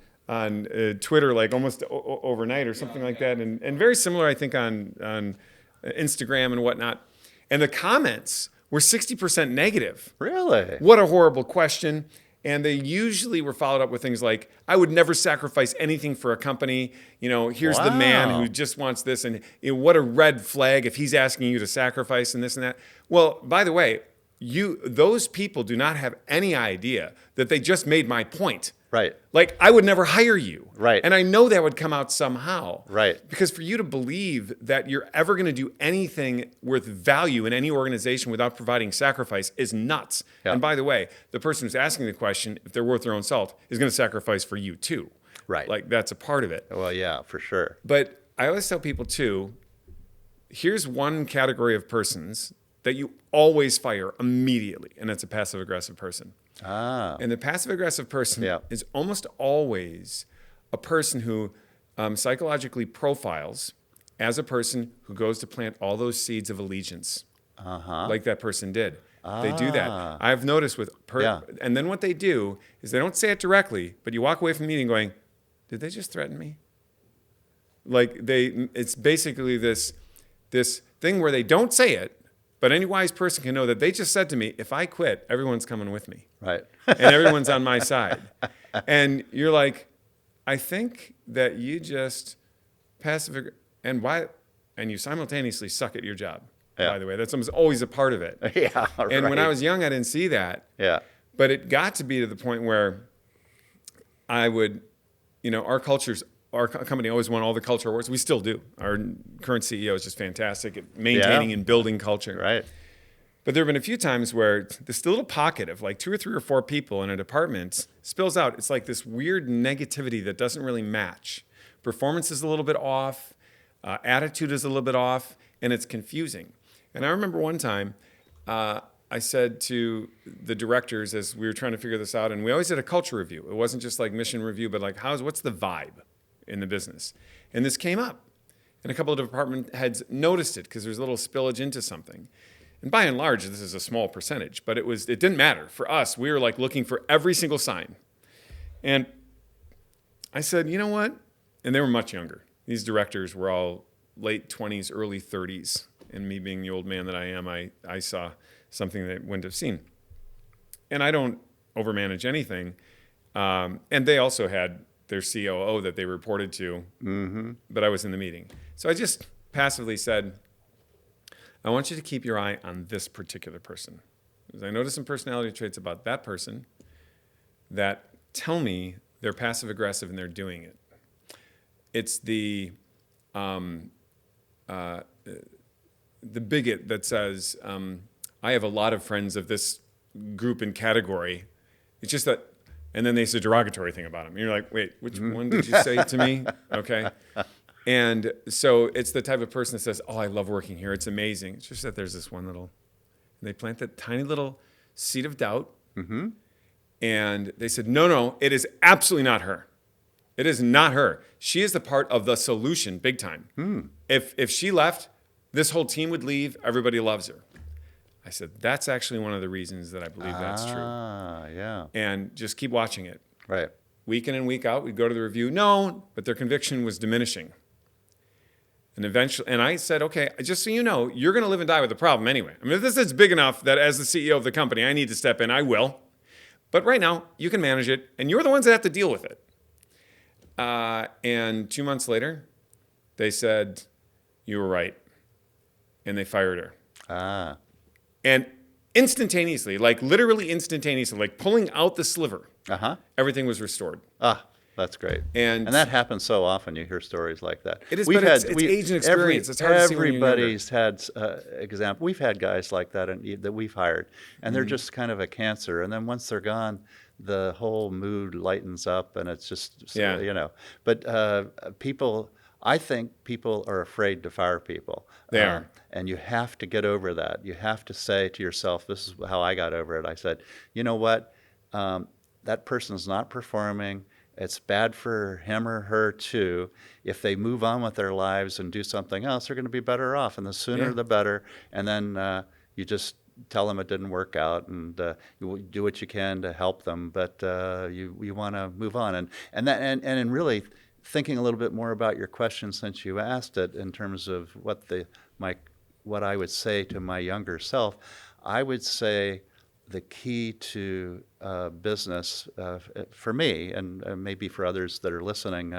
Twitter, like almost overnight or something like that. And very similar, I think, on Instagram and whatnot. And the comments were 60% negative. Really? What a horrible question. And they usually were followed up with things like, I would never sacrifice anything for a company. Here's the man who just wants this. And what a red flag if he's asking you to sacrifice and this and that. Well, by the way, those people do not have any idea that they just made my point. Right. Like, I would never hire you. Right. And I know that would come out somehow. Right. Because for you to believe that you're ever going to do anything worth value in any organization without providing sacrifice is nuts. Yeah. And by the way, the person who's asking the question, if they're worth their own salt, is going to sacrifice for you too. Right. Like, that's a part of it. Well, yeah, for sure. But I always tell people too, here's one category of persons that you always fire immediately, and it's a passive-aggressive person. And the passive-aggressive person is almost always a person who psychologically profiles as a person who goes to plant all those seeds of allegiance, like that person did. They do that. I've noticed and then what they do is they don't say it directly, but you walk away from the meeting going, did they just threaten me? Like it's basically this thing where they don't say it, but any wise person can know that they just said to me, if I quit, everyone's coming with me. Right. And everyone's on my side. And you're like, I think that you just and you simultaneously suck at your job, by the way. That's always a part of it. Yeah, right. And when I was young, I didn't see that. Yeah. But it got to be to the point where I would, our company always won all the culture awards. We still do. Our current CEO is just fantastic at maintaining and building culture. Right. But there have been a few times where this little pocket of like 2 or 3 or 4 people in a department spills out. It's like this weird negativity that doesn't really match. Performance is a little bit off. Attitude is a little bit off. And it's confusing. And I remember one time I said to the directors as we were trying to figure this out, and we always did a culture review. It wasn't just like mission review, but like what's the vibe in the business? And this came up. And a couple of department heads noticed it because there's a little spillage into something. And by and large, this is a small percentage, but it didn't matter. For us, we were like looking for every single sign. And I said, you know what? And they were much younger. These directors were all late 20s, early 30s. And me being the old man that I am, I saw something that I wouldn't have seen. And I don't overmanage anything. And they also had their COO that they reported to, but I was in the meeting. So I just passively said, I want you to keep your eye on this particular person. Because I noticed some personality traits about that person that tell me they're passive aggressive and they're doing it. It's the bigot that says, I have a lot of friends of this group and category. It's just that, and then they say a derogatory thing about him. And you're like, wait, which one did you say to me? Okay. And so it's the type of person that says, oh, I love working here. It's amazing. It's just that there's this one little, and they plant that tiny little seed of doubt. And they said, no, it is absolutely not her. It is not her. She is the part of the solution big time. If she left, this whole team would leave. Everybody loves her. I said, that's actually one of the reasons that I believe that's true. Yeah. And just keep watching it. Right. Week in and week out, we'd go to the review. No, but their conviction was diminishing. And eventually, and I said, okay, just so you know, you're going to live and die with the problem anyway. I mean, if this is big enough that as the CEO of the company, I need to step in, I will. But right now, you can manage it, and you're the ones that have to deal with it. And 2 months later, they said, you were right. And they fired her. And instantaneously, like literally instantaneously, like pulling out the sliver, everything was restored. That's great. And that happens so often. You hear stories like that. It is, but it's age and experience. It's hard to see when you're everybody's had example. We've had guys like that that we've hired, and they're just kind of a cancer. And then once they're gone, the whole mood lightens up, and it's just, you know. But I think people are afraid to fire people. They are. And you have to get over that. You have to say to yourself, this is how I got over it. I said, you know what? That person's not performing. It's bad for him or her too. If they move on with their lives and do something else, they're going to be better off. And the sooner the better. And then you just tell them it didn't work out, and you do what you can to help them. But you want to move on. And really thinking a little bit more about your question since you asked it in terms of what I would say to my younger self, I would say the key to business for me, and maybe for others that are listening,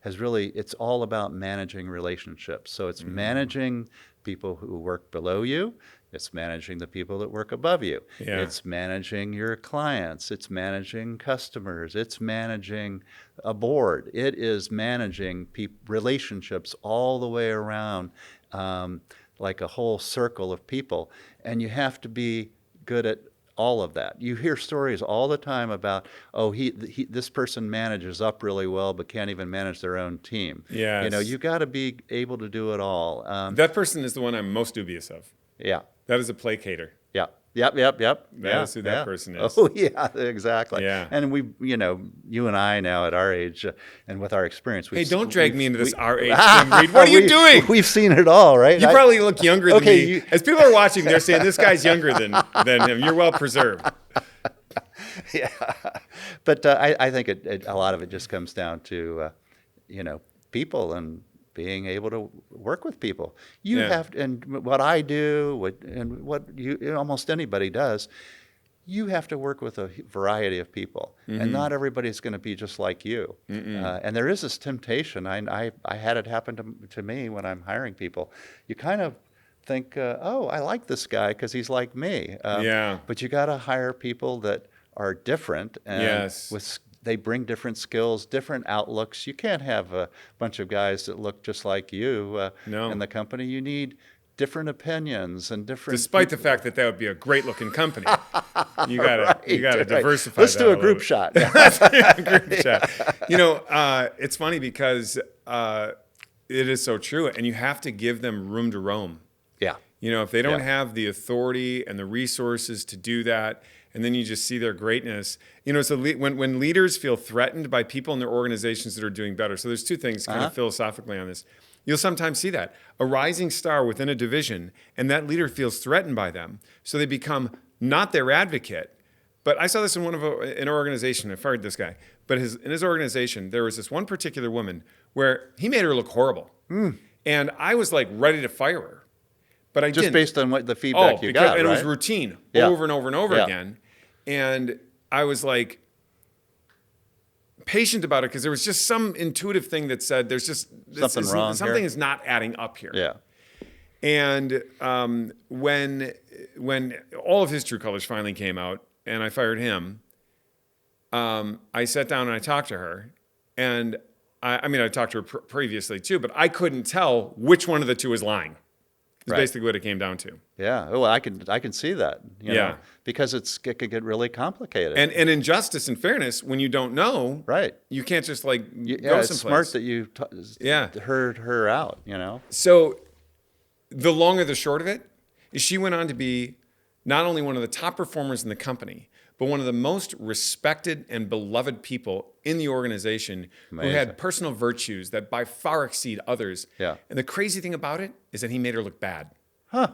it's all about managing relationships. So it's managing people who work below you. It's managing the people that work above you. Yeah. It's managing your clients. It's managing customers. It's managing a board. It is managing relationships all the way around, like a whole circle of people. And you have to be good at all of that. You hear stories all the time about, this person manages up really well, but can't even manage their own team. Yes. You know, you got to be able to do it all. That person is the one I'm most dubious of. Yeah. That is a placater. Yeah. Yep. That is who that person is. Oh, yeah, exactly. Yeah. And you and I now at our age and with our experience. Hey, don't drag me into this our age thing, Reed. What are you doing? We've seen it all, right? You probably look younger than me. As people are watching, they're saying, this guy's younger than him. You're well preserved. Yeah. But I think a lot of it just comes down to, people and being able to work with people. You have to, and what I do, what almost anybody does, you have to work with a variety of people, and not everybody's going to be just like you. And there is this temptation. I had it happen to me when I'm hiring people. You kind of think, I like this guy because he's like me. But you got to hire people that are different, and they bring different skills, different outlooks. You can't have a bunch of guys that look just like you in the company. You need different opinions and different. Despite the fact that would be a great-looking company, you gotta diversify. Let's do a group shot. It's funny because it is so true, and you have to give them room to roam. Yeah. If they don't have the authority and the resources to do that, and then you just see their greatness. So when leaders feel threatened by people in their organizations that are doing better. So there's two things kind of philosophically on this. You'll sometimes see that. A rising star within a division, and that leader feels threatened by them. So they become not their advocate. But I saw this in an organization. I fired this guy. But in his organization, there was this one particular woman where he made her look horrible. And I was like ready to fire her, but I Just didn't. based on what the feedback you because got, and right? it was routine Yeah. over and over and over Yeah. again. And I was like patient about it because there was just some intuitive thing that said there's just Something wrong something here. is not adding up here. Yeah. And when all of his true colors finally came out and I fired him, I sat down and I talked to her. And I talked to her previously too, but I couldn't tell which one of the two was lying. It's Right. basically what it came down to. Yeah. Well, I can see that. You Yeah. know, because it could get really complicated. And in justice and fairness, when you don't know, right. you can't just like Yeah, go it's someplace. smart that you Yeah. heard her out, you know? So the long or the short of it is she went on to be not only one of the top performers in the company, but one of the most respected and beloved people in the organization who Amazing. had personal virtues that by far exceed others. Yeah. And the crazy thing about it is that he made her look bad. Huh.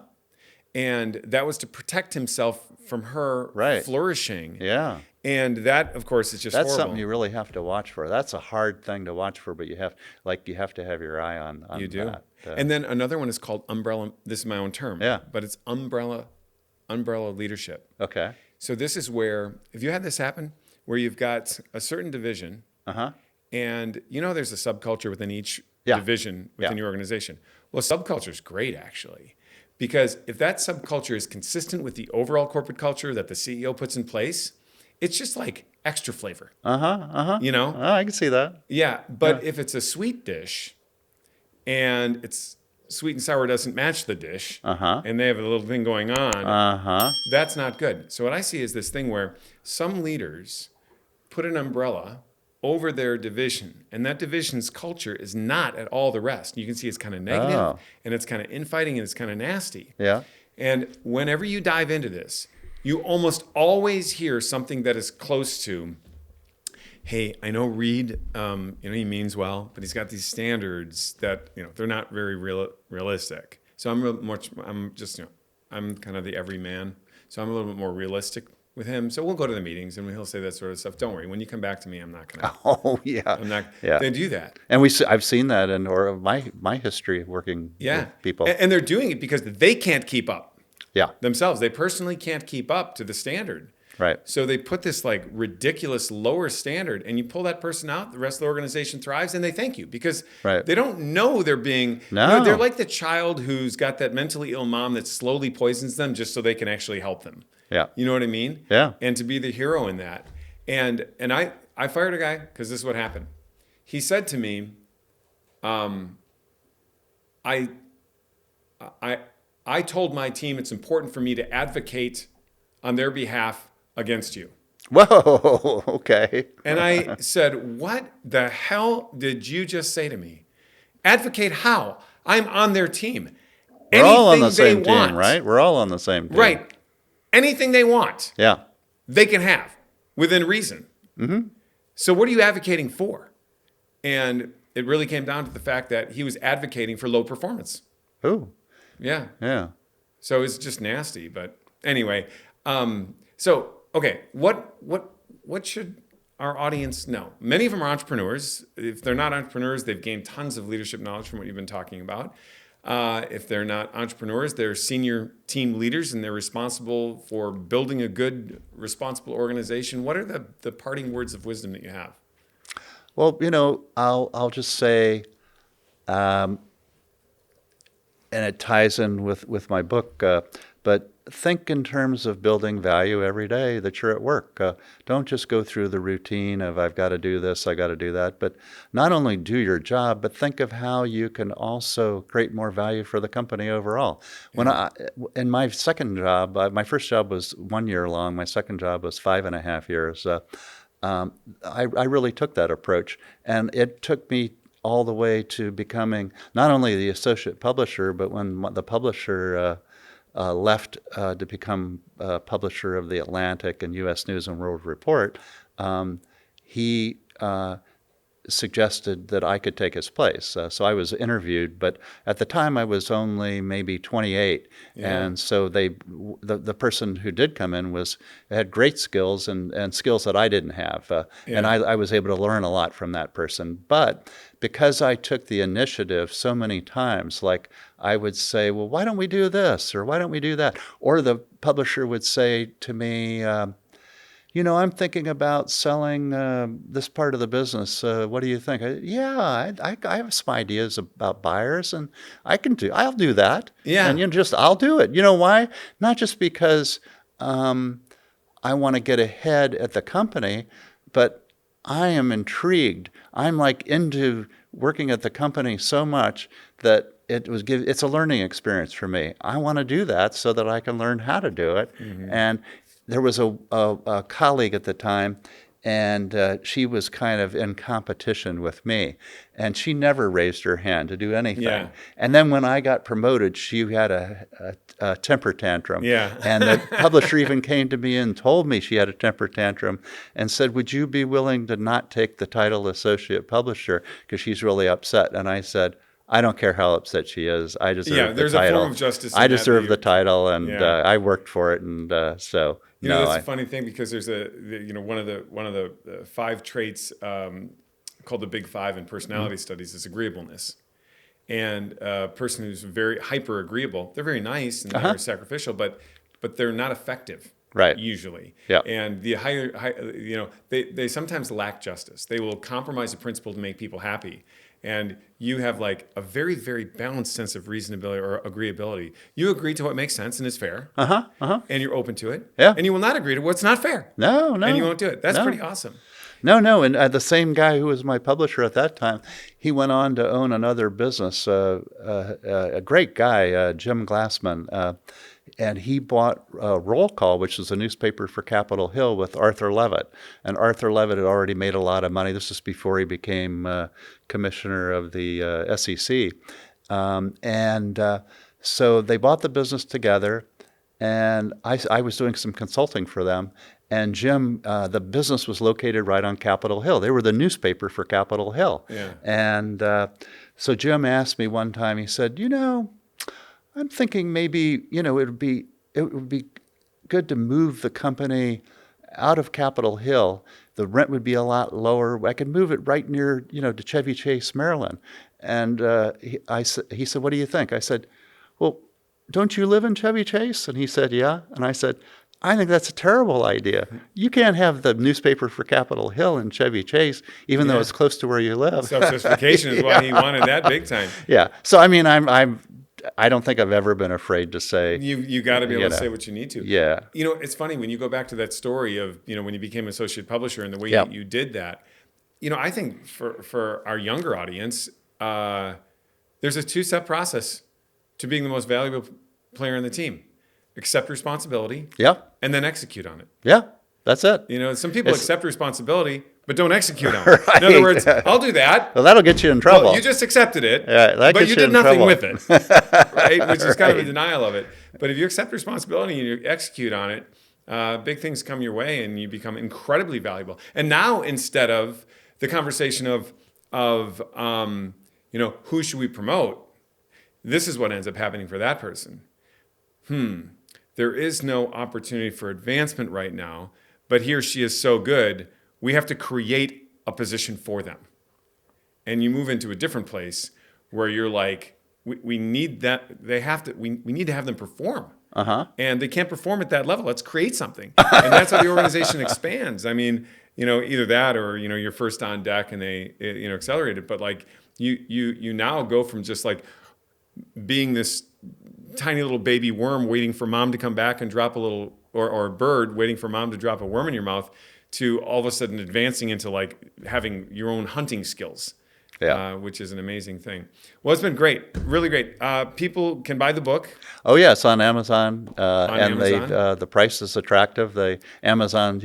And that was to protect himself from her Right. flourishing. Yeah. And that, of course, is just That's horrible. something you really have to watch for. That's a hard thing to watch for, but you have to have your eye on You do. that. And then another one is called umbrella. This is my own term. Yeah. But it's umbrella leadership. Okay. So this is where, if you had this happen, where you've got a certain division, Uh-huh. and there's a subculture within each Yeah. division within Yeah. your organization. Well, subculture is great, actually, because if that subculture is consistent with the overall corporate culture that the CEO puts in place, it's just like extra flavor. Uh-huh. Uh-huh. You know? Oh, I can see that. Yeah, but if it's a sweet dish and it's sweet and sour doesn't match the dish, and they have a little thing going on, Uh-huh. that's not good. So what I see is this thing where some leaders put an umbrella over their division, and that division's culture is not at all the rest. You can see it's kind of negative, Oh. and it's kind of infighting, and it's kind of nasty. Yeah. And whenever you dive into this, you almost always hear something that is close to, hey, I know Reed, he means well, but he's got these standards that, they're not very realistic. So I'm kind of the everyman. So I'm a little bit more realistic with him. So we'll go to the meetings and he'll say that sort of stuff. Don't worry, when you come back to me, I'm not going to. Oh, yeah. I'm not Yeah. going to do that. And I've seen that in my history working with people. And they're doing it because they can't keep up Yeah. themselves. They personally can't keep up to the standard. Right. So they put this like ridiculous lower standard, and you pull that person out, the rest of the organization thrives, and they thank you because Right. they don't know they're being. No. They're like the child who's got that mentally ill mom that slowly poisons them just so they can actually help them. Yeah. You know what I mean? Yeah. And to be the hero in that. And I fired a guy because this is what happened. He said to me, I told my team it's important for me to advocate on their behalf against you. Whoa. Okay. And I said, what the hell did you just say to me? Advocate how? I'm on their team. We're all on the Anything they same team, want. right? We're all on the same team. Right. Anything they want, Yeah. they can have within reason. Mm-hmm. So what are you advocating for? And it really came down to the fact that he was advocating for low performance. Ooh. Yeah. Yeah. So it's just nasty. But anyway, okay, what should our audience know? Many of them are entrepreneurs. If they're not entrepreneurs, they've gained tons of leadership knowledge from what you've been talking about. If they're not entrepreneurs, they're senior team leaders and they're responsible for building a good, responsible organization. What are the parting words of wisdom that you have? Well, I'll just say, and it ties in with my book, but think in terms of building value every day that you're at work. Don't just go through the routine of I've got to do this, I got to do that, but not only do your job, but think of how you can also create more value for the company overall. In my second job, my first job was 1 year long, my second job was 5.5 years. I really took that approach, and it took me all the way to becoming not only the associate publisher, but when the publisher left to become publisher of the Atlantic and U.S. News and World Report, he suggested that I could take his place. So I was interviewed, but at the time I was only maybe 28, and so the person who did come in had great skills and skills that I didn't have, and I was able to learn a lot from that person. But because I took the initiative so many times, like I would say, well, why don't we do this, or why don't we do that, or the publisher would say to me, I'm thinking about selling this part of the business. What do you think? I have some ideas about buyers, and I'll do that. Yeah. And I'll do it. You know why? Not just because I want to get ahead at the company, but I am intrigued. I'm like into working at the company so much that it's a learning experience for me. I want to do that so that I can learn how to do it. And there was a colleague at the time, and she was kind of in competition with me, and she never raised her hand to do anything. Yeah. And then when I got promoted, she had a temper tantrum. Yeah. And the publisher even came to me and told me she had a temper tantrum and said, would you be willing to not take the title associate publisher because she's really upset? And I said, I don't care how upset she is. I deserve the title. There's a form of justice in I that deserve the title, and Yeah. I worked for it, and so that's a funny thing, because there's one of the 5 traits called the Big Five in personality studies is agreeableness. And a person who's very hyper agreeable, they're very nice and they're sacrificial, but they're not effective. Right. Usually. Yeah. And the they sometimes lack justice. They will compromise the principle to make people happy. And you have like a very, very balanced sense of reasonability or agreeability. You agree to what makes sense and is fair. And you're open to it. Yeah. And you will not agree to what's not fair. No. And you won't do it. That's pretty awesome. No. And the same guy who was my publisher at that time, he went on to own another business, a great guy, Jim Glassman. And he bought Roll Call, which is a newspaper for Capitol Hill, with Arthur Levitt. And Arthur Levitt had already made a lot of money. This is before he became commissioner of the SEC. So they bought the business together, and I was doing some consulting for them. And Jim, the business was located right on Capitol Hill. They were the newspaper for Capitol Hill. Yeah. And so Jim asked me one time, he said, I'm thinking maybe, it would be good to move the company out of Capitol Hill. The rent would be a lot lower. I could move it right near, to Chevy Chase, Maryland. And he said, what do you think? I said, well, don't you live in Chevy Chase? And he said, yeah. And I said, I think that's a terrible idea. You can't have the newspaper for Capitol Hill in Chevy Chase, even though it's close to where you live. Self-justification is why he wanted that big time. Yeah. So, I mean, I don't think I've ever been afraid to say. You got to be able to say what you need to. Yeah. It's funny when you go back to that story of when you became associate publisher and the way you did that. I think for our younger audience, there's a 2-step process to being the most valuable player on the team: accept responsibility. Yeah. And then execute on it. Yeah. That's it. Some people accept responsibility but don't execute on it. Right. In other words, I'll do that. Well, that'll get you in trouble. Well, you just accepted it, but you did nothing with it, right? Which is kind of a denial of it. But if you accept responsibility and you execute on it, big things come your way and you become incredibly valuable. And now, instead of the conversation of who should we promote, this is what ends up happening for that person. There is no opportunity for advancement right now, but he or she is so good, we have to create a position for them. And you move into a different place where you're like, we need that. We need to have them perform. And they can't perform at that level. Let's create something. And that's how the organization expands. I mean, either that or, you're first on deck and they, accelerate it. But like you now go from just like being this tiny little baby worm waiting for mom to come back and drop a little, or a bird waiting for mom to drop a worm in your mouth, to all of a sudden advancing into like having your own hunting skills, which is an amazing thing. Well, it's been great, really great. People can buy the book. Oh yeah, it's on Amazon, and Amazon. The price is attractive. Amazon,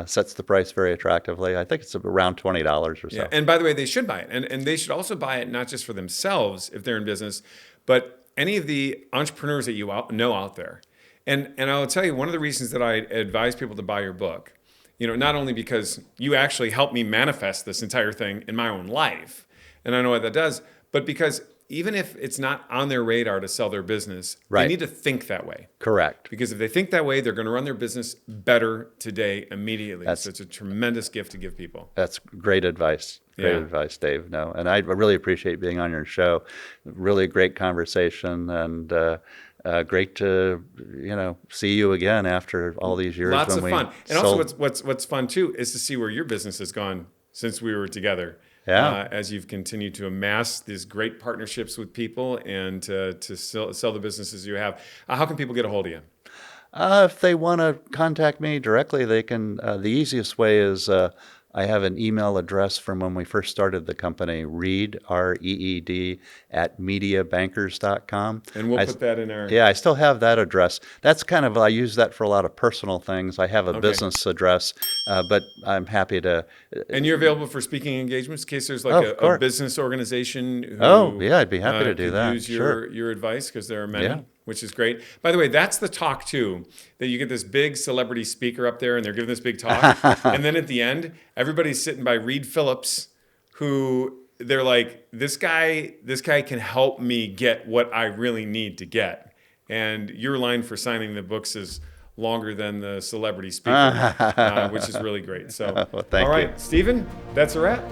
sets the price very attractively. I think it's around $20 or so. Yeah. And by the way, they should buy it, and they should also buy it not just for themselves if they're in business, but any of the entrepreneurs that you know out there. And I will tell you, one of the reasons that I advise people to buy your book not only because you actually helped me manifest this entire thing in my own life, and I know what that does, but because even if it's not on their radar to sell their business, they Right. need to think that way. Correct. Because if they think that way, they're going to run their business better today immediately. So it's a tremendous gift to give people. That's great advice. Great advice, Dave. No, and I really appreciate being on your show. Really great conversation, and great to see you again after all these years. Lots of when fun. we And also sold- what's fun too is to see where your business has gone since we were together. Yeah. As you've continued to amass these great partnerships with people and to sell the businesses you have. How can people get a hold of you? If they want to contact me directly, they can. The easiest way is I have an email address from when we first started the company, Reed, REED, at mediabankers.com. And we'll put that in our... Yeah, I still have that address. That's kind of, I use that for a lot of personal things. I have a business address, but I'm happy to. And you're available for speaking engagements in case there's like Oh, of a course. business organization who I'd be happy to do could that. use Sure. your advice, because there are many. Yeah. Which is great. By the way, that's the talk too, that you get this big celebrity speaker up there and they're giving this big talk. And then at the end, everybody's sitting by Reed Phillips, who they're like, this guy can help me get what I really need to get. And your line for signing the books is longer than the celebrity speaker, which is really great. So, Well, thank all right, you. Stephen, that's a wrap.